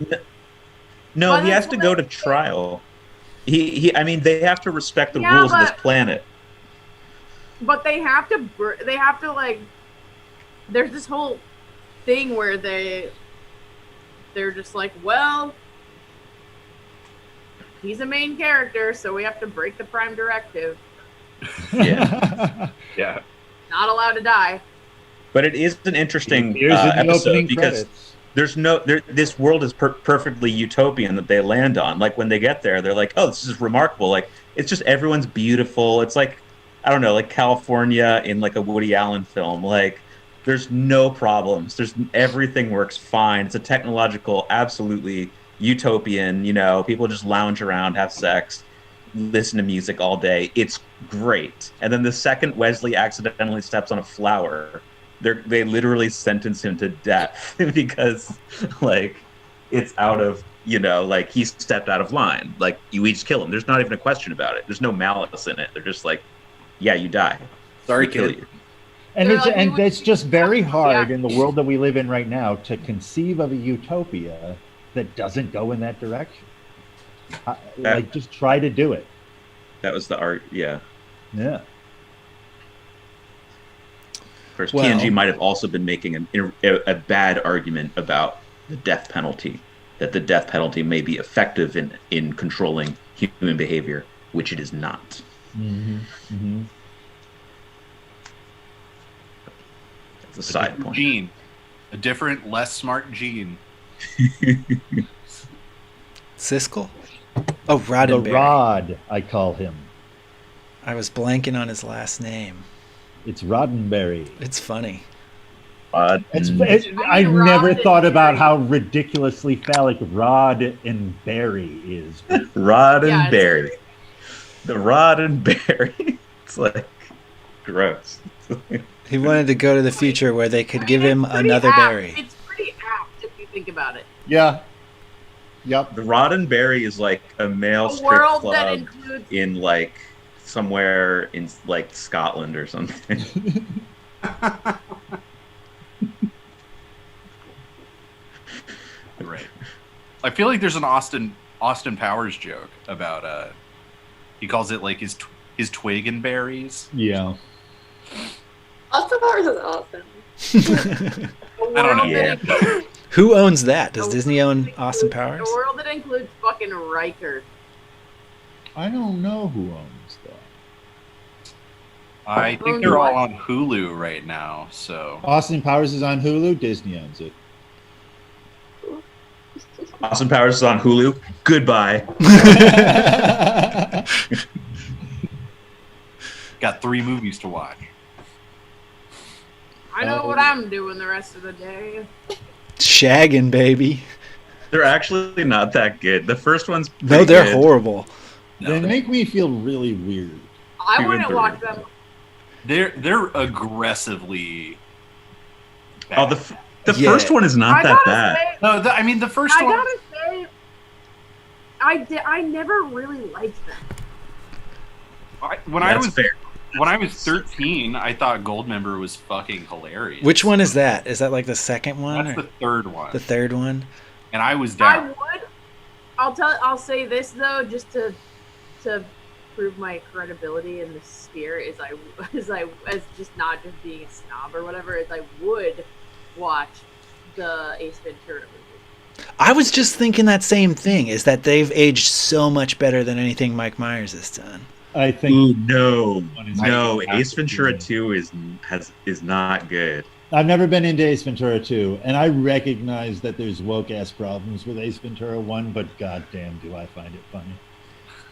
No, Well, he has that's to what go I to think. trial. I mean, they have to respect the Yeah, rules of this but- planet. But they have to like. There's this whole thing where they're just like, well, he's a main character, so we have to break the Prime Directive. Yeah. Yeah. Not allowed to die. But it is an interesting Here's in the episode opening because credits. this world is perfectly utopian that they land on. Like when they get there, they're like, oh, this is remarkable. Like it's just everyone's beautiful. It's like, I don't know, like California in like a Woody Allen film. Like there's no problems. Everything works fine. It's a technological, absolutely utopian, people just lounge around, have sex, listen to music all day. It's great. And then the second Wesley accidentally steps on a flower, they literally sentence him to death because like it's out of, like he stepped out of line. Like we just kill him. There's not even a question about it. There's no malice in it. They're just like, yeah, you die. Sorry, Kill kid. you. And They're it's like, and it's just very hard Yeah. in the world that we live in right now to conceive of a utopia that doesn't go in that direction. Like, just try to do it. That was the art. Yeah. Yeah. Of course, Well- TNG might have also been making a bad argument about the death penalty, that the death penalty may be effective in controlling human behavior, which it is not. Mm-hmm. Mm-hmm. That's a side point. Gene. A different, less smart Gene. Siskel? Oh, The Roddenberry. Rod, I call him. I was blanking on his last name. It's Roddenberry. It's funny. I Rod never and thought about Berry. how ridiculously phallic Rod and Berry is. Rod and Yeah, it's Berry. The Rod and Berry. It's like gross. He wanted to go to the future where they could give him it's pretty another apt. berry. It's pretty apt if you think about it. Yeah. Yep. The Rod and Berry is like a male A strip world that club includes in like somewhere in like Scotland or something. Right. I feel like there's an Austin Powers joke about he calls it like his twig and berries. Yeah. Austin Powers is awesome. a I don't know. world Yeah. that includes Who owns that? Does a Disney world own that Austin includes- Powers? A world that includes fucking Riker. I don't know who owns that. I think they're all on Hulu right now, so Austin Powers is on Hulu. Disney owns it. Austin Powers is on Hulu. Goodbye. got 3 movies to watch. I know what I'm doing the rest of the day. Shagging, baby. They're actually not that good. The first one's No, pretty they're good. horrible. They make me feel really weird. I Even wouldn't for watch me. them. They're aggressively bad. Oh, the Yeah. first one is not I that gotta bad. say, No, I mean the first I one. gotta say, I never really liked them. When I That's was fair. when I was 13, I thought Goldmember was fucking hilarious. Which one is that? Is that like the second one? That's or the third one. the third one? And I was I down. would. I'll say this though, just to prove my credibility in the sphere, as just not just being a snob or whatever, is I would watch the Ace Ventura movie. I was just thinking that same thing, is that they've aged so much better than anything Mike Myers has done. I think Ooh, no, one is no. not Ace Ventura good. 2 is not good. I've never been into Ace Ventura 2, and I recognize that there's woke ass problems with Ace Ventura 1, but goddamn, do I find it funny.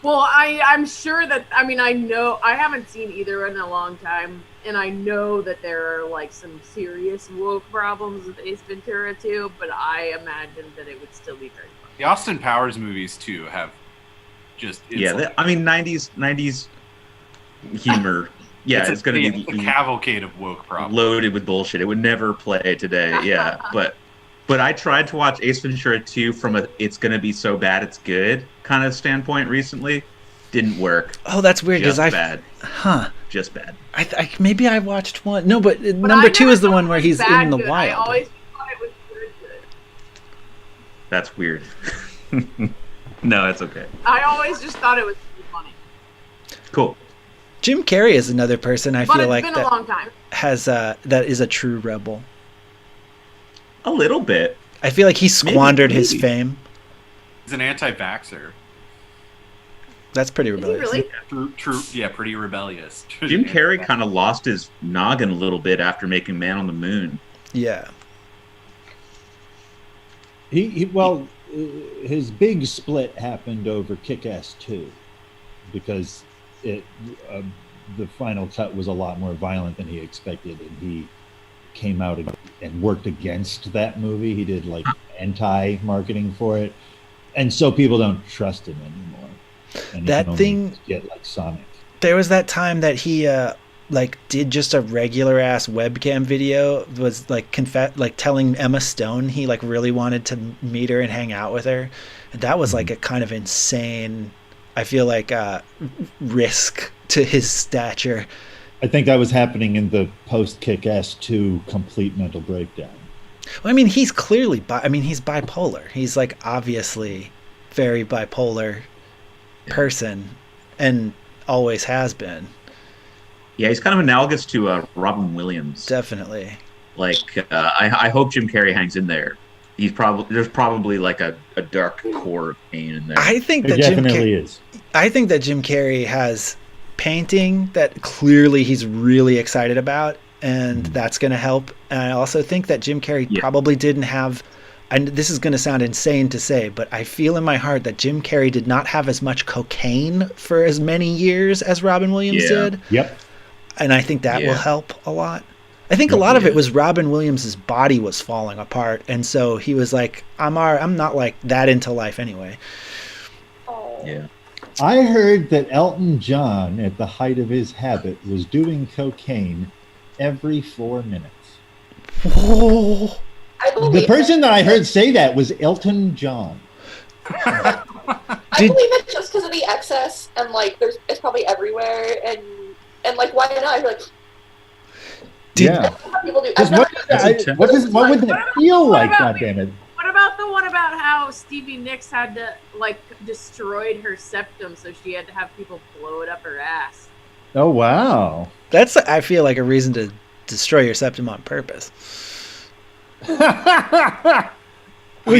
Well, I'm sure that I know I haven't seen either in a long time, and I know that there are like some serious woke problems with Ace Ventura 2, but I imagine that it would still be very funny. The Austin Powers movies too have just Yeah, like, I mean 90s humor. Yeah, it's going to a be cavalcade of woke problems. loaded with bullshit. It would never play today. Yeah, but I tried to watch Ace Ventura 2 from a "it's going to be so bad it's good" kind of standpoint recently. Didn't work. Oh, that's weird because Just bad. Just bad. Maybe I watched one. No, but But number I 2 never is the thought one it where was he's bad in the good. I wild. always thought it was good. That's weird. No, it's okay. I always just thought it was really funny. Cool. Jim Carrey is another person I But feel it's like been a that long time. has that is a true rebel. A little bit. I feel like he squandered his maybe. fame. He's an anti-vaxxer. That's pretty Is he rebellious. really? True. Yeah, pretty rebellious. Jim Carrey kind of lost his noggin a little bit after making Man on the Moon. Yeah. Well, his big split happened over Kick-Ass 2 because the final cut was a lot more violent than he expected, and he came out and worked against that movie. He did like anti-marketing for it, and so people don't trust him anymore. And That he can thing- only get like Sonic. There was that time that he like did just a regular ass webcam video, was like telling Emma Stone he like really wanted to meet her and hang out with her. And that was like a kind of insane, I feel like, risk to his stature. I think that was happening in the post Kick-Ass 2 complete mental breakdown. Well, I mean, he's clearly he's bipolar. He's like obviously very bipolar person and always has been. Yeah, he's kind of analogous to Robin Williams. Definitely. Like, I hope Jim Carrey hangs in there. There's probably like a dark core of pain in there. I think There that definitely is. I think that Jim Carrey has painting that clearly he's really excited about, and that's going to help. And I also think that Jim Carrey probably didn't have, and this is going to sound insane to say, but I feel in my heart that Jim Carrey did not have as much cocaine for as many years as Robin Williams did. Yep. And I think that will help a lot. I think a lot of it was Robin Williams' body was falling apart, and so he was like, I'm not like that into life anyway. Oh. Yeah. I heard that Elton John, at the height of his habit, was doing cocaine every 4 minutes. Whoa. I believe The person that I heard say that was Elton John. I believe it just because of the excess, and like it's probably everywhere, and like why not? I feel like Yeah. people do. What would that feel like? God damn it! What about the one about how Stevie Nicks had to like destroyed her septum, so she had to have people blow it up her ass? Oh wow! That's, I feel like, a reason to destroy your septum on purpose.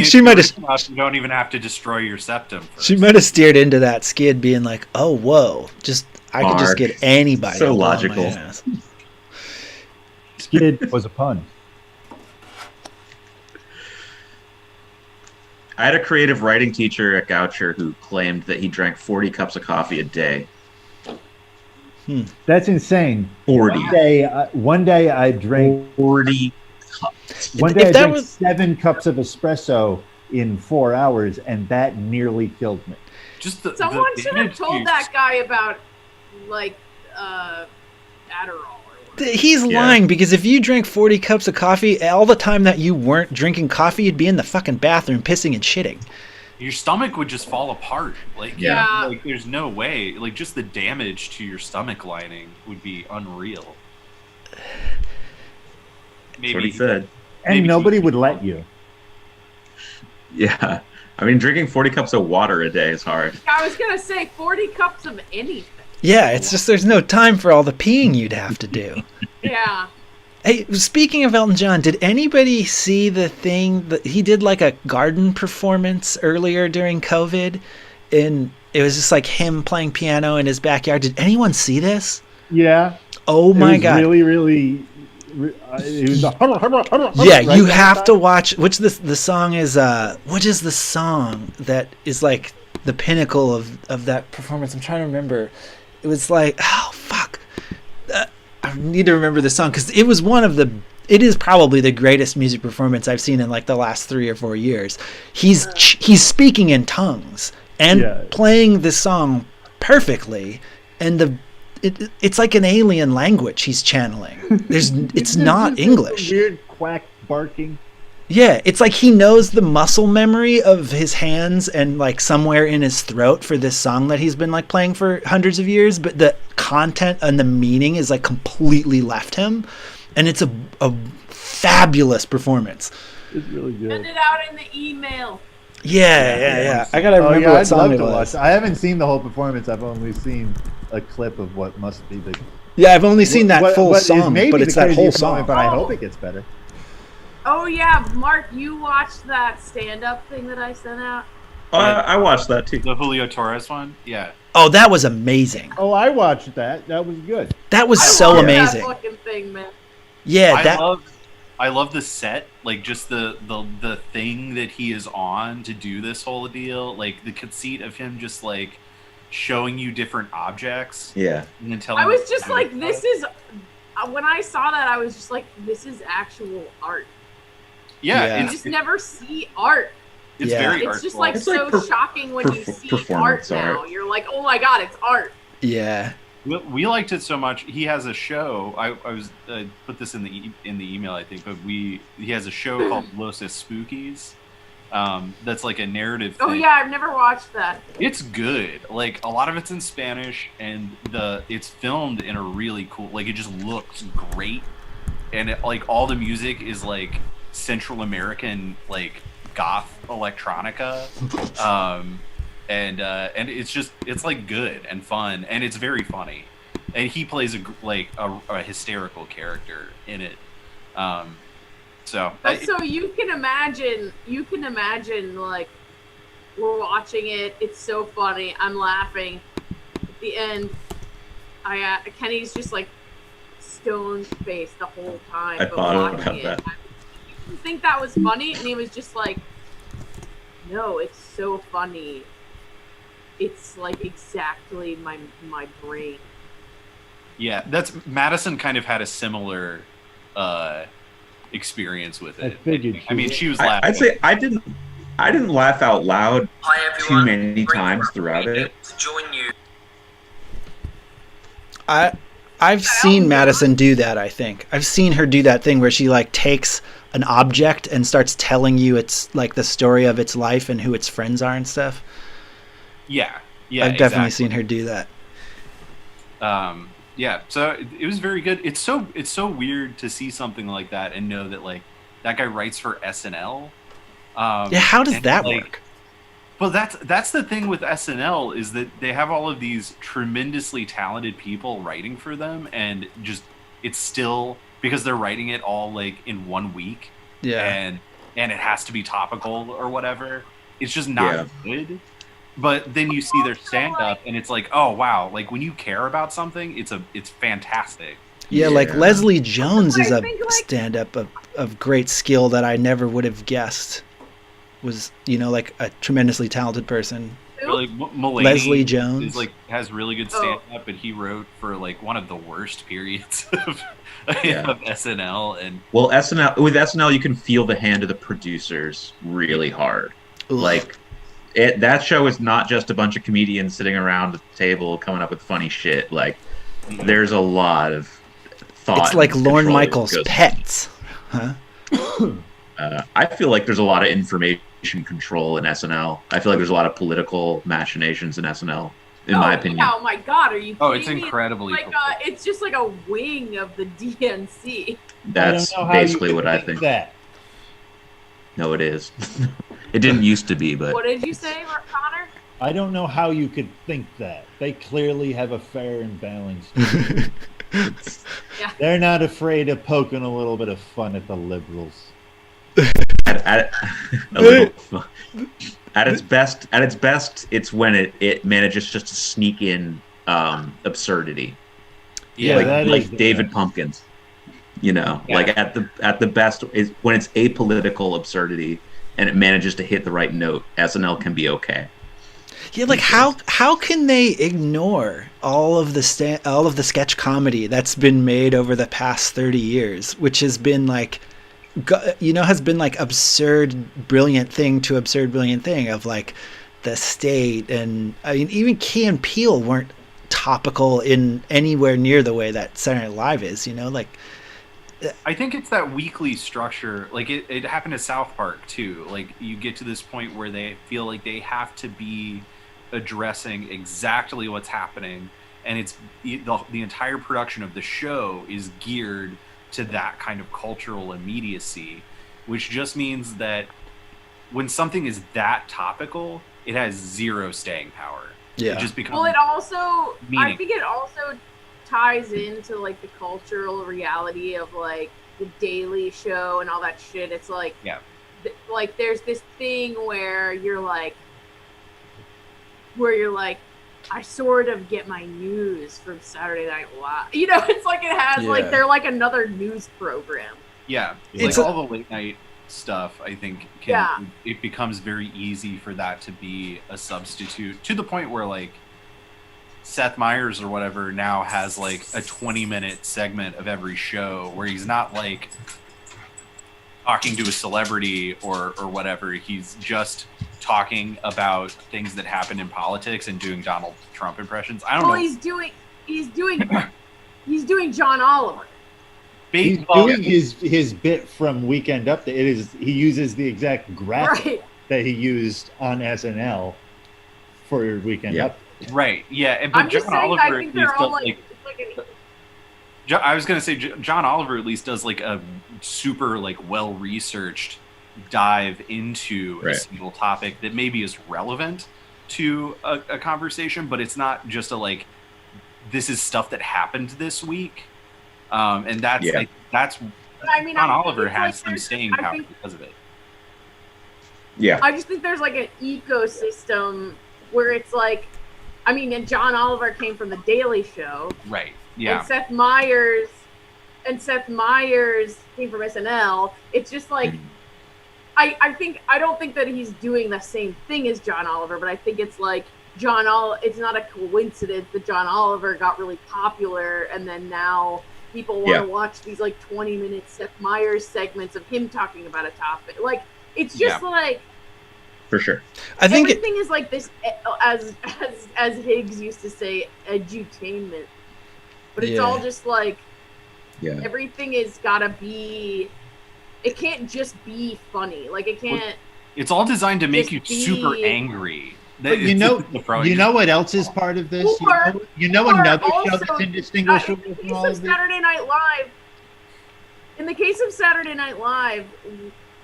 She might have. You don't even have to destroy your septum. First. She might have steered into that skid, being like, "Oh, whoa! I could just get anybody." So to blow logical. my ass." Skid was a pun. I had a creative writing teacher at Goucher who claimed that he drank 40 cups of coffee a day. That's insane. 40. One day I drank 40 cups. One day I If that drank was- 7 cups of espresso in 4 hours, and that nearly killed me. Just Someone the should have damage told to- that guy about like Adderall or whatever. He's lying, because if you drank 40 cups of coffee, all the time that you weren't drinking coffee, you'd be in the fucking bathroom pissing and shitting. Your stomach would just fall apart. Like, Yeah. like there's no way. Like, just the damage to your stomach lining would be unreal. That's what he said. And Maybe nobody he- would let you. Yeah. I mean, drinking 40 cups of water a day is hard. I was gonna say 40 cups of anything. Yeah, it's just there's no time for all the peeing you'd have to do. Yeah. Hey, speaking of Elton John, did anybody see the thing that he did, like a garden performance earlier during COVID? And it was just like him playing piano in his backyard. Did anyone see this? Yeah. Oh my God. Really, really. It was Yeah, right you down have the to watch. Which the song is? What is the song that is like the pinnacle of that performance? I'm trying to remember. It was like, oh fuck, I need to remember the song, because it was one of the. It is probably the greatest music performance I've seen in like the last 3 or 4 years. He's speaking in tongues and playing this song perfectly, and it's like an alien language he's channeling. It's not English. Weird quack barking. Yeah, it's like he knows the muscle memory of his hands and like somewhere in his throat for this song that he's been like playing for hundreds of years, but the content and the meaning is like completely left him, and it's a fabulous performance. It's really good. Send it out in the email. Yeah. I gotta remember yeah, what I'd song love it to was. watch. I haven't seen the whole performance. I've only seen a clip of what must be the. Yeah, I've only seen that full what is song, maybe but the it's that whole craziest song. moment, but I hope it gets better. Oh yeah, Mark, you watched that stand-up thing that I sent out? I watched that too. The Julio Torres one, yeah. Oh, that was amazing. Oh, I watched that. That was good. That was I so love amazing. That fucking thing, man. Yeah, I love the set, like just the thing that he is on to do this whole deal, like the conceit of him just like showing you different objects. Yeah. And then telling I was just like, this is. When I saw that, I was just like, this is actual art. Yeah, You just never see art. It's Yeah. very It's artful. just like It's so like shocking when you see art performance now. art. You're like, oh my god, it's art. yeah. We liked it so much. He has a show. I was put this in the email, I think, but he has a show called Los Spookies. That's like a narrative thing. Oh yeah, I've never watched that. It's good. Like a lot of it's in Spanish, and it's filmed in a really cool. Like it just looks great, and like all the music is like Central American like goth electronica, and it's like good and fun, and it's very funny, and he plays a hysterical character in it. So you can imagine like we're watching it. It's so funny. I'm laughing. At the end, Kenny's just like stone faced the whole time. I but thought watching about it, that. I didn't think that was funny, and he was just like, "No, it's so funny. It's like exactly my brain." yeah, Madison kind of had a similar experience with it. I figured I mean, she was laughing. I'd say I didn't laugh out loud too many times throughout it. I've seen Madison do that, I think. I've seen her do that thing where she like takes an object and starts telling you it's like the story of its life and who its friends are and stuff. Yeah, I've definitely seen her do that. Yeah, so it was very good. It's so weird to see something like that and know that like that guy writes for SNL. Yeah, how does that work? Well, that's the thing with SNL is that they have all of these tremendously talented people writing for them, and just it's still because they're writing it all like in 1 week. Yeah, and it has to be topical or whatever. It's just not good. But then you see their stand-up, and it's like, oh wow! Like when you care about something, it's fantastic. Yeah, like Leslie Jones is a stand-up of great skill that I never would have guessed was, like a tremendously talented person. Like Mulaney Leslie Jones is has really good stand-up, and he wrote for like one of the worst periods of SNL. And well, SNL you can feel the hand of the producers really hard. Ugh. Like. That show is not just a bunch of comedians sitting around the table coming up with funny shit. Like, there's a lot of thought. It's like Lorne Michaels' Pets, huh? I feel like there's a lot of information control in SNL. I feel like there's a lot of political machinations in SNL, in my opinion. Yeah, oh my god, are you kidding it's incredibly me? It's just like a wing of the DNC. That's basically what I think. That. No, it is. It didn't used to be, but... What did you say, Connor? I don't know how you could think that. They clearly have a fair and balanced. Yeah. They're not afraid of poking a little bit of fun at the liberals. At its best, it's when it manages just to sneak in absurdity. Yeah, like David Pumpkins. Like at the best is when it's apolitical absurdity. And it manages to hit the right note. SNL can be okay. Yeah, like how can they ignore all of the sketch comedy that's been made over the past 30 years, which has been like, has been like absurd, brilliant thing to absurd, brilliant thing of like the state, and I mean even Key and Peele weren't topical in anywhere near the way that Saturday Night Live is. Like. I think it's that weekly structure. Like it happened to South Park too. Like you get to this point where they feel like they have to be addressing exactly what's happening, and it's the entire production of the show is geared to that kind of cultural immediacy, which just means that when something is that topical, it has zero staying power. Yeah. It just becomes Well, it also, I meaning. think it also ties into like the cultural reality of like the Daily Show and all that shit. It's like, Yeah. Like there's this thing where you're like, I sort of get my news from Saturday Night Live. You know, it's like it has like Yeah. they're like another news program. Yeah, It's like all the late night stuff, I think Yeah. it becomes very easy for that to be a substitute, to the point where like Seth Meyers or whatever now has like a 20-minute segment of every show where he's not like talking to a celebrity or whatever. He's just talking about things that happen in politics and doing Donald Trump impressions. I don't know. He's doing John Oliver. He's doing his bit from Weekend Update. He uses the exact graphic Right. that he used on SNL for Weekend Update. Right. Yeah. And I'm but just John saying, Oliver I think at they're least all does, like, it's like an, I was gonna say John Oliver at least does like a super like well researched dive into a single topic that maybe is relevant to a conversation, but it's not just a like this is stuff that happened this week, and that's like that's. I mean, John I Oliver think has like some staying power because of it. Yeah. I just think there's like an ecosystem where it's like, I mean, and John Oliver came from the Daily Show, Right. Yeah. and Seth Meyers came from SNL. It's just like, I don't think that he's doing the same thing as John Oliver, but I think it's like it's not a coincidence that John Oliver got really popular, and then now people want to watch these like 20-minute Seth Meyers segments of him talking about a topic. Like, it's just like, for sure. I think everything is like this, as Higgs used to say, edutainment. But it's all just like, everything is gotta be. It can't just be funny. Like, it can't. It's all designed to make you super angry. But you know what else is part of this? You know another show that's indistinguishable in the from case all of of this? Saturday Night Live. In the case of Saturday Night Live,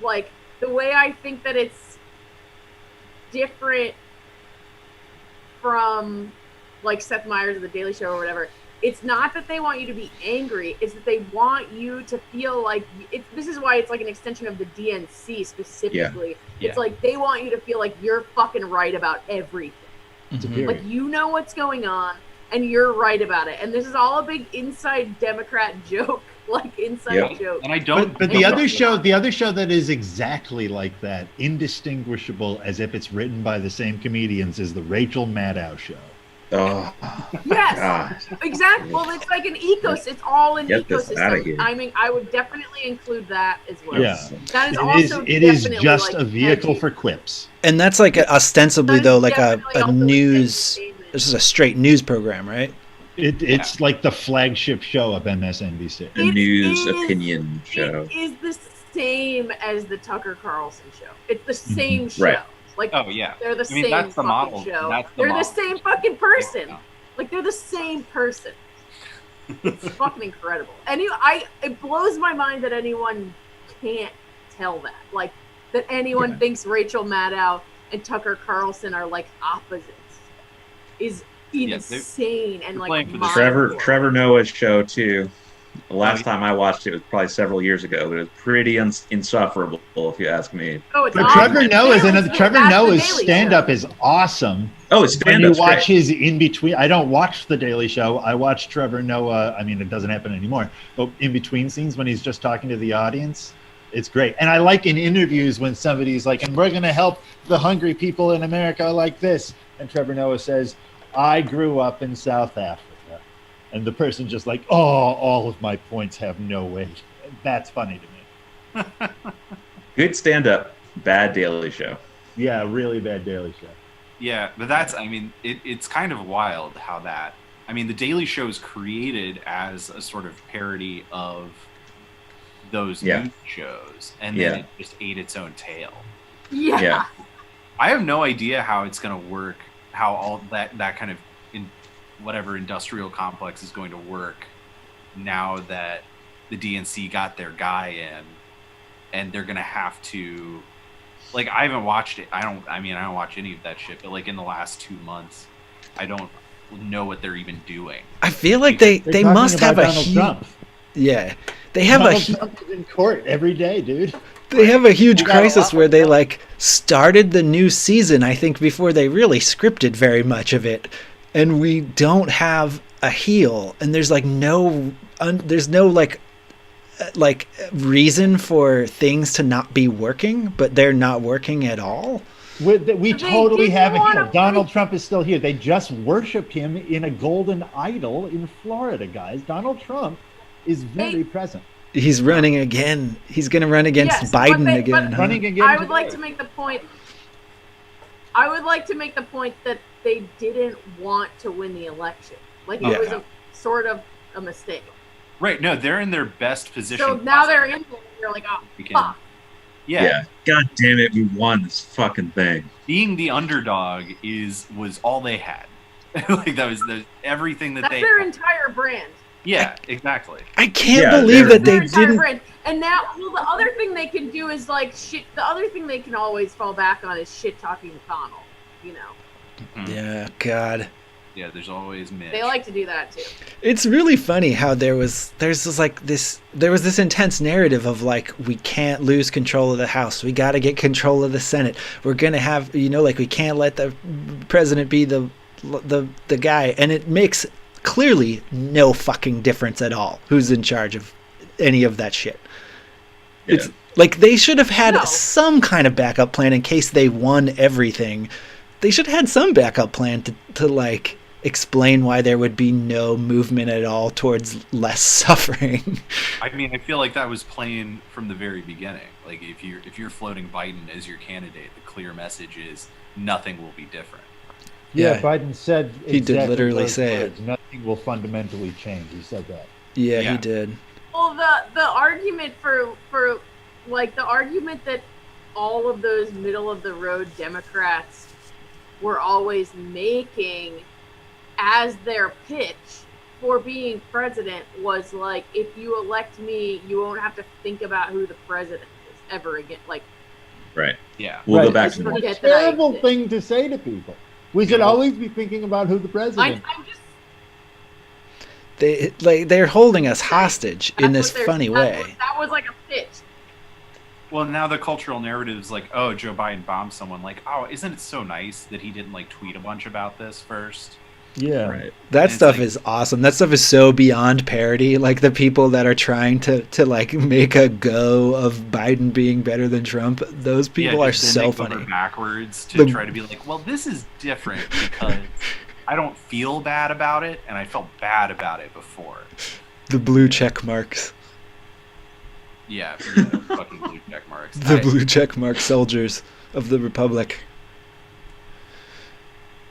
like, the way I think that it's different from like Seth Meyers or The Daily Show or whatever, it's not that they want you to be angry, it's that they want you to feel like this is why it's like an extension of the DNC specifically. It's like they want you to feel like you're fucking right about everything. Like, you know what's going on and you're right about it, and this is all a big inside Democrat joke. Like, inside joke. And I don't. But the other show that is exactly like that, indistinguishable as if it's written by the same comedians, is the Rachel Maddow show. Oh. Yes, exactly. Well, it's like an ecosystem. It's all an Get this outta ecosystem. here. I mean, I would definitely include that as well. Yeah, that is also it is definitely, just like, a vehicle edgy. for quips. And that's like ostensibly That is though like definitely a also news. entertainment. This is a straight news program, right? It's like the flagship show of MSNBC. The news opinion show. It is the same as the Tucker Carlson show. It's the same show. Right. Like, Oh yeah. they're the I mean, same that's the fucking model. show. That's the They're model. the same fucking person. Yeah. Like, they're the same person. It's fucking incredible. It blows my mind that anyone can't tell that. Like, that anyone thinks Rachel Maddow and Tucker Carlson are like opposites is insane and like playing for the Trevor Noah's show too. The last time I watched it was probably several years ago, but it was pretty insufferable, if you ask me. Oh, it's But awesome. Trevor That's Noah's the Daily stand-up Show. is awesome. Oh, it's When you stand-up. watch his in between, I don't watch The Daily Show. I watch Trevor Noah. I mean, it doesn't happen anymore. But in between scenes, when he's just talking to the audience, it's great. And I like in interviews when somebody's like, "And we're going to help the hungry people in America like this," and Trevor Noah says, "I grew up in South Africa," and the person just like, "Oh, all of my points have no weight." That's funny to me. Good stand-up, bad Daily Show. Yeah, really bad Daily Show. Yeah, but that's, I mean, it's kind of wild how that, I mean, The Daily Show is created as a sort of parody of those news shows, and then it just ate its own tail. Yeah. I have no idea how it's going to work, how all that kind of whatever industrial complex is going to work now that the DNC got their guy in, and they're going to have to, like, I haven't watched it. I don't watch any of that shit, but like in the last 2 months, I don't know what they're even doing. I feel like they They're talking must have about a Donald huge Trump. yeah. They have Donald Trump is in court every day, dude. they have a huge They got a crisis lot where they of- like started the new season, I think, before they really scripted very much of it, and we don't have a heel, and there's like no reason for things to not be working, but they're not working at all. We They totally didn't have a wanna heel. Donald Trump is still here. They just worship him in a golden idol in Florida, guys. Donald Trump is very present. He's running again. He's going to run against Yes, Biden but again. huh? Running again. I would today. like to make the point. I would like to make the point that they didn't want to win the election. Like it Yeah. was a sort of a mistake. Right? No, they're in their best position. So now they're in there. And you're like, oh, We can- fuck. Yeah. God damn it, we won this fucking thing. Being the underdog was all they had. Like that was everything that That's they. their entire brand. Yeah, exactly. I can't Yeah, believe that Their they entire didn't. brand. And now, well, the other thing they can do is like shit. The other thing they can always fall back on is shit talking McConnell. You know, Yeah, God. Yeah, there's always Mitch. they like to do that too. It's really funny how there was this intense narrative of like, we can't lose control of the House, we got to get control of the Senate, we're gonna have, like, we can't let the president be the guy, and it makes clearly no fucking difference at all who's in charge of any of that shit. Yeah. It's like they should have had No. some kind of backup plan in case they won everything. They should have had some backup plan to like explain why there would be no movement at all towards less suffering. I mean, I feel like that was playing from the very beginning. Like if you're floating Biden as your candidate, the clear message is nothing will be different. Yeah, Biden said He did exactly literally those say words. Nothing will fundamentally change. He said that. Yeah, Yeah. he did. Well, the argument for like the argument that all of those middle of the road Democrats were always making as their pitch for being president was like, if you elect me, you won't have to think about who the president is ever again. Like, Right. Yeah. We'll go Right. back It's to not- normal. Forget that I Terrible exist. thing to say to people. We should Yeah. always be thinking about who the president. I'm just They're holding us hostage in this what they're- funny way. That was like a pitch. Well, now the cultural narrative is like, oh, Joe Biden bombed someone. Like, oh, isn't it so nice that he didn't like tweet a bunch about this first? Yeah. Right. That It's stuff like- is awesome. That stuff is so beyond parody. Like the people that are trying to like make a go of Biden being better than Trump, those people are just so bending over funny. backwards to The- try to be like, well, this is different because I don't feel bad about it, and I felt bad about it before. The blue check marks. Yeah, fucking blue check marks. The blue check mark soldiers of the Republic.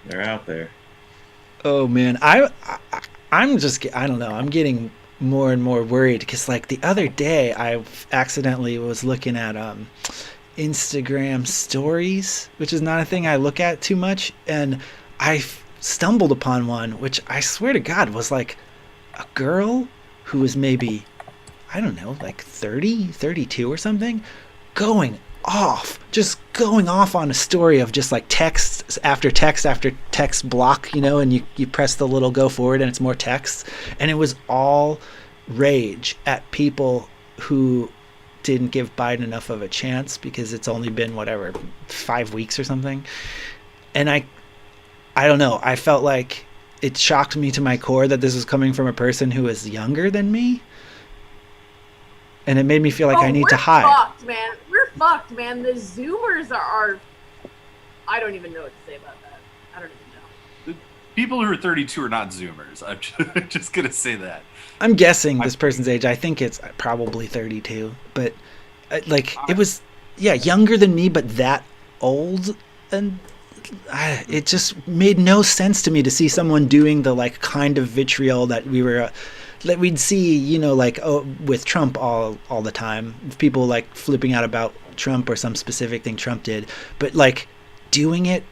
They're out there. Oh man, I'm just, I don't know, I'm getting more and more worried because like the other day I accidentally was looking at Instagram stories, which is not a thing I look at too much, and I stumbled upon one which I swear to God was like a girl who was maybe, I don't know, like 30, 32 or something, going off on a story of just like text after text block, and you press the little go forward and it's more text, and it was all rage at people who didn't give Biden enough of a chance because it's only been 5 weeks or something. And I don't know, I felt like it shocked me to my core that this was coming from a person who is younger than me, and it made me feel like I need to hide. We're fucked, man. The Zoomers are. I don't even know what to say about that. I don't even know. People who are 32 are not Zoomers. I'm just gonna say that. I'm guessing this person's age. I think it's probably 32, but it was, younger than me, but that old, and it just made no sense to me to see someone doing the like kind of vitriol that we'd see, with Trump all the time. People like flipping out about Trump or some specific thing Trump did, but like doing it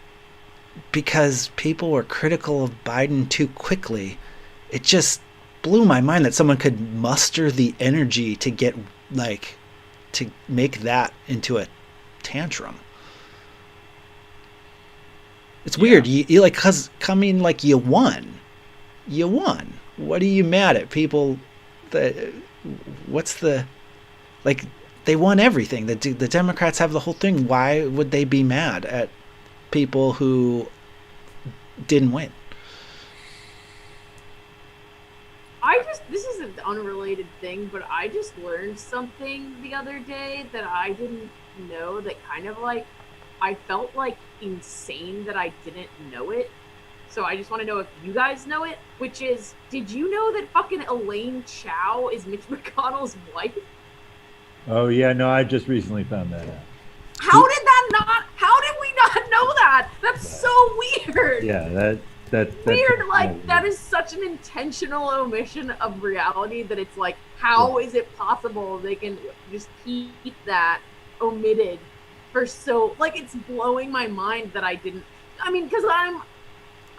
because people were critical of Biden too quickly. It just blew my mind that someone could muster the energy to to make that into a tantrum. It's weird. You like, cause coming like you won. What are you mad at people? What's the like? They won everything. The Democrats have the whole thing. Why would they be mad at people who didn't win? This is an unrelated thing, but I just learned something the other day that I didn't know, that kind of like, I felt like insane that I didn't know it. So I just want to know if you guys know it, which is, did you know that fucking Elaine Chao is Mitch McConnell's wife? Oh yeah, no, I just recently found that out. How did we not know that? That's so weird. Yeah, that's weird. Like, that is such an intentional omission of reality that it's like, how is it possible they can just keep that omitted for so, like, it's blowing my mind that I didn't. I mean, because I'm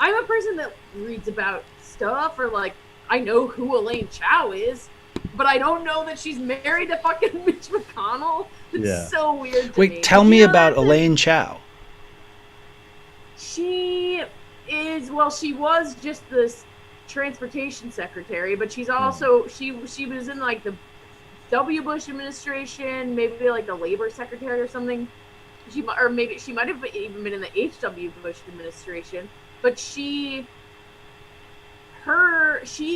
a person that reads about stuff, or like, I know who Elaine Chao is, but I don't know that she's married to fucking Mitch McConnell. It's so weird to me. Wait, tell me about Elaine Chao. She is, well, she was just the transportation secretary, but she's also, she was in like the W. Bush administration, maybe like the labor secretary or something. She might have even been in the H.W. Bush administration, but she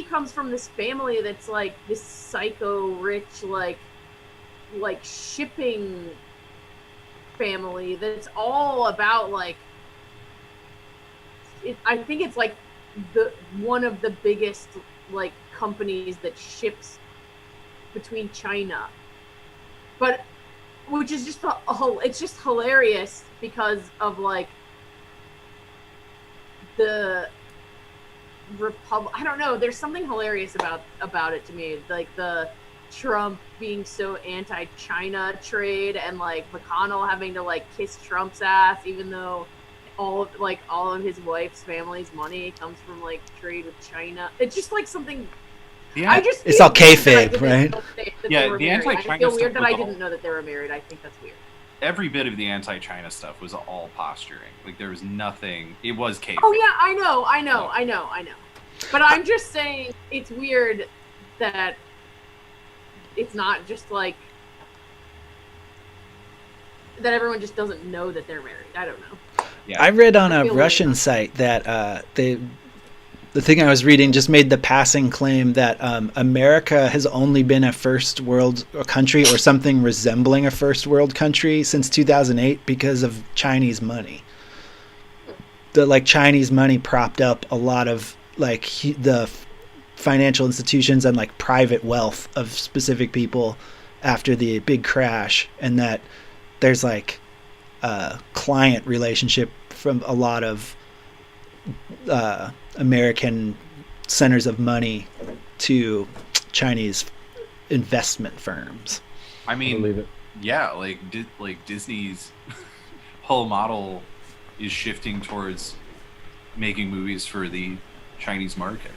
comes from this family that's like this psycho rich, like shipping family that's all about like, I think it's like one of the biggest like companies that ships between China, but which is just it's just hilarious because of like the Republic. I don't know. There's something hilarious about it to me, like the Trump being so anti-China trade, and like McConnell having to like kiss Trump's ass, even though all of his wife's family's money comes from like trade with China. It's just like something. Yeah, it's all kayfabe, right? Yeah, the anti-China I feel weird stuff that I didn't know that they were married. I think that's weird. Every bit of the anti-China stuff was all posturing. Like, there was nothing. It was kayfabe. Oh yeah, I know. But I'm just saying, it's weird that it's not just like that everyone just doesn't know that they're married. I don't know. Yeah. I read on a Russian site that the thing I was reading just made the passing claim that America has only been a first world country, or something resembling a first world country, since 2008 because of Chinese money. The Chinese money propped up a lot of the financial institutions and like private wealth of specific people after the big crash, and that there's like a client relationship from a lot of American centers of money to Chinese investment firms. I mean, yeah, like Disney's whole model is shifting towards making movies for the Chinese market.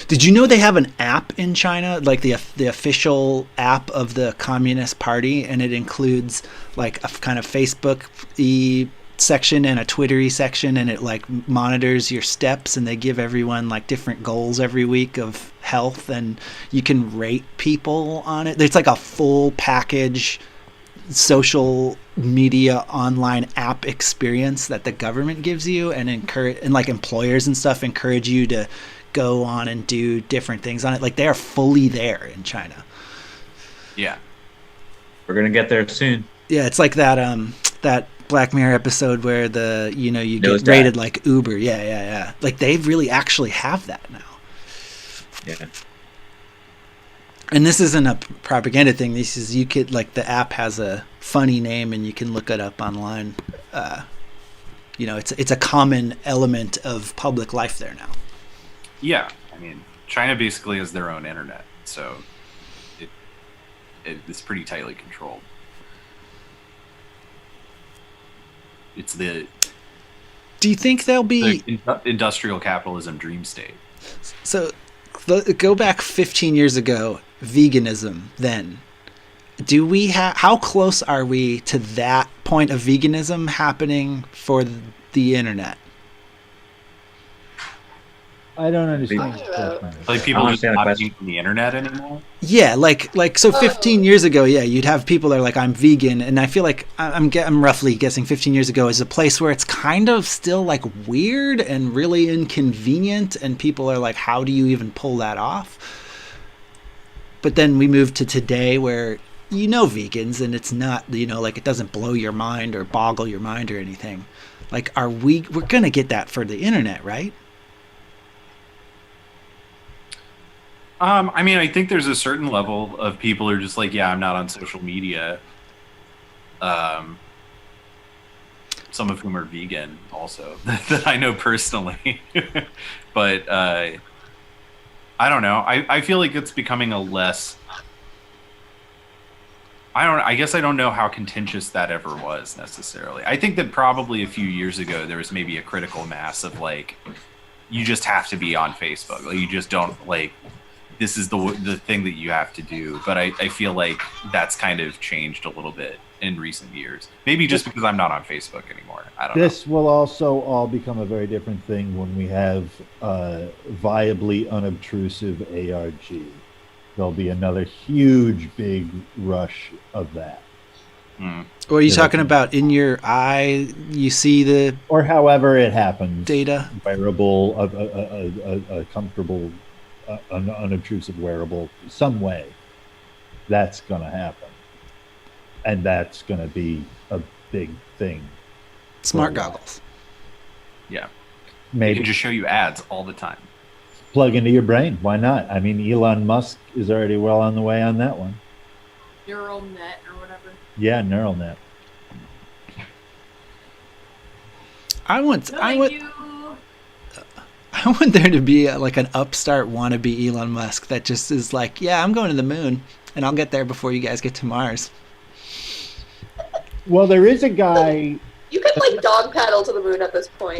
Did you know they have an app in China, like the official app of the Communist Party, and it includes like a kind of Facebook-y section and a Twitter-y section, and it like monitors your steps, and they give everyone like different goals every week of health, and you can rate people on it. It's like a full package social media online app experience that the government gives you, and like employers and stuff encourage you to go on and do different things on it. Like, they are fully there in China. Yeah, we're gonna get there soon. Yeah, it's like that Black Mirror episode where you get rated like Uber. Yeah. Like, they really actually have that now. Yeah. And this isn't a propaganda thing. This is, you could, like, the app has a funny name and you can look it up online. It's a common element of public life there now. Yeah, I mean, China basically has their own internet, so it's pretty tightly controlled. It's the. Do you think there'll be industrial capitalism dream state? So, go back 15 years ago, veganism. Then, do we how close are we to that point of veganism happening for the internet? I don't understand. Like people I just don't understand the not question. using the internet anymore. Yeah, so 15 years ago, yeah, you'd have people that are like, I'm vegan, and I feel like I'm roughly guessing 15 years ago is a place where it's kind of still like weird and really inconvenient, and people are like, how do you even pull that off? But then we moved to today where vegans, and it's not, like it doesn't blow your mind or boggle your mind or anything. Like, we're gonna get that for the internet, right? I mean, I think there's a certain level of people who are just like, yeah, I'm not on social media. Some of whom are vegan also that I know personally. But I don't know. I feel like it's becoming a less... I guess I don't know how contentious that ever was necessarily. I think that probably a few years ago there was maybe a critical mass of like, you just have to be on Facebook. Like, you just don't like... This is the thing that you have to do. But I feel like that's kind of changed a little bit in recent years. Maybe just because I'm not on Facebook anymore. I don't know. This will also all become a very different thing when we have viably unobtrusive ARG. There'll be another huge, big rush of that. What are you talking about? In your eye, you see the... Or however it happens. Data. Wearable, a comfortable... unobtrusive wearable, some way that's going to happen, and that's going to be a big thing. Smart goggles. Yeah, maybe they can just show you ads all the time. Plug into your brain. Why not? I mean, Elon Musk is already well on the way on that one. Neural net or whatever. Yeah, neural net. I want there to be like an upstart wannabe Elon Musk that just is like, yeah, I'm going to the moon, and I'll get there before you guys get to Mars. Well, there is a guy... You could, like, dog paddle to the moon at this point.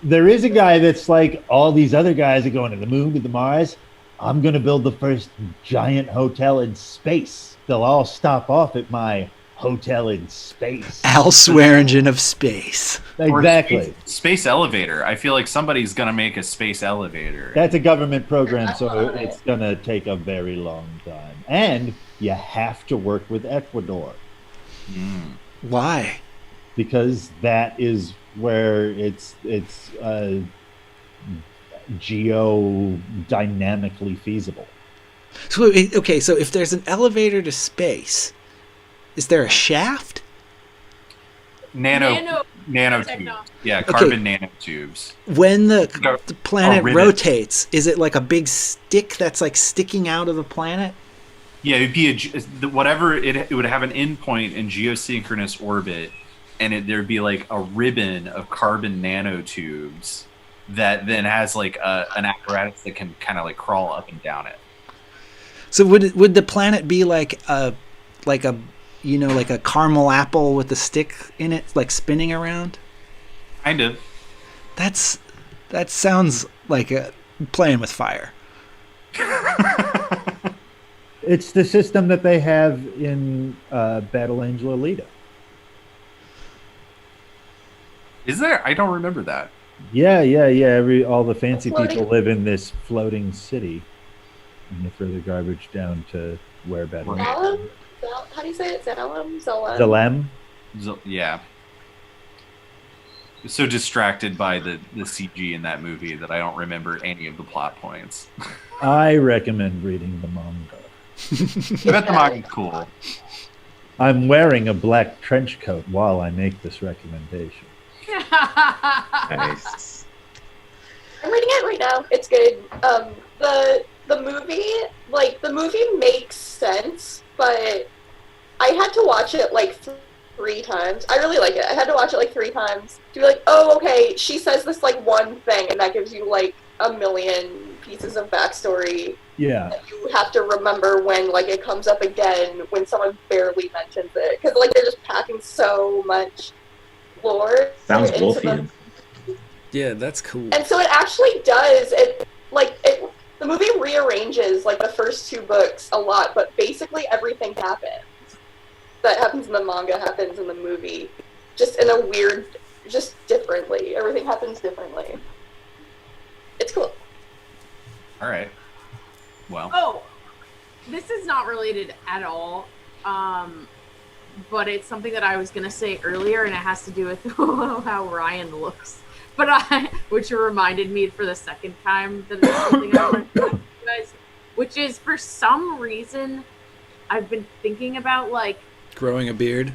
There is a guy that's like, all these other guys are going to the moon, to the Mars. I'm going to build the first giant hotel in space. They'll all stop off at my hotel in space. Al Swearingen of space. Exactly. Space elevator. I feel like somebody's going to make a space elevator. That's a government program, so it's going to take a very long time. And you have to work with Ecuador. Why? Because that is where it's geodynamically feasible. So, okay, so if there's an elevator to space, is there a shaft? Nanotubes. Yeah, carbon nanotubes. When the planet rotates, is it like a big stick that's like sticking out of the planet? Yeah, it'd be it would have an endpoint in geosynchronous orbit, and there'd be like a ribbon of carbon nanotubes that then has like an apparatus that can kind of like crawl up and down it. So would the planet be like a caramel apple with a stick in it, like spinning around? Kind of. That sounds like playing with fire. It's the system that they have in Battle Angel Alita. Is there? I don't remember that. Yeah. All the fancy people live in this floating city, and they throw the garbage down to where Battle Angel. How do you say it? Zalem? Yeah. I'm so distracted by the CG in that movie that I don't remember any of the plot points. I recommend reading the manga. I bet the manga's cool. I'm wearing a black trench coat while I make this recommendation. Nice. I'm reading it right now. It's good. The movie makes sense, but I had to watch it like 3 times. I really like it. I had to watch it like 3 times to be like, oh, okay, she says this like one thing, and that gives you like a million pieces of backstory. Yeah. That you have to remember when like it comes up again when someone barely mentions it, because like they're just packing so much lore. Sounds Wolfian. Yeah, that's cool. And so it actually does. The movie rearranges like the first 2 books a lot, but basically everything happens that happens in the manga happens in the movie. just in a weird, just differently. Everything happens differently. It's cool. All right. Well. Oh, this is not related at all. But it's something that I was gonna say earlier, and it has to do with how Ryan looks. Which reminded me for the second time that it's something I want to talk to you guys. Which is, for some reason, I've been thinking about, like, growing a beard.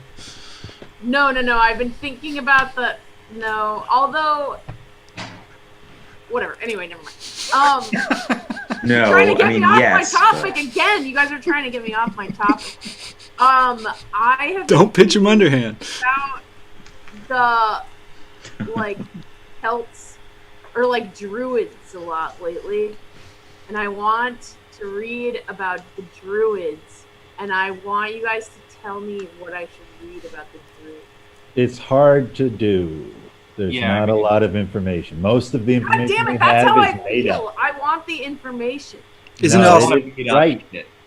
No. I've been thinking about although, whatever. Anyway, never mind. No, trying to get me off yes, my topic again. You guys are trying to get me off my topic. I have Don't pitch him underhand. About the, like, Celts or, like, Druids a lot lately, and I want to read about the Druids, and I want you guys to tell me what I should read about the Druids. It's hard to do. There's not a lot of information. Most of the information God damn it, we that's have how is I made feel. up. I want the information. Isn't No, it all right?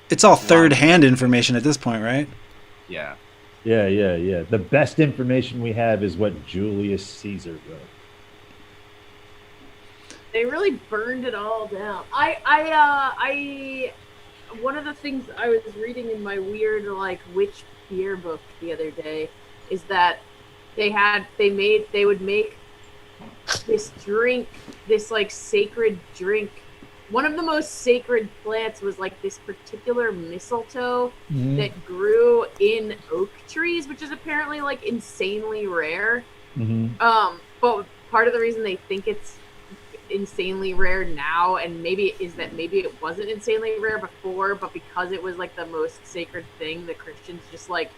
It's all third-hand information at this point, right? Yeah. Yeah. The best information we have is what Julius Caesar wrote. They really burned it all down. One of the things I was reading in my weird, like, witch beer book the other day is that they would make this drink, this, like, sacred drink. One of the most sacred plants was, like, this particular mistletoe that grew in oak trees, which is apparently, like, insanely rare. But part of the reason they think it's insanely rare now, and maybe it wasn't insanely rare before, but because it was, like, the most sacred thing, the Christians just, like,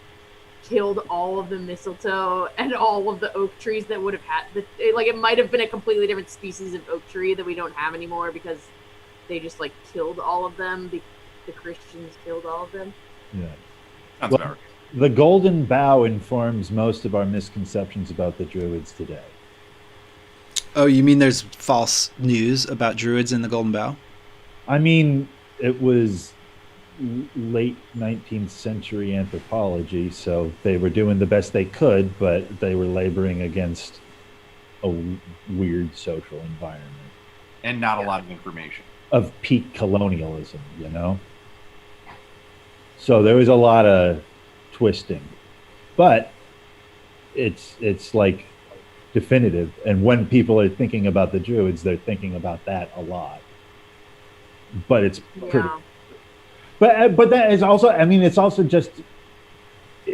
killed all of the mistletoe and all of the oak trees that would have had it might have been a completely different species of oak tree that we don't have anymore because they just, like, killed all of them. The Christians killed all of them. Yeah. Sounds about right. The golden bough informs most of our misconceptions about the Druids today. Oh, you mean there's false news about Druids in the Golden Bough? I mean, it was late 19th century anthropology, so they were doing the best they could, but they were laboring against a weird social environment. And not a lot of information. Of peak colonialism, you know? So there was a lot of twisting. But it's like definitive. And when people are thinking about the Druids, they're thinking about that a lot. But it's pretty... But that is also, I mean, it's also just,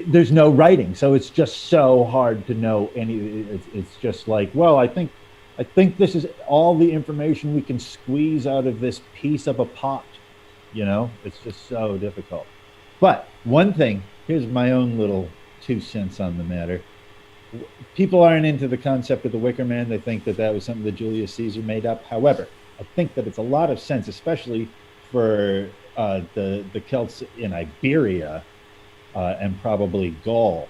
there's no writing, so it's just so hard to know any. It's just like, well, I think this is all the information we can squeeze out of this piece of a pot. You know, it's just so difficult. But one thing, here's my own little 2 cents on the matter. People aren't into the concept of the Wicker Man. They think that was something that Julius Caesar made up. However, I think that it's a lot of sense, especially for the Celts in Iberia and probably Gaul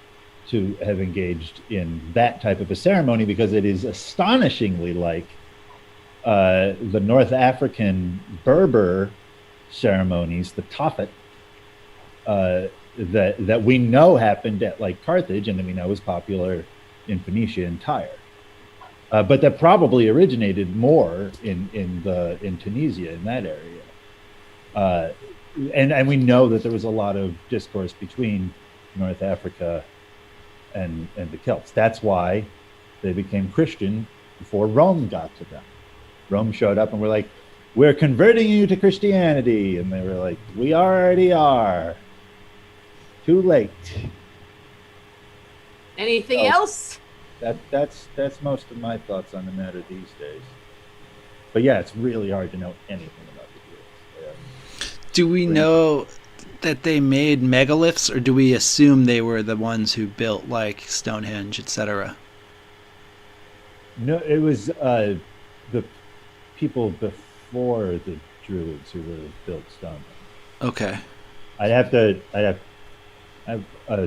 to have engaged in that type of a ceremony, because it is astonishingly like the North African Berber ceremonies, the Tophet, that we know happened at, like, Carthage, and that we know was popular in Phoenicia and Tyre. But that probably originated more in Tunisia, in that area. And we know that there was a lot of discourse between North Africa and the Celts. That's why they became Christian before Rome got to them. Rome showed up and were like, we're converting you to Christianity. And they were like, we already are. Too late. Anything else? That's most of my thoughts on the matter these days. But yeah, it's really hard to know anything about the Druids. Do we know that they made megaliths, or do we assume they were the ones who built, like, Stonehenge, etc.? No, it was the people before the Druids who would have built Stonehenge. Okay. I have a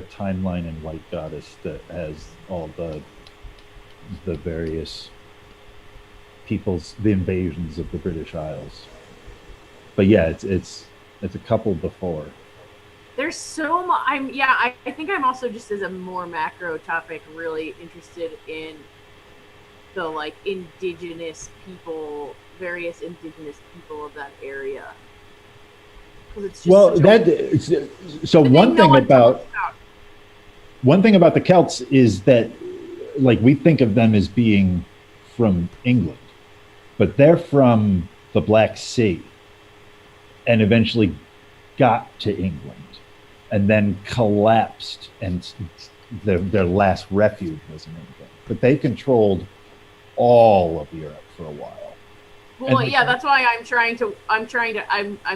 timeline in White Goddess that has all the various peoples, the invasions of the British Isles. But yeah, it's a couple before. There's so much. I think I'm also just as a more macro topic really interested in the like indigenous people, various indigenous people of that area. Because it's just Well, one thing about the Celts is that, like, we think of them as being from England, but they're from the Black Sea, and eventually got to England, and then collapsed, and their last refuge was in England. But they controlled all of Europe for a while. Well, yeah, that's why I'm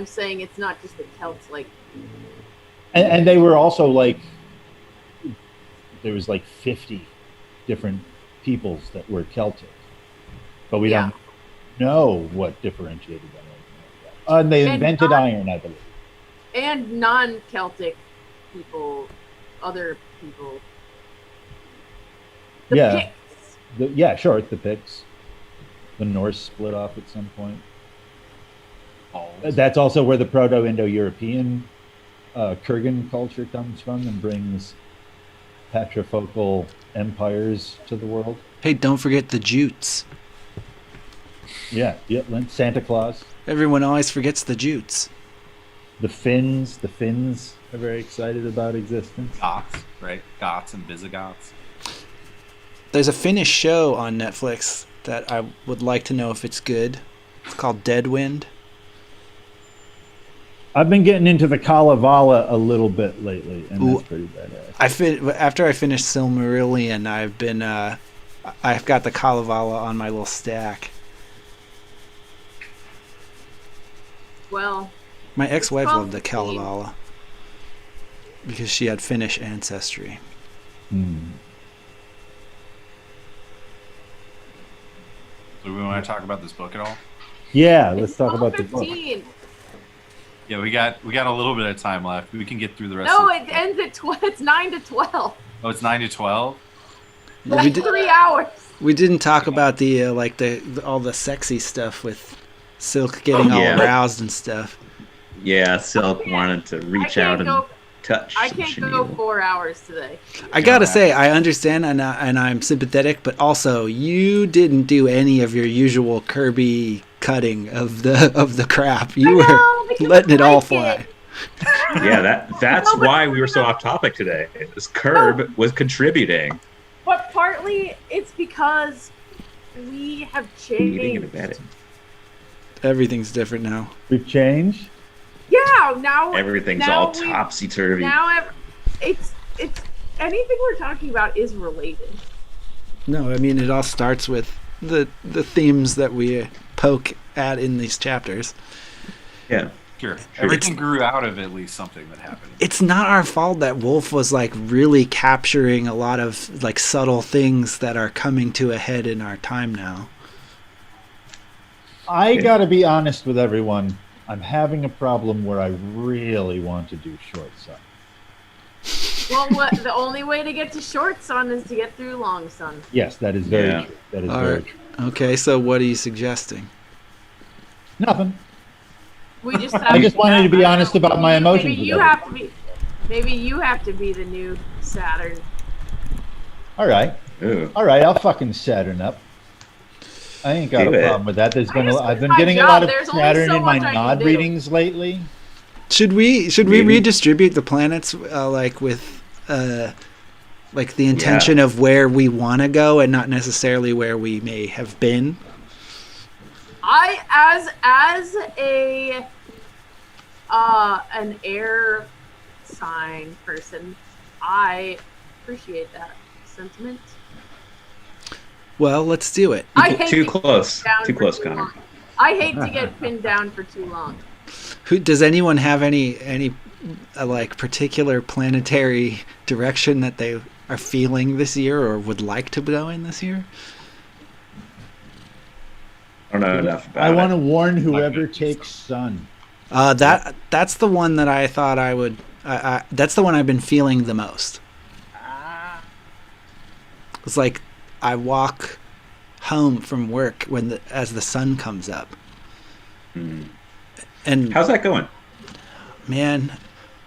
saying it's not just the Celts, like. And they were also like, there was like 50 different peoples that were Celtic, but we don't know what differentiated them. And they invented iron, I believe. And non-Celtic people, other people. The Picts. Sure, the Picts. The Norse split off at some point. That's also where the Proto-Indo-European Kurgan culture comes from and brings patrifocal empires to the world. Hey, don't forget the Jutes. Yeah, Santa Claus. Everyone always forgets the Jutes. The Finns are very excited about existence. Goths, right? Goths and Visigoths. There's a Finnish show on Netflix that I would like to know if it's good. It's called Deadwind. I've been getting into the Kalevala a little bit lately, and that's pretty badass. After I finished Silmarillion, I've got the Kalevala on my little stack. Well, my ex-wife loved the Kalevala because she had Finnish ancestry. So we want to talk about this book at all? Yeah, let's talk about the book. Yeah, we got a little bit of time left. We can get through the rest. No, it ends at 12. It's 9 to 12. Oh, it's 9 to 12. That's 3 hours. We didn't talk about the all the sexy stuff with Silk getting all aroused and stuff. Yeah, Silk wanted to reach out and touch. I can't go 4 hours today. I gotta say, I understand and I'm sympathetic, but also you didn't do any of your usual Kirby cutting of the crap. You were letting it all fly. Yeah, that's why we were so off topic today. This Curb was contributing. But partly it's because we have changed. Everything's different now. We've changed? Yeah, now everything's all topsy-turvy. Now it's anything we're talking about is related. No, I mean it all starts with the themes that we poke at in these chapters. Yeah. Sure. Everything grew out of at least something that happened. It's not our fault that Wolfe was like really capturing a lot of like subtle things that are coming to a head in our time now. I gotta be honest with everyone. I'm having a problem where I really want to do Short Sun. Well, the only way to get to Short Sun is to get through Long Sun. Yes, that is very true. That is very true. Okay, so what are you suggesting? Nothing. We just I just wanted to be honest about my emotions. Maybe you have to be the new Saturn. All right. Ooh. All right, I'll fucking Saturn up. I ain't got a problem with that. I've been getting a lot of Saturn in my nod readings lately. Should we redistribute the planets like with like the intention of where we want to go and not necessarily where we may have been? As a an air sign person, I appreciate that sentiment. Well, let's do it. Too close, Connor. I hate to get pinned down for too long. Does anyone have any like particular planetary direction that they are feeling this year or would like to go in this year? I don't know enough about I want to warn whoever takes Sun. That's the one that I thought I would. That's the one I've been feeling the most. It's like I walk home from work as the sun comes up. Mm. And how's that going? Man,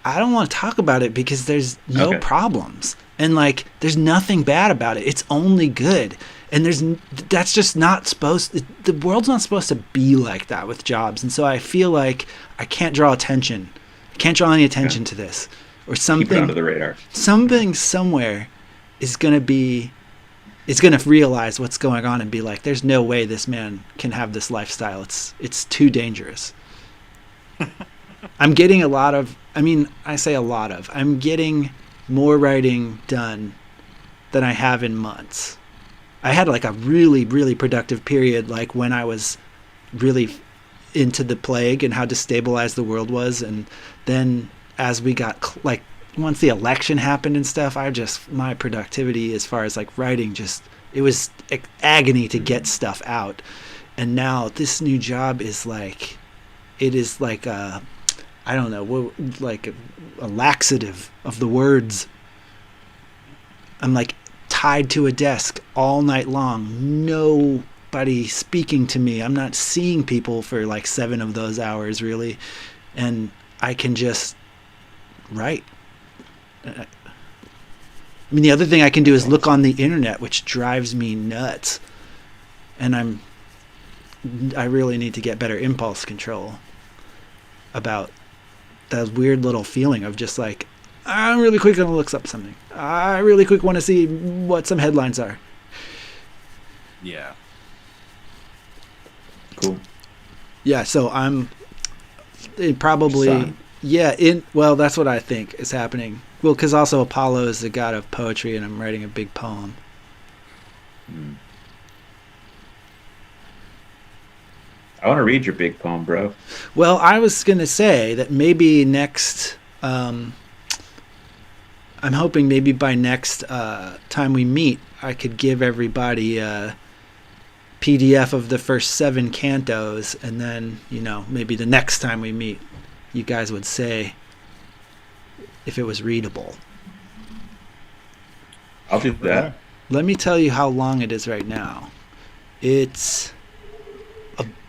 I don't want to talk about it because there's no Okay. problems. And like there's nothing bad about it. It's only good. And that's just not the world's not supposed to be like that with jobs. And so I feel like I can't draw attention. I can't draw any attention to this. Or Keep it under the radar. something somewhere is going to realize what's going on and be like, there's no way this man can have this lifestyle. It's too dangerous. I'm getting I'm getting more writing done than I have in months. I had like a really, really productive period, like when I was really into the plague and how destabilized the world was. And then as we got once the election happened and stuff, my productivity as far as like writing, it was agony to get stuff out. And now this new job is like, it is like a laxative of the words. I'm like tied to a desk all night long. Nobody speaking to me. I'm not seeing people for like 7 of those hours really. And I can just write. I mean, the other thing I can do is look on the internet, which drives me nuts. And I really need to get better impulse control about that weird little feeling of just like, I'm really quick going to look up something. I really quick want to see what some headlines are. Yeah. Cool. Yeah, so probably, well, that's what I think is happening. Well, because also Apollo is the god of poetry, and I'm writing a big poem. I want to read your big poem, bro. Well, I was going to say that maybe next, I'm hoping maybe by next time we meet, I could give everybody a PDF of the first 7 cantos, and then, maybe the next time we meet, you guys would say if it was readable. I'll do that. Let me tell you how long it is right now. It's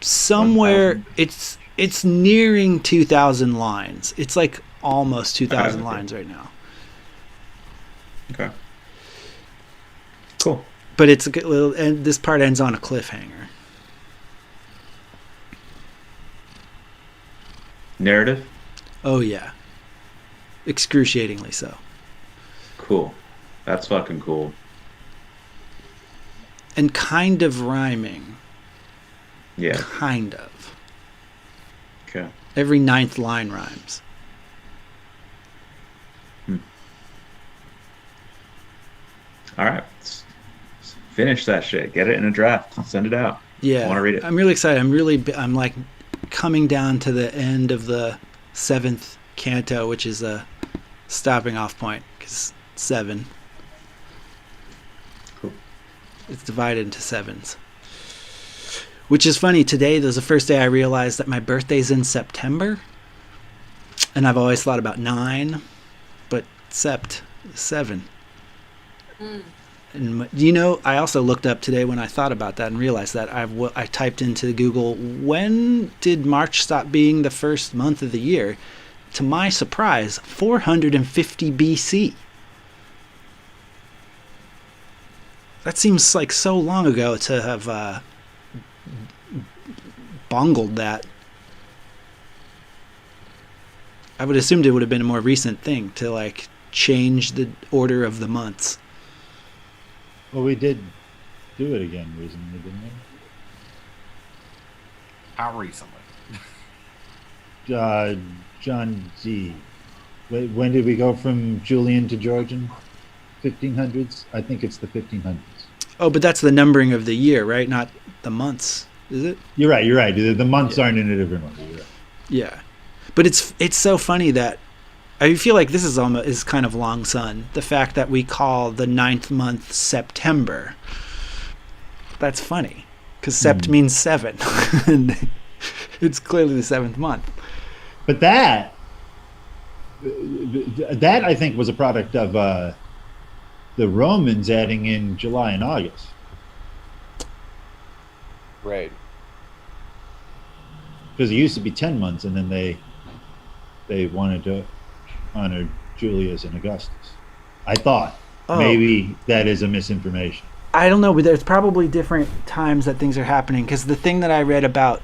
somewhere 1,000. it's nearing 2,000 lines. It's like almost 2,000 Okay. lines right now. Okay. Cool. But it's a good little, and this part ends on a cliffhanger. Narrative? Oh yeah. Excruciatingly so. Cool. That's fucking cool. And kind of rhyming. Yeah. Kind of. Okay. Every 9th line rhymes. All right. Let's finish that shit. Get it in a draft. Send it out. Yeah. I want to read it. I'm really excited. I'm like coming down to the end of the 7th canto, which is a stopping off point, because 7. Cool. It's divided into 7s. Which is funny. Today was the first day I realized that my birthday's in September. And I've always thought about 9, but sept is 7. And I also looked up today when I thought about that and realized that I typed into Google, when did March stop being the first month of the year? To my surprise, 450 BC. That seems like so long ago to have bungled that. I would assumed it would have been a more recent thing to like change the order of the months. Well, we did do it again recently, didn't we? How recently? John G. When did we go from Julian to Georgian? 1500s? I think it's the 1500s. Oh, but that's the numbering of the year, right? Not the months, is it? You're right. The months aren't in a different order. You're right. Yeah. But it's so funny that I feel like this is kind of long sun. The fact that we call the 9th month September. That's funny. Because sept means 7. And it's clearly the 7th month. But that I think was a product of the Romans adding in July and August. Right. Because it used to be 10 months, and then they wanted to honor Julius and Augustus. I thought Oh. maybe that is a misinformation. I don't know, but there's probably different times that things are happening. Because the thing that I read about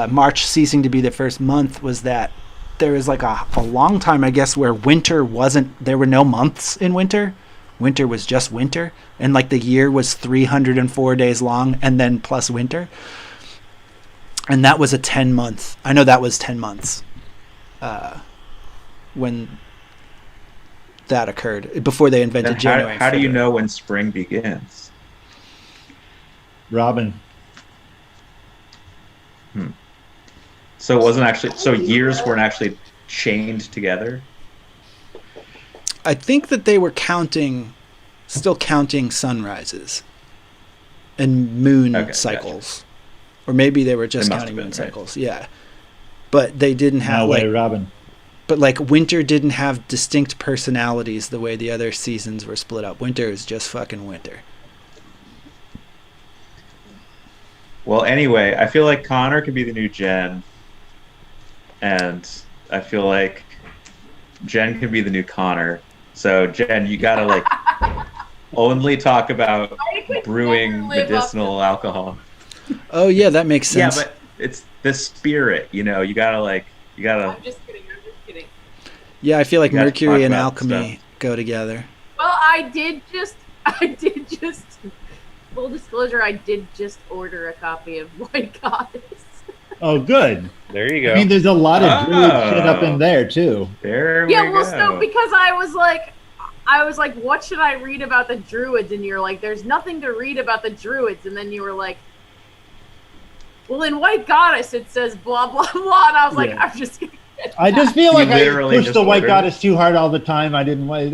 March ceasing to be the first month was that there was like a long time, I guess, where winter wasn't. There were no months in winter. Winter was just winter, and like the year was 304 days long, and then plus winter. And that was a 10-month. I know that was 10 months when that occurred, before they invented Then January. how do you February. know when spring begins? Robin, So it wasn't actually. So years weren't actually chained together. I think that they were still counting sunrises and moon Okay, cycles. Or maybe they were just It must counting have moon been, right. cycles. Yeah. But they didn't have no like way, Robin. but like winter didn't have distinct personalities the way the other seasons were split up. Winter is just fucking winter. Well, anyway, I feel like Connor could be the new Jen, and I feel like Jen could be the new Connor. So Jen, you gotta like only talk about I could brewing never live up medicinal alcohol. Oh yeah, that makes sense. Yeah, but it's the spirit, you know. You gotta. I'm just kidding. Yeah, I feel like You guys mercury talk and about alchemy go together. Well, I did just, full disclosure, I did just order a copy of White Goddess. Oh, good. There you go. I mean, there's a lot of druid Oh. shit up in there too. There Yeah, we well, go. so because I was like, what should I read about the druids? And you're like, there's nothing to read about the druids. And then you were like, well, in White Goddess it says blah blah blah. And I was like, Yeah. I'm just gonna get I just feel You like I literally pushed just the White ordered Goddess too hard all the time. I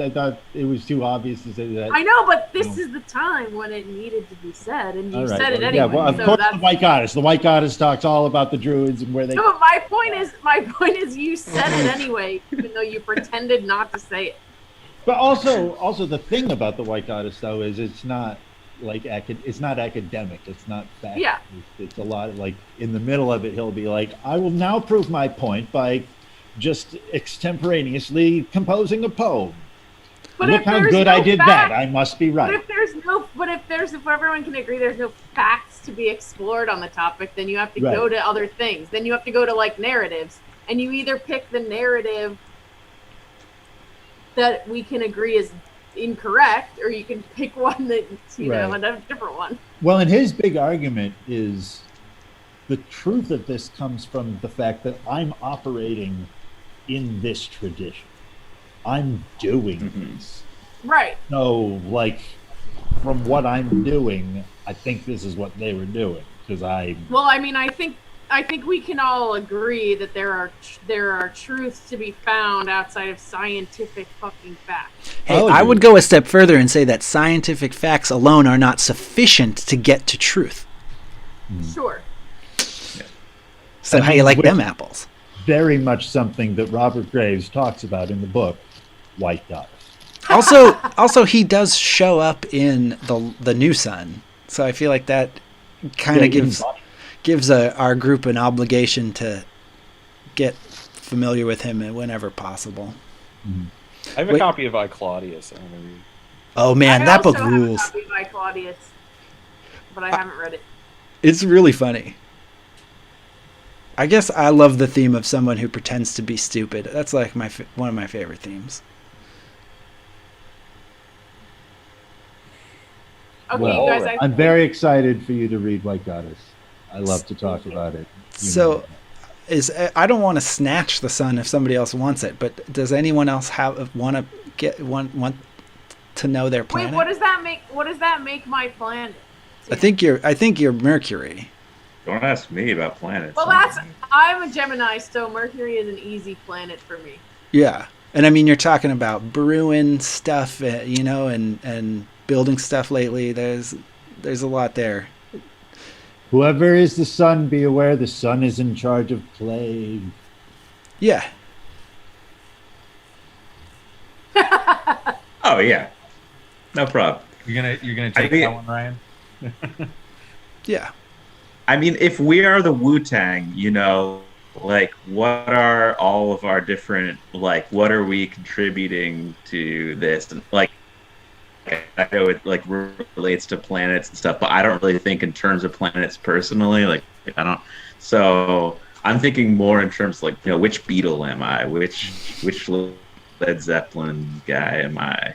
thought it was too obvious to say that. I know, but this is the time when it needed to be said, and you All right, said it well, anyway. yeah, well, of so course, that's the White Goddess. The White Goddess talks all about the druids and where they. no, but my point is, you said it anyway, even though you pretended not to say it. But also the thing about the White Goddess though is it's not like it's not academic. It's not fact. Yeah. It's a lot of, like in the middle of it, he'll be like, "I will now prove my point by just extemporaneously composing a poem. But Look if how there's good no I did fact, that. I must be right." if everyone can agree there's no facts to be explored on the topic, then you have to Right. go to other things. Then you have to go to like narratives, and you either pick the narrative that we can agree is incorrect, or you can pick one that Right. a different one. Well, and his big argument is the truth of this comes from the fact that I'm operating in this tradition. I'm doing this. Right. So, like, from what I'm doing, I think this is what they were doing because Well, I mean, I think we can all agree that there are truths to be found outside of scientific fucking facts. Hey, I'll I agree. would go a step further and say that scientific facts alone are not sufficient to get to truth. Sure. So I how mean, you like which- them apples? very much something that Robert Graves talks about in the book, White Goddess. Also, he does show up in the new Sun, so I feel like that kind of gives our group an obligation to get familiar with him whenever possible. I have a Wait. copy of I Claudius. I want to read. Oh man, I that book also have a rules. copy by Claudius, but I haven't read it. It's really funny. I guess I love the theme of someone who pretends to be stupid. That's like one of my favorite themes. Okay, Well, you guys. I'm very excited for you to read White Goddess. I love to talk about it. So, I don't want to snatch the Sun if somebody else wants it, but does anyone else want to know their planet? Wait, what does that make? What does that make my planet? I think you're Mercury. Don't ask me about planets. Well, I'm a Gemini, so Mercury is an easy planet for me. Yeah, and I mean you're talking about brewing stuff, and building stuff lately. There's a lot there. Whoever is the sun, be aware the sun is in charge of plague. Yeah. Oh yeah, no problem. You're gonna I take think- that one, Ryan. Yeah. I mean, if we are the Wu-Tang, like, what are all of our different, like, what are we contributing to this? And like, I know it like relates to planets and stuff, but I don't really think in terms of planets personally. Like, I don't. So I'm thinking more in terms like, which Beatle am I? Which Led Zeppelin guy am I?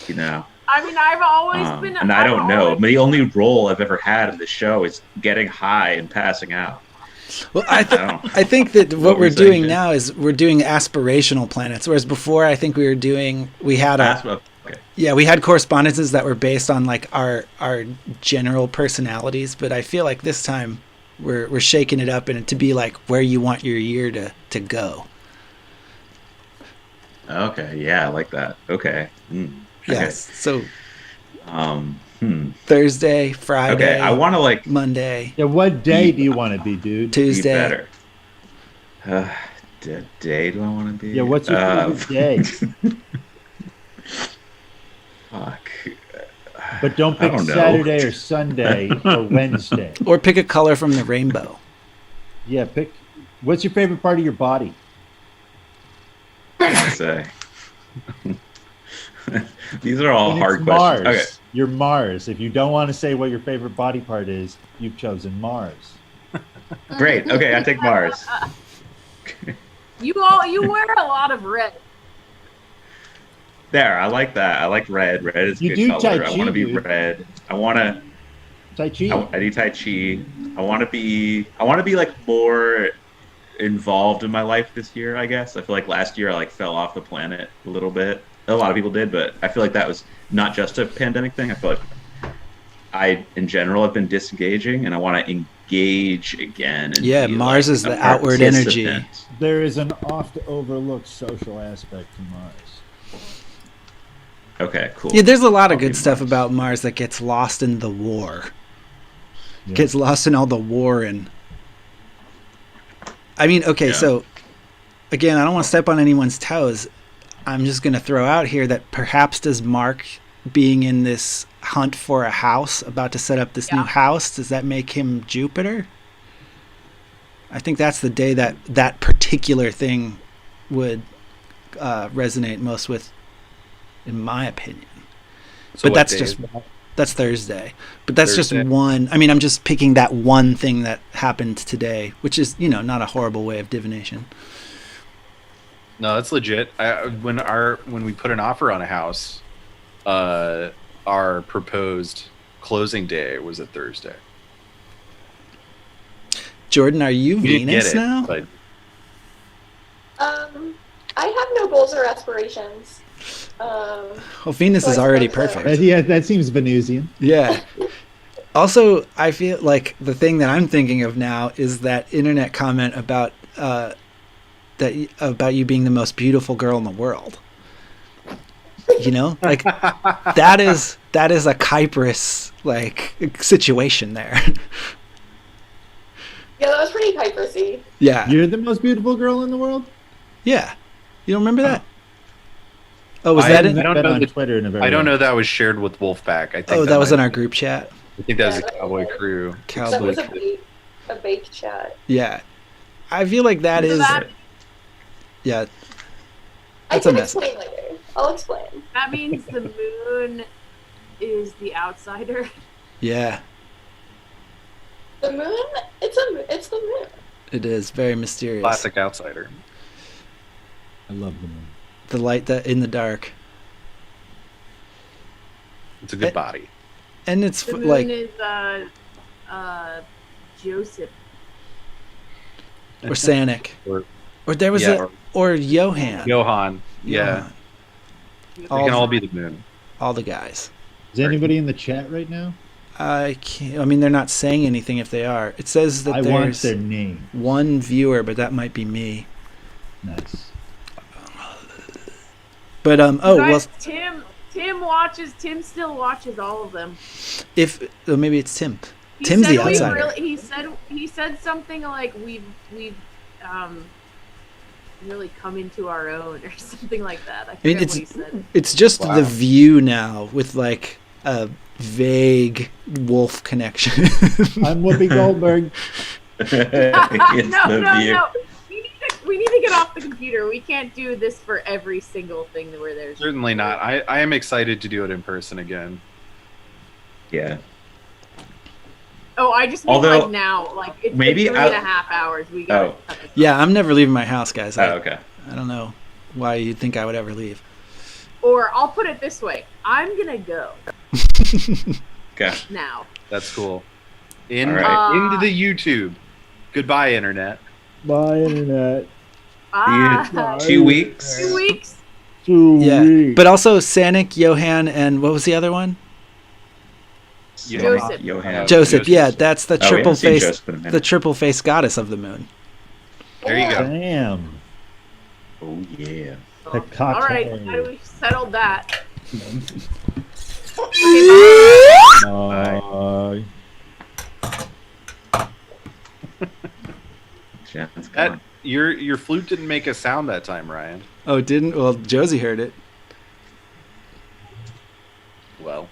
You know. I mean, I've always been. And I don't know. The only role I've ever had in the show is getting high and passing out. Well, I think that what we're doing now is we're doing aspirational planets, whereas before I think we had we had correspondences that were based on like our general personalities, but I feel like this time we're shaking it up and to be like where you want your year to go. Okay, yeah, I like that. Okay. Yes. So Hmm. Thursday, Friday. Okay, I want to like Monday. Yeah, what day do you want to be, dude? Tuesday. Be better. Day do I want to be? Yeah, what's your favorite day? Fuck. But don't pick Saturday or Sunday or Wednesday. Or pick a color from the rainbow. Yeah, pick. What's your favorite part of your body? I'd say. These are all hard Mars. questions. Okay. You're Mars. If you don't want to say what your favorite body part is, you've chosen Mars. Great. Okay, I take Mars. You wear a lot of red. There, I like that. I like red. Red is You good do color. Tai I Chi, want to be dude. red. I want to. Tai Chi. I do Tai Chi. I want to be like more involved in my life this year. I guess I feel like last year I like fell off the planet a little bit. A lot of people did, but I feel like that was not just a pandemic thing. I feel like I, in general, have been disengaging, and I want to engage again. And yeah, Mars is the outward energy. There is an oft overlooked social aspect to Mars. Okay, cool. Yeah, there's a lot of good stuff about Mars that gets lost in the war. Yeah. Gets lost in all the war and. I mean, okay, so again, I don't want to step on anyone's toes. I'm just going to throw out here that perhaps does Mark being in this hunt for a house, about to set up this new house, does that make him Jupiter? I think that's the day that particular thing would resonate most with, in my opinion. So but that's Thursday. But that's Thursday. just one. I mean, I'm just picking that one thing that happened today, which is, not a horrible way of divination. No, that's legit. When we put an offer on a house, our proposed closing day was a Thursday. Jordan, are you We didn't Venus get it, now? but I have no goals or aspirations. Well, Venus is already perfect. Yeah, that seems Venusian. Yeah. Also, I feel like the thing that I'm thinking of now is that internet comment about about you being the most beautiful girl in the world. Like that is a Kyprus like situation there. Yeah, that was pretty Kuipersy. Yeah. You're the most beautiful girl in the world? Yeah. You don't remember that? Oh, was I that it? don't Been know on that- Twitter in a very I don't long know that was shared with Wolfpack. I think Oh, that was in might- our group chat. I think that was Yeah, a that Cowboy was- Crew. That was Cowboy. a bake chat. Yeah. I feel like that So is. that- Yeah. I That's a can mess. explain later. I'll explain. That means the moon is the outsider. Yeah. The moon? It's the moon. It is very mysterious. Classic outsider. I love the moon. The light that in the dark. It's a good body. And it's The moon like is Joseph. or Sanic. Or- Or there was Yeah, or Johan. Johan. Yeah. Johan. They All can all the- be the moon. All the guys. Is anybody in the chat right now? I can't. I mean, they're not saying anything if they are. It says that I want there's their name. one viewer, but that might be me. Nice. But well, Guys, Tim still watches all of them. if maybe it's Tim. He Tim's said the we outsider. he said something like we've really come into our own or something like that. I mean, forget what he said. It's just Wow. the view now with like a vague wolf connection. I'm Whoopi Goldberg. It's no, the no, view. no. we need to get off the computer. We can't do this for every single thing where there's. Certainly not. I am excited to do it in person again. Yeah. Oh, I just mean Although, like now. Like it's maybe been 3.5 hours. We got. Oh. Yeah, I'm never leaving my house, guys. Oh, okay. I don't know why you'd think I would ever leave. Or I'll put it this way: I'm gonna go Okay. now. That's cool. All right. Into the YouTube. Goodbye, internet. Bye, internet. Bye. 2 weeks. 2 weeks. 2 Yeah, weeks. but also Sanic, Johan, and what was the other one? Joseph. Johan. Joseph. Yeah, that's the Oh, we triple haven't seen face, Joseph in a minute. the triple face goddess of the moon. There you go. Damn. Oh yeah. The All right, cocktail. now that we've settled that. Jan's That gone. your flute didn't make a sound that time, Ryan. Oh, it didn't? Well, Josie heard it. Well,